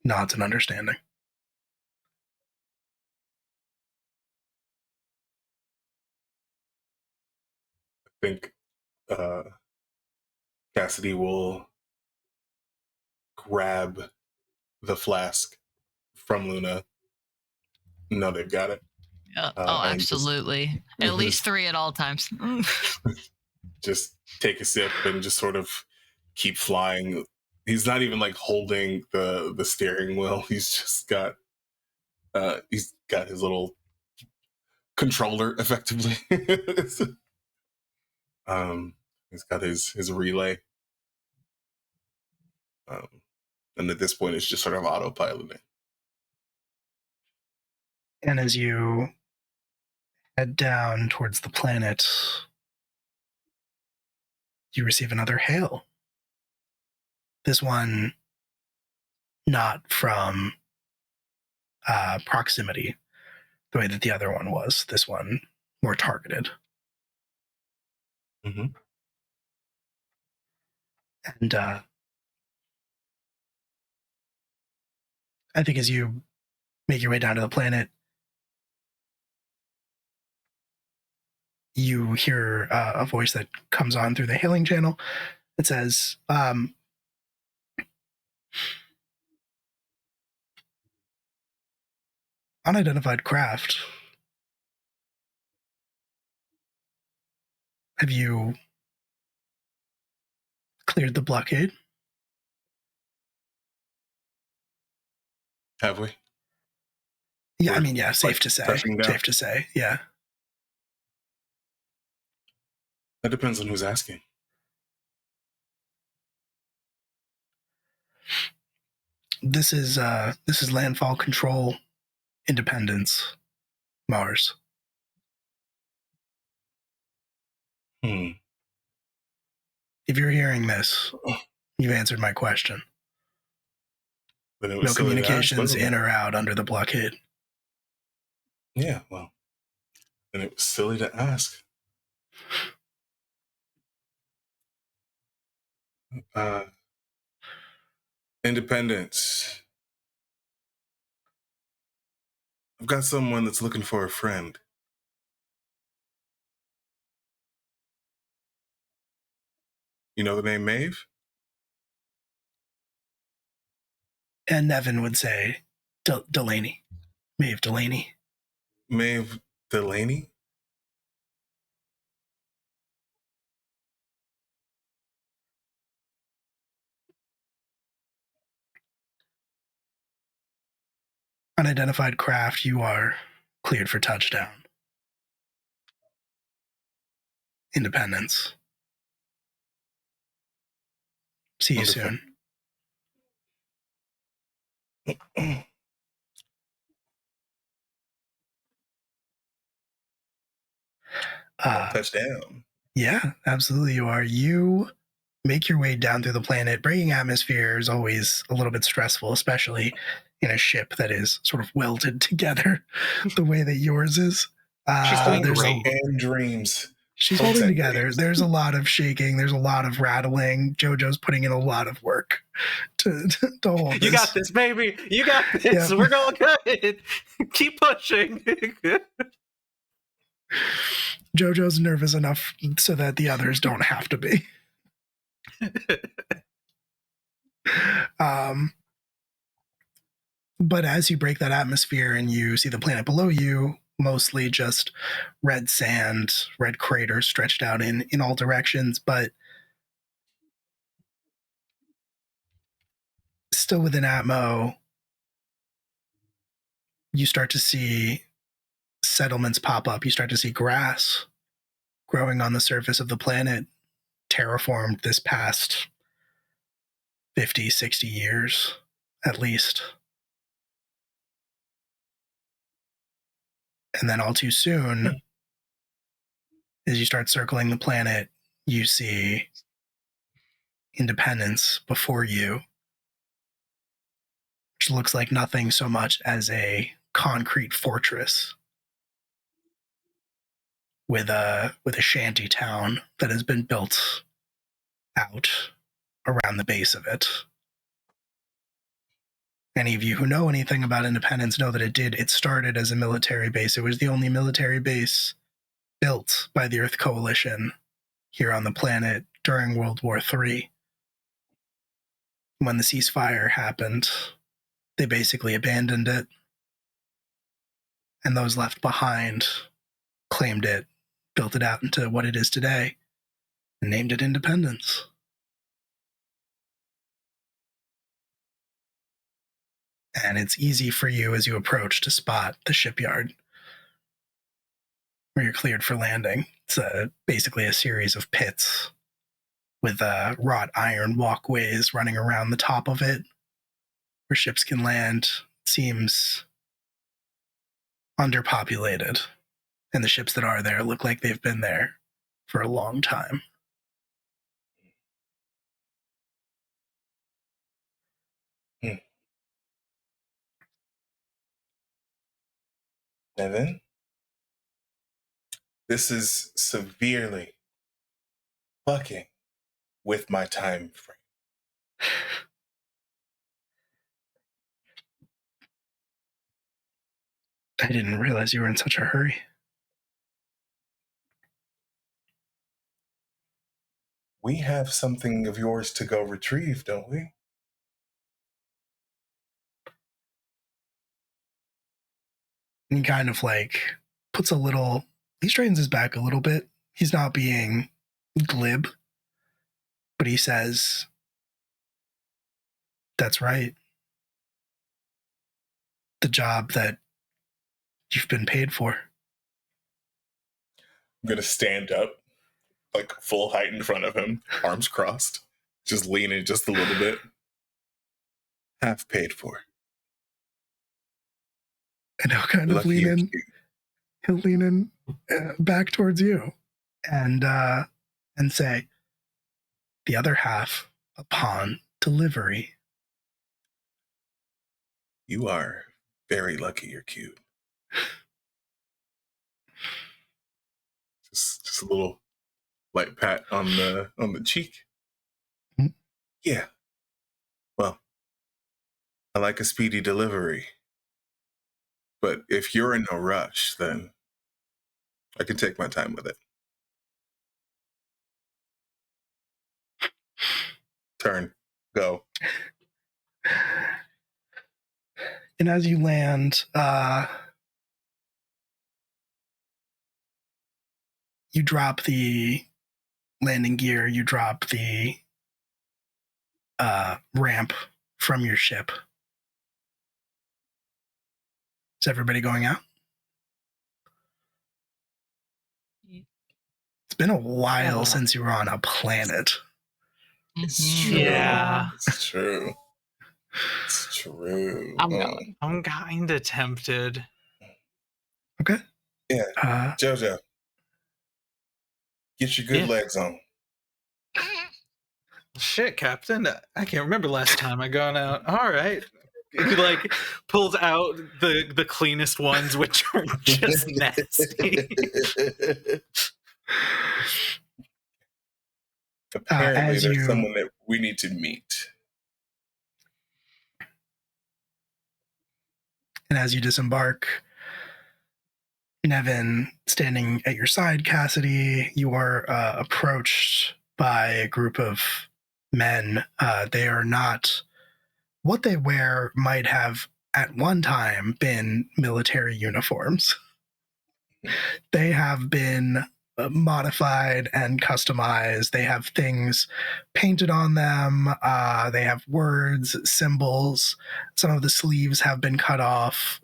Nods in understanding. I think Cassidy will grab the flask from Luna. No, they've got it. Oh, and just- absolutely. At Mhm. least 3 at all times. Just take a sip and just sort of keep flying. He's not even like holding the steering wheel. He's just got his little controller effectively. He's got his relay. And at this point it's just sort of autopiloting. And as you head down towards the planet, you receive another hail. This one not from proximity, the way that the other one was. This one more targeted. Mm-hmm. And I think as you make your way down to the planet, you hear a voice that comes on through the hailing channel that says, unidentified craft. Have you cleared the blockade? Have we? Yeah, I We're, mean, yeah, safe to say. touching down? Safe to say, yeah. That depends on who's asking. This is landfall control, Independence, Mars. Hmm. If you're hearing this, you've answered my question. Then it was No silly to ask, communications wasn't it? in or out under the blockade. Yeah, well, then it was silly to ask. Independence. I've got someone that's looking for a friend. You know the name Maeve? And Nevin would say, Delaney. Maeve Delaney. Maeve Delaney? Unidentified craft, you are cleared for touchdown. Independence. See you Wonderful. soon. Touchdown. Yeah, absolutely you are. You make your way down through the planet. Breaking atmosphere is always a little bit stressful, especially in a ship that is sort of welded together the way that yours is. She's doing There's great. And dreams. She's Hopes holding and together. dreams. There's a lot of shaking. There's a lot of rattling. JoJo's putting in a lot of work to hold this. You got this, baby. You got this. Yeah. We're going good. Keep pushing. JoJo's nervous enough so that the others don't have to be. But as you break that atmosphere and you see the planet below you, mostly just red sand, red craters stretched out in all directions, but still within Atmo, you start to see settlements pop up. You start to see grass growing on the surface of the planet, terraformed this past 50, 60 years, at least. And then all too soon, as you start circling the planet, you see Independence before you, which looks like nothing so much as a concrete fortress with a shanty town that has been built out around the base of it. Any of you who know anything about Independence know that it started as a military base. It was the only military base built by the Earth Coalition here on the planet during World War III. When the ceasefire happened, they basically abandoned it, and those left behind claimed it, built it out into what it is today, and named it Independence. And it's easy for you as you approach to spot the shipyard where you're cleared for landing. It's basically a series of pits with wrought iron walkways running around the top of it where ships can land. It seems underpopulated, and the ships that are there look like they've been there for a long time. Nevin, this is severely fucking with my time frame. I didn't realize you were in such a hurry. We have something of yours to go retrieve, don't we? And he kind of like puts a little, he straightens his back a little bit. He's not being glib, but he says, "That's right. The job that you've been paid for." I'm going to stand up, like full height in front of him, arms crossed, just leaning just a little bit. Half paid for. And he'll kind of Lucky lean you're in. cute. He'll lean in back towards you and say, "The other half upon delivery." You are very lucky you're cute. Just a little light pat on the cheek. Mhm. Yeah. Well, I like a speedy delivery. But if you're in no rush, then I can take my time with it. Turn. Go. And as you land, you drop the landing gear, you drop the ramp from your ship. Is everybody going out? It's been a while since you were on a planet. It's Mhm. true. Yeah. It's true. It's true. I'm going. I'm kind of tempted. Okay. Yeah. Jojo, get your good Yeah. legs on. Shit, Captain. I can't remember last time I gone out. All right. He like pulls out the cleanest ones, which are just nasty. Apparently, as there's you- someone that we need to meet. And as you disembark, Nevin standing at your side, Cassidy, you are approached by a group of men. They are not, what they wear might have at one time been military uniforms. They have been modified and customized. They have things painted on them. They have words, symbols. Some of the sleeves have been cut off.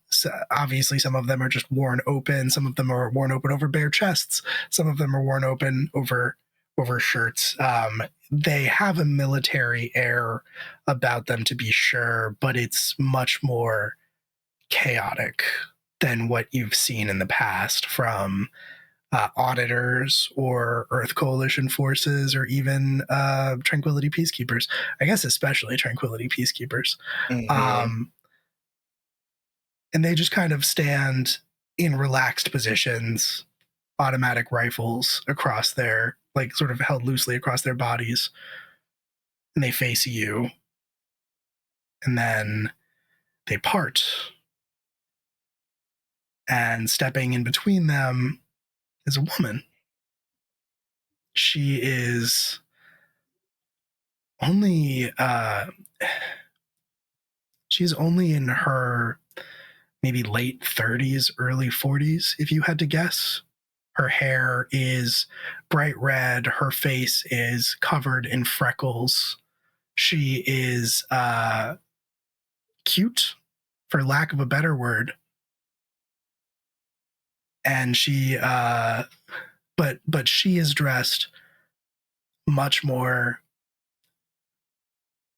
So obviously, some of them are just worn open. Some of them are worn open over bare chests. Some of them are worn open over shirts. They have a military air about them, to be sure, but it's much more chaotic than what you've seen in the past from auditors or Earth Coalition forces or even Tranquility Peacekeepers. I guess especially Tranquility Peacekeepers. Mm-hmm. And they just kind of stand in relaxed positions, automatic rifles across their, like sort of held loosely across their bodies. And they face you. And then they part. And stepping in between them is a woman. She is only she's only in her maybe late 30s, early 40s, if you had to guess. Her hair is bright red. Her face is covered in freckles. She is cute, for lack of a better word. And she but she is dressed much more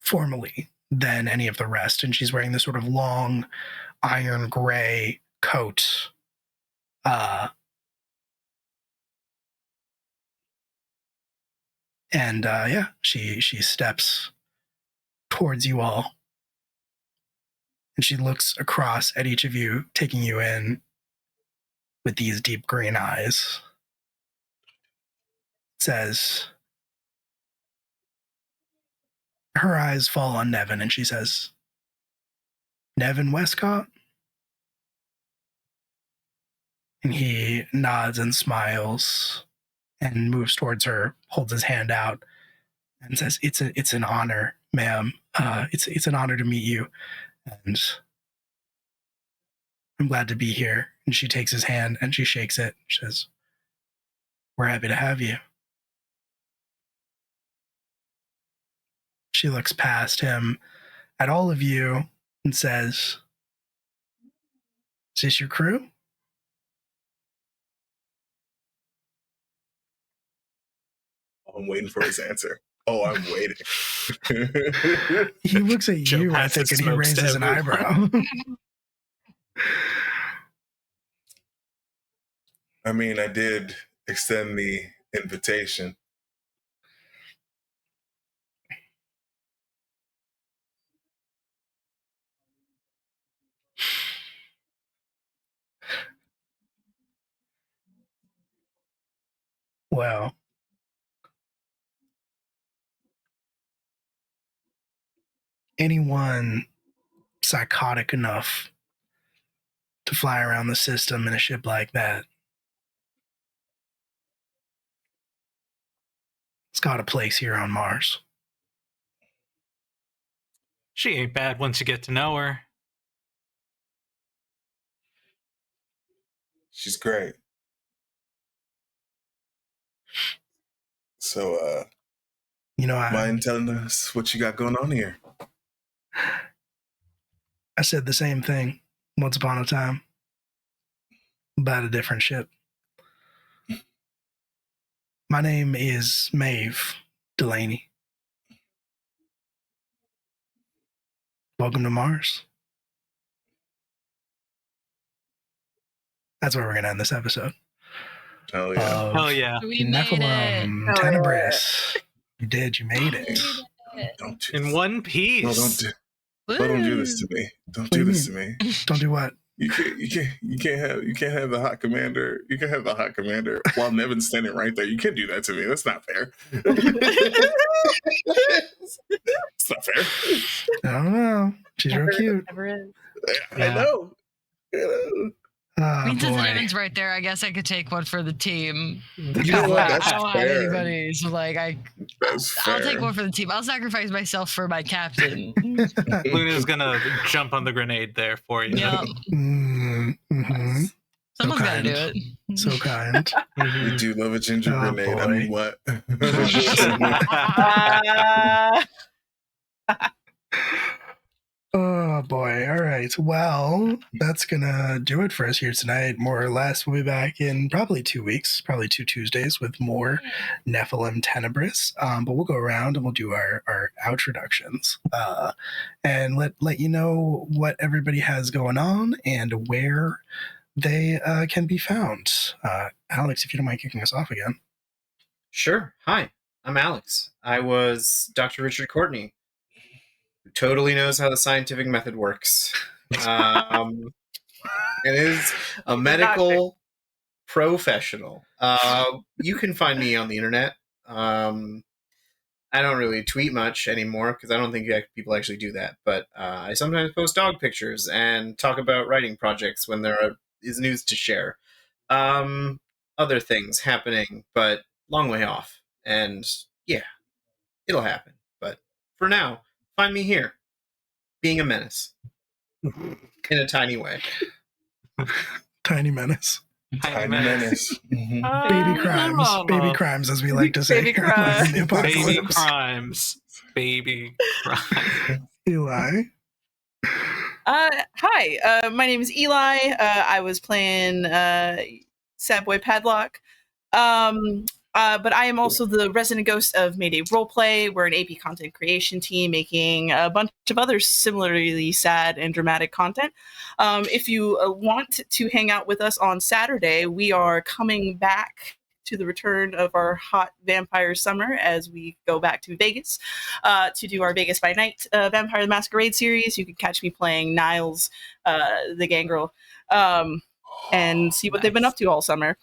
formally than any of the rest, and she's wearing this sort of long iron gray coat. And she steps towards you all, and she looks across at each of you, taking you in with these deep green eyes. Says, her eyes fall on Nevin, and she says, "Nevin Westcott?" And he nods and smiles and moves towards her, holds his hand out, and says, "It's an honor, ma'am. It's an honor to meet you, and I'm glad to be here." And she takes his hand and she shakes it. She says, "We're happy to have you." She looks past him at all of you and says, "Is this your crew?" I'm waiting for his answer. Oh, I'm waiting. He looks at Joe you, I passes think, and he smokes to raises an everyone. eyebrow. I mean, I did extend the invitation. Well, anyone psychotic enough to fly around the system in a ship like that, it's got a place here on Mars. She ain't bad once you get to know her. She's great. So, You know, mind telling us what you got going on here? I said the same thing once upon a time about a different ship. My name is Maeve Delaney. Welcome to Mars. That's where we're going to end this episode. Hell yeah. Of Hell yeah. We made it. Nephilim, Oh, Tenebris. You did, you made it. Don't do In one piece. No, don't do this to me. Don't What do do you this to me. Don't do what? You can't have the hot commander. You can have the hot commander while Nevin's standing right there. You can't do that to me. That's not fair. It's not fair. I don't know. She's real cute. Never is. I know. Oh, I mean, since boy. Evan's right there, I guess I could take one for the team. You know what? That's I don't have fair. anybody, so like That's fair. I'll take one for the team. I'll sacrifice myself for my captain. Luna's gonna jump on the grenade there for you. Yep. Mm-hmm. Someone's got to do kind. it. So kind. We do love a ginger Oh, grenade. I boy. mean, what? Oh boy. All right. Well, that's gonna do it for us here tonight, more or less. We'll be back in probably 2 weeks, probably 2 Tuesdays with more Nephilim Tenebris. But we'll go around and we'll do our outroductions and let you know what everybody has going on and where they can be found. Alex, if you don't mind kicking us off again. Sure. Hi, I'm Alex. I was Dr. Richard Courtney, who totally knows how the scientific method works. And is a medical professional. You can find me on the internet. I don't really tweet much anymore because I don't think people actually do that. But I sometimes post dog pictures and talk about writing projects when there is news to share. Other things happening, but long way off. And yeah, it'll happen. But for now, find me here, being a menace in a tiny way. Tiny menace. Tiny menace. Mhm. Baby crimes. Mama. Baby crimes, as we like to say. Baby here on Life in the crimes. Baby Apocalypse. crimes. Baby crimes. Eli. Hi, my name is Eli. I was playing Sad Boy Padlock. But I am also the resident ghost of Mayday Roleplay. We're an AP content creation team making a bunch of other similarly sad and dramatic content. If you want to hang out with us on Saturday, we are coming back to the return of our hot vampire summer as we go back to Vegas to do our Vegas by Night Vampire the Masquerade series. You can catch me playing Niles, the gangrel, and see what they've been up to all summer.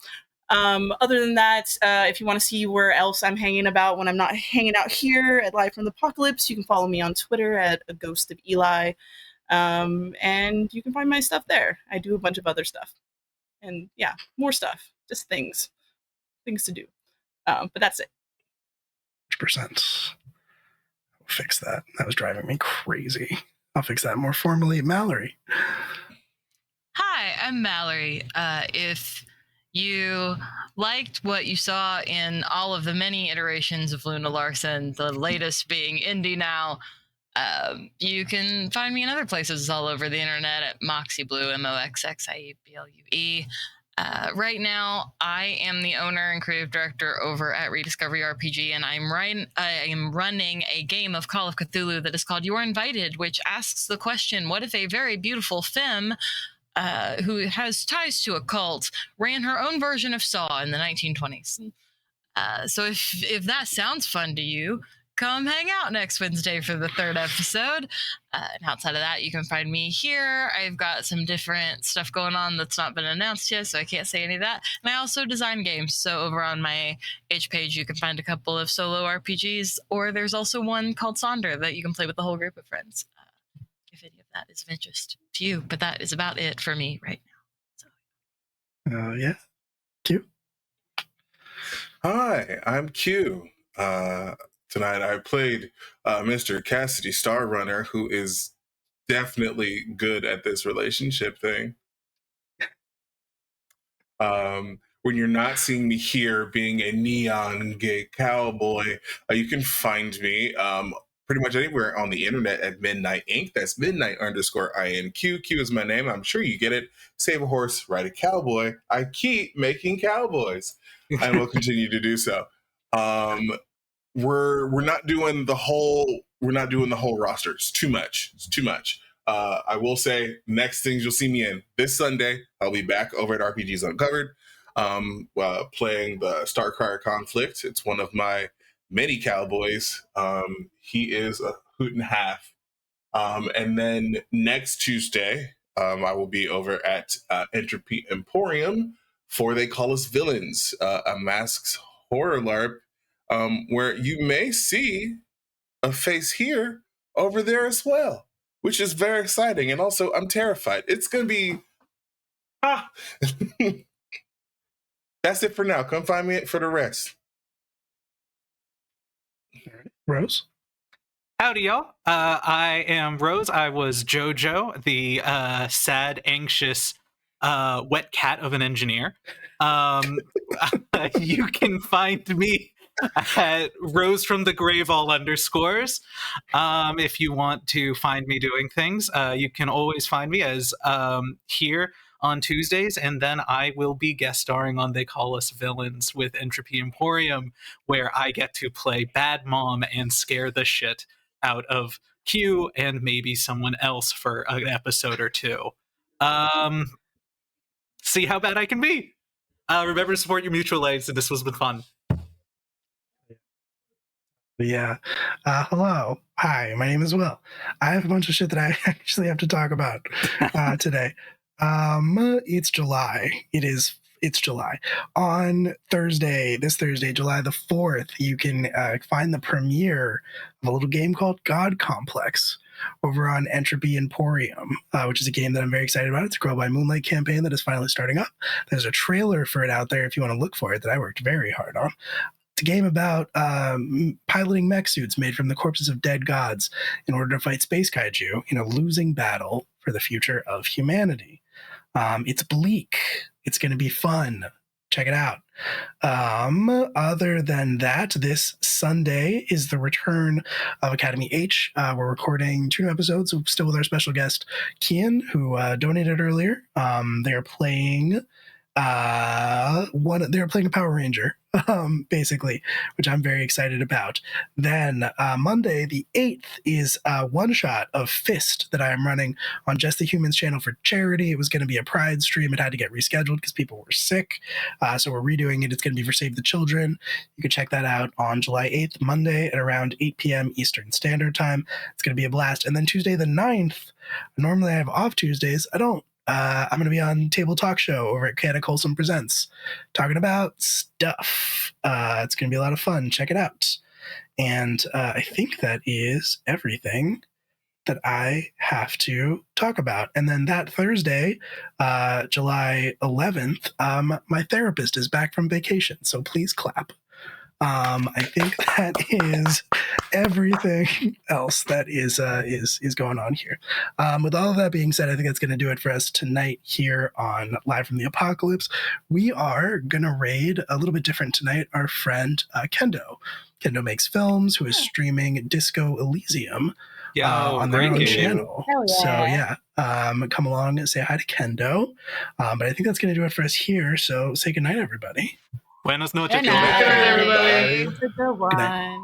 Other than that, if you want to see where else I'm hanging about when I'm not hanging out here at Live from the Apocalypse, you can follow me on Twitter at A Ghost of Eli. And you can find my stuff there. I do a bunch of other stuff. And yeah, more stuff. Just things to do. But that's it. 100%. I'll fix that. That was driving me crazy. I'll fix that more formally. Mallory. Hi, I'm Mallory. If you liked what you saw in all of the many iterations of Luna Larson, the latest being Indie Now, you can find me in other places all over the internet at MoxieBlue, MoxxieBlue. Right now, I am the owner and creative director over at Rediscovery RPG, and I am running a game of Call of Cthulhu that is called You're Invited, which asks the question, what if a very beautiful femme who has ties to a cult ran her own version of Saw in the 1920s? So if that sounds fun to you, come hang out next Wednesday for the 3rd episode. And outside of that, you can find me here. I've got some different stuff going on that's not been announced yet, so I can't say any of that. And I also design games, so over on my H page, you can find a couple of solo RPGs, or there's also one called Sonder that you can play with a whole group of friends, if any of that is of interest to you. But that is about it for me right now. So. Yeah. Q. Hi, I'm Q. Tonight I played Mr. Cassidy Starrunner, who is definitely good at this relationship thing. When you're not seeing me here being a neon gay cowboy, you can find me pretty much anywhere on the internet at Midnight Inc. That's Midnight_INQ. Q is my name. I'm sure you get it. Save a horse, ride a cowboy. I keep making cowboys, and will continue to do so. We're not doing the whole roster. It's too much. I will say, next things you'll see me in this Sunday, I'll be back over at RPGs Uncovered, playing the Starcrier Conflict. It's one of my many cowboys. He is a hoot and a half. And then next Tuesday, I will be over at Entropy Emporium for They Call Us Villains, a masks horror LARP, where you may see a face here over there as well, which is very exciting. And also, I'm terrified. It's going to be... That's it for now. Come find me for the rest. All right. Rose. Howdy, y'all. I am Rose. I was Jojo, the sad, anxious, wet cat of an engineer. You can find me at Rose from the Grave all underscores. If you want to find me doing things, you can always find me as here on Tuesdays, and then I will be guest starring on They Call Us Villains with Entropy Emporium, where I get to play Bad Mom and scare the shit out of Q and maybe someone else for an episode or two. See how bad I can be. Remember to support your mutual aids, and this has been fun. Yeah. Hello. Hi, my name is Will. I have a bunch of shit that I actually have to talk about today. It's July. It's July. On this Thursday, July the 4th, you can find the premiere of a little game called God Complex over on Entropy Emporium, which is a game that I'm very excited about. It's a Grow by Moonlight campaign that is finally starting up. There's a trailer for it out there if you want to look for it that I worked very hard on. It's a game about piloting mech suits made from the corpses of dead gods in order to fight space kaiju in a losing battle for the future of humanity. It's bleak. It's going to be fun. Check it out. Other than that, this Sunday is the return of Academy H. We're recording 2 new episodes, still with our special guest, Kian, who donated earlier. They're playing they're playing a Power Ranger, basically, which I'm very excited about. Then Monday the 8th is a one-shot of Fist that I'm running on Just the Humans channel for charity. It was going to be a Pride stream. It had to get rescheduled because people were sick, so we're redoing it. It's going to be for Save the Children. You can check that out on July 8th, Monday at around 8 p.m. Eastern Standard Time. It's going to be a blast. And then Tuesday the 9th, normally I have off Tuesdays. I don't I'm going to be on Table Talk Show over at Chaotic Wholesome Presents, talking about stuff. It's going to be a lot of fun. Check it out. And I think that is everything that I have to talk about. And then that Thursday, July 11th, my therapist is back from vacation, so please clap. I think that is everything else that is going on here. With all of that being said, I think that's going to do it for us tonight here on Live from the Apocalypse. We are going to raid a little bit different tonight. Our friend Kendo. Kendo makes films, who is streaming Disco Elysium on their own channel. Hell yeah. So yeah, come along and say hi to Kendo. But I think that's going to do it for us here. So say goodnight, everybody. Buenas noches. Good night, everybody. It's a good one. Good night.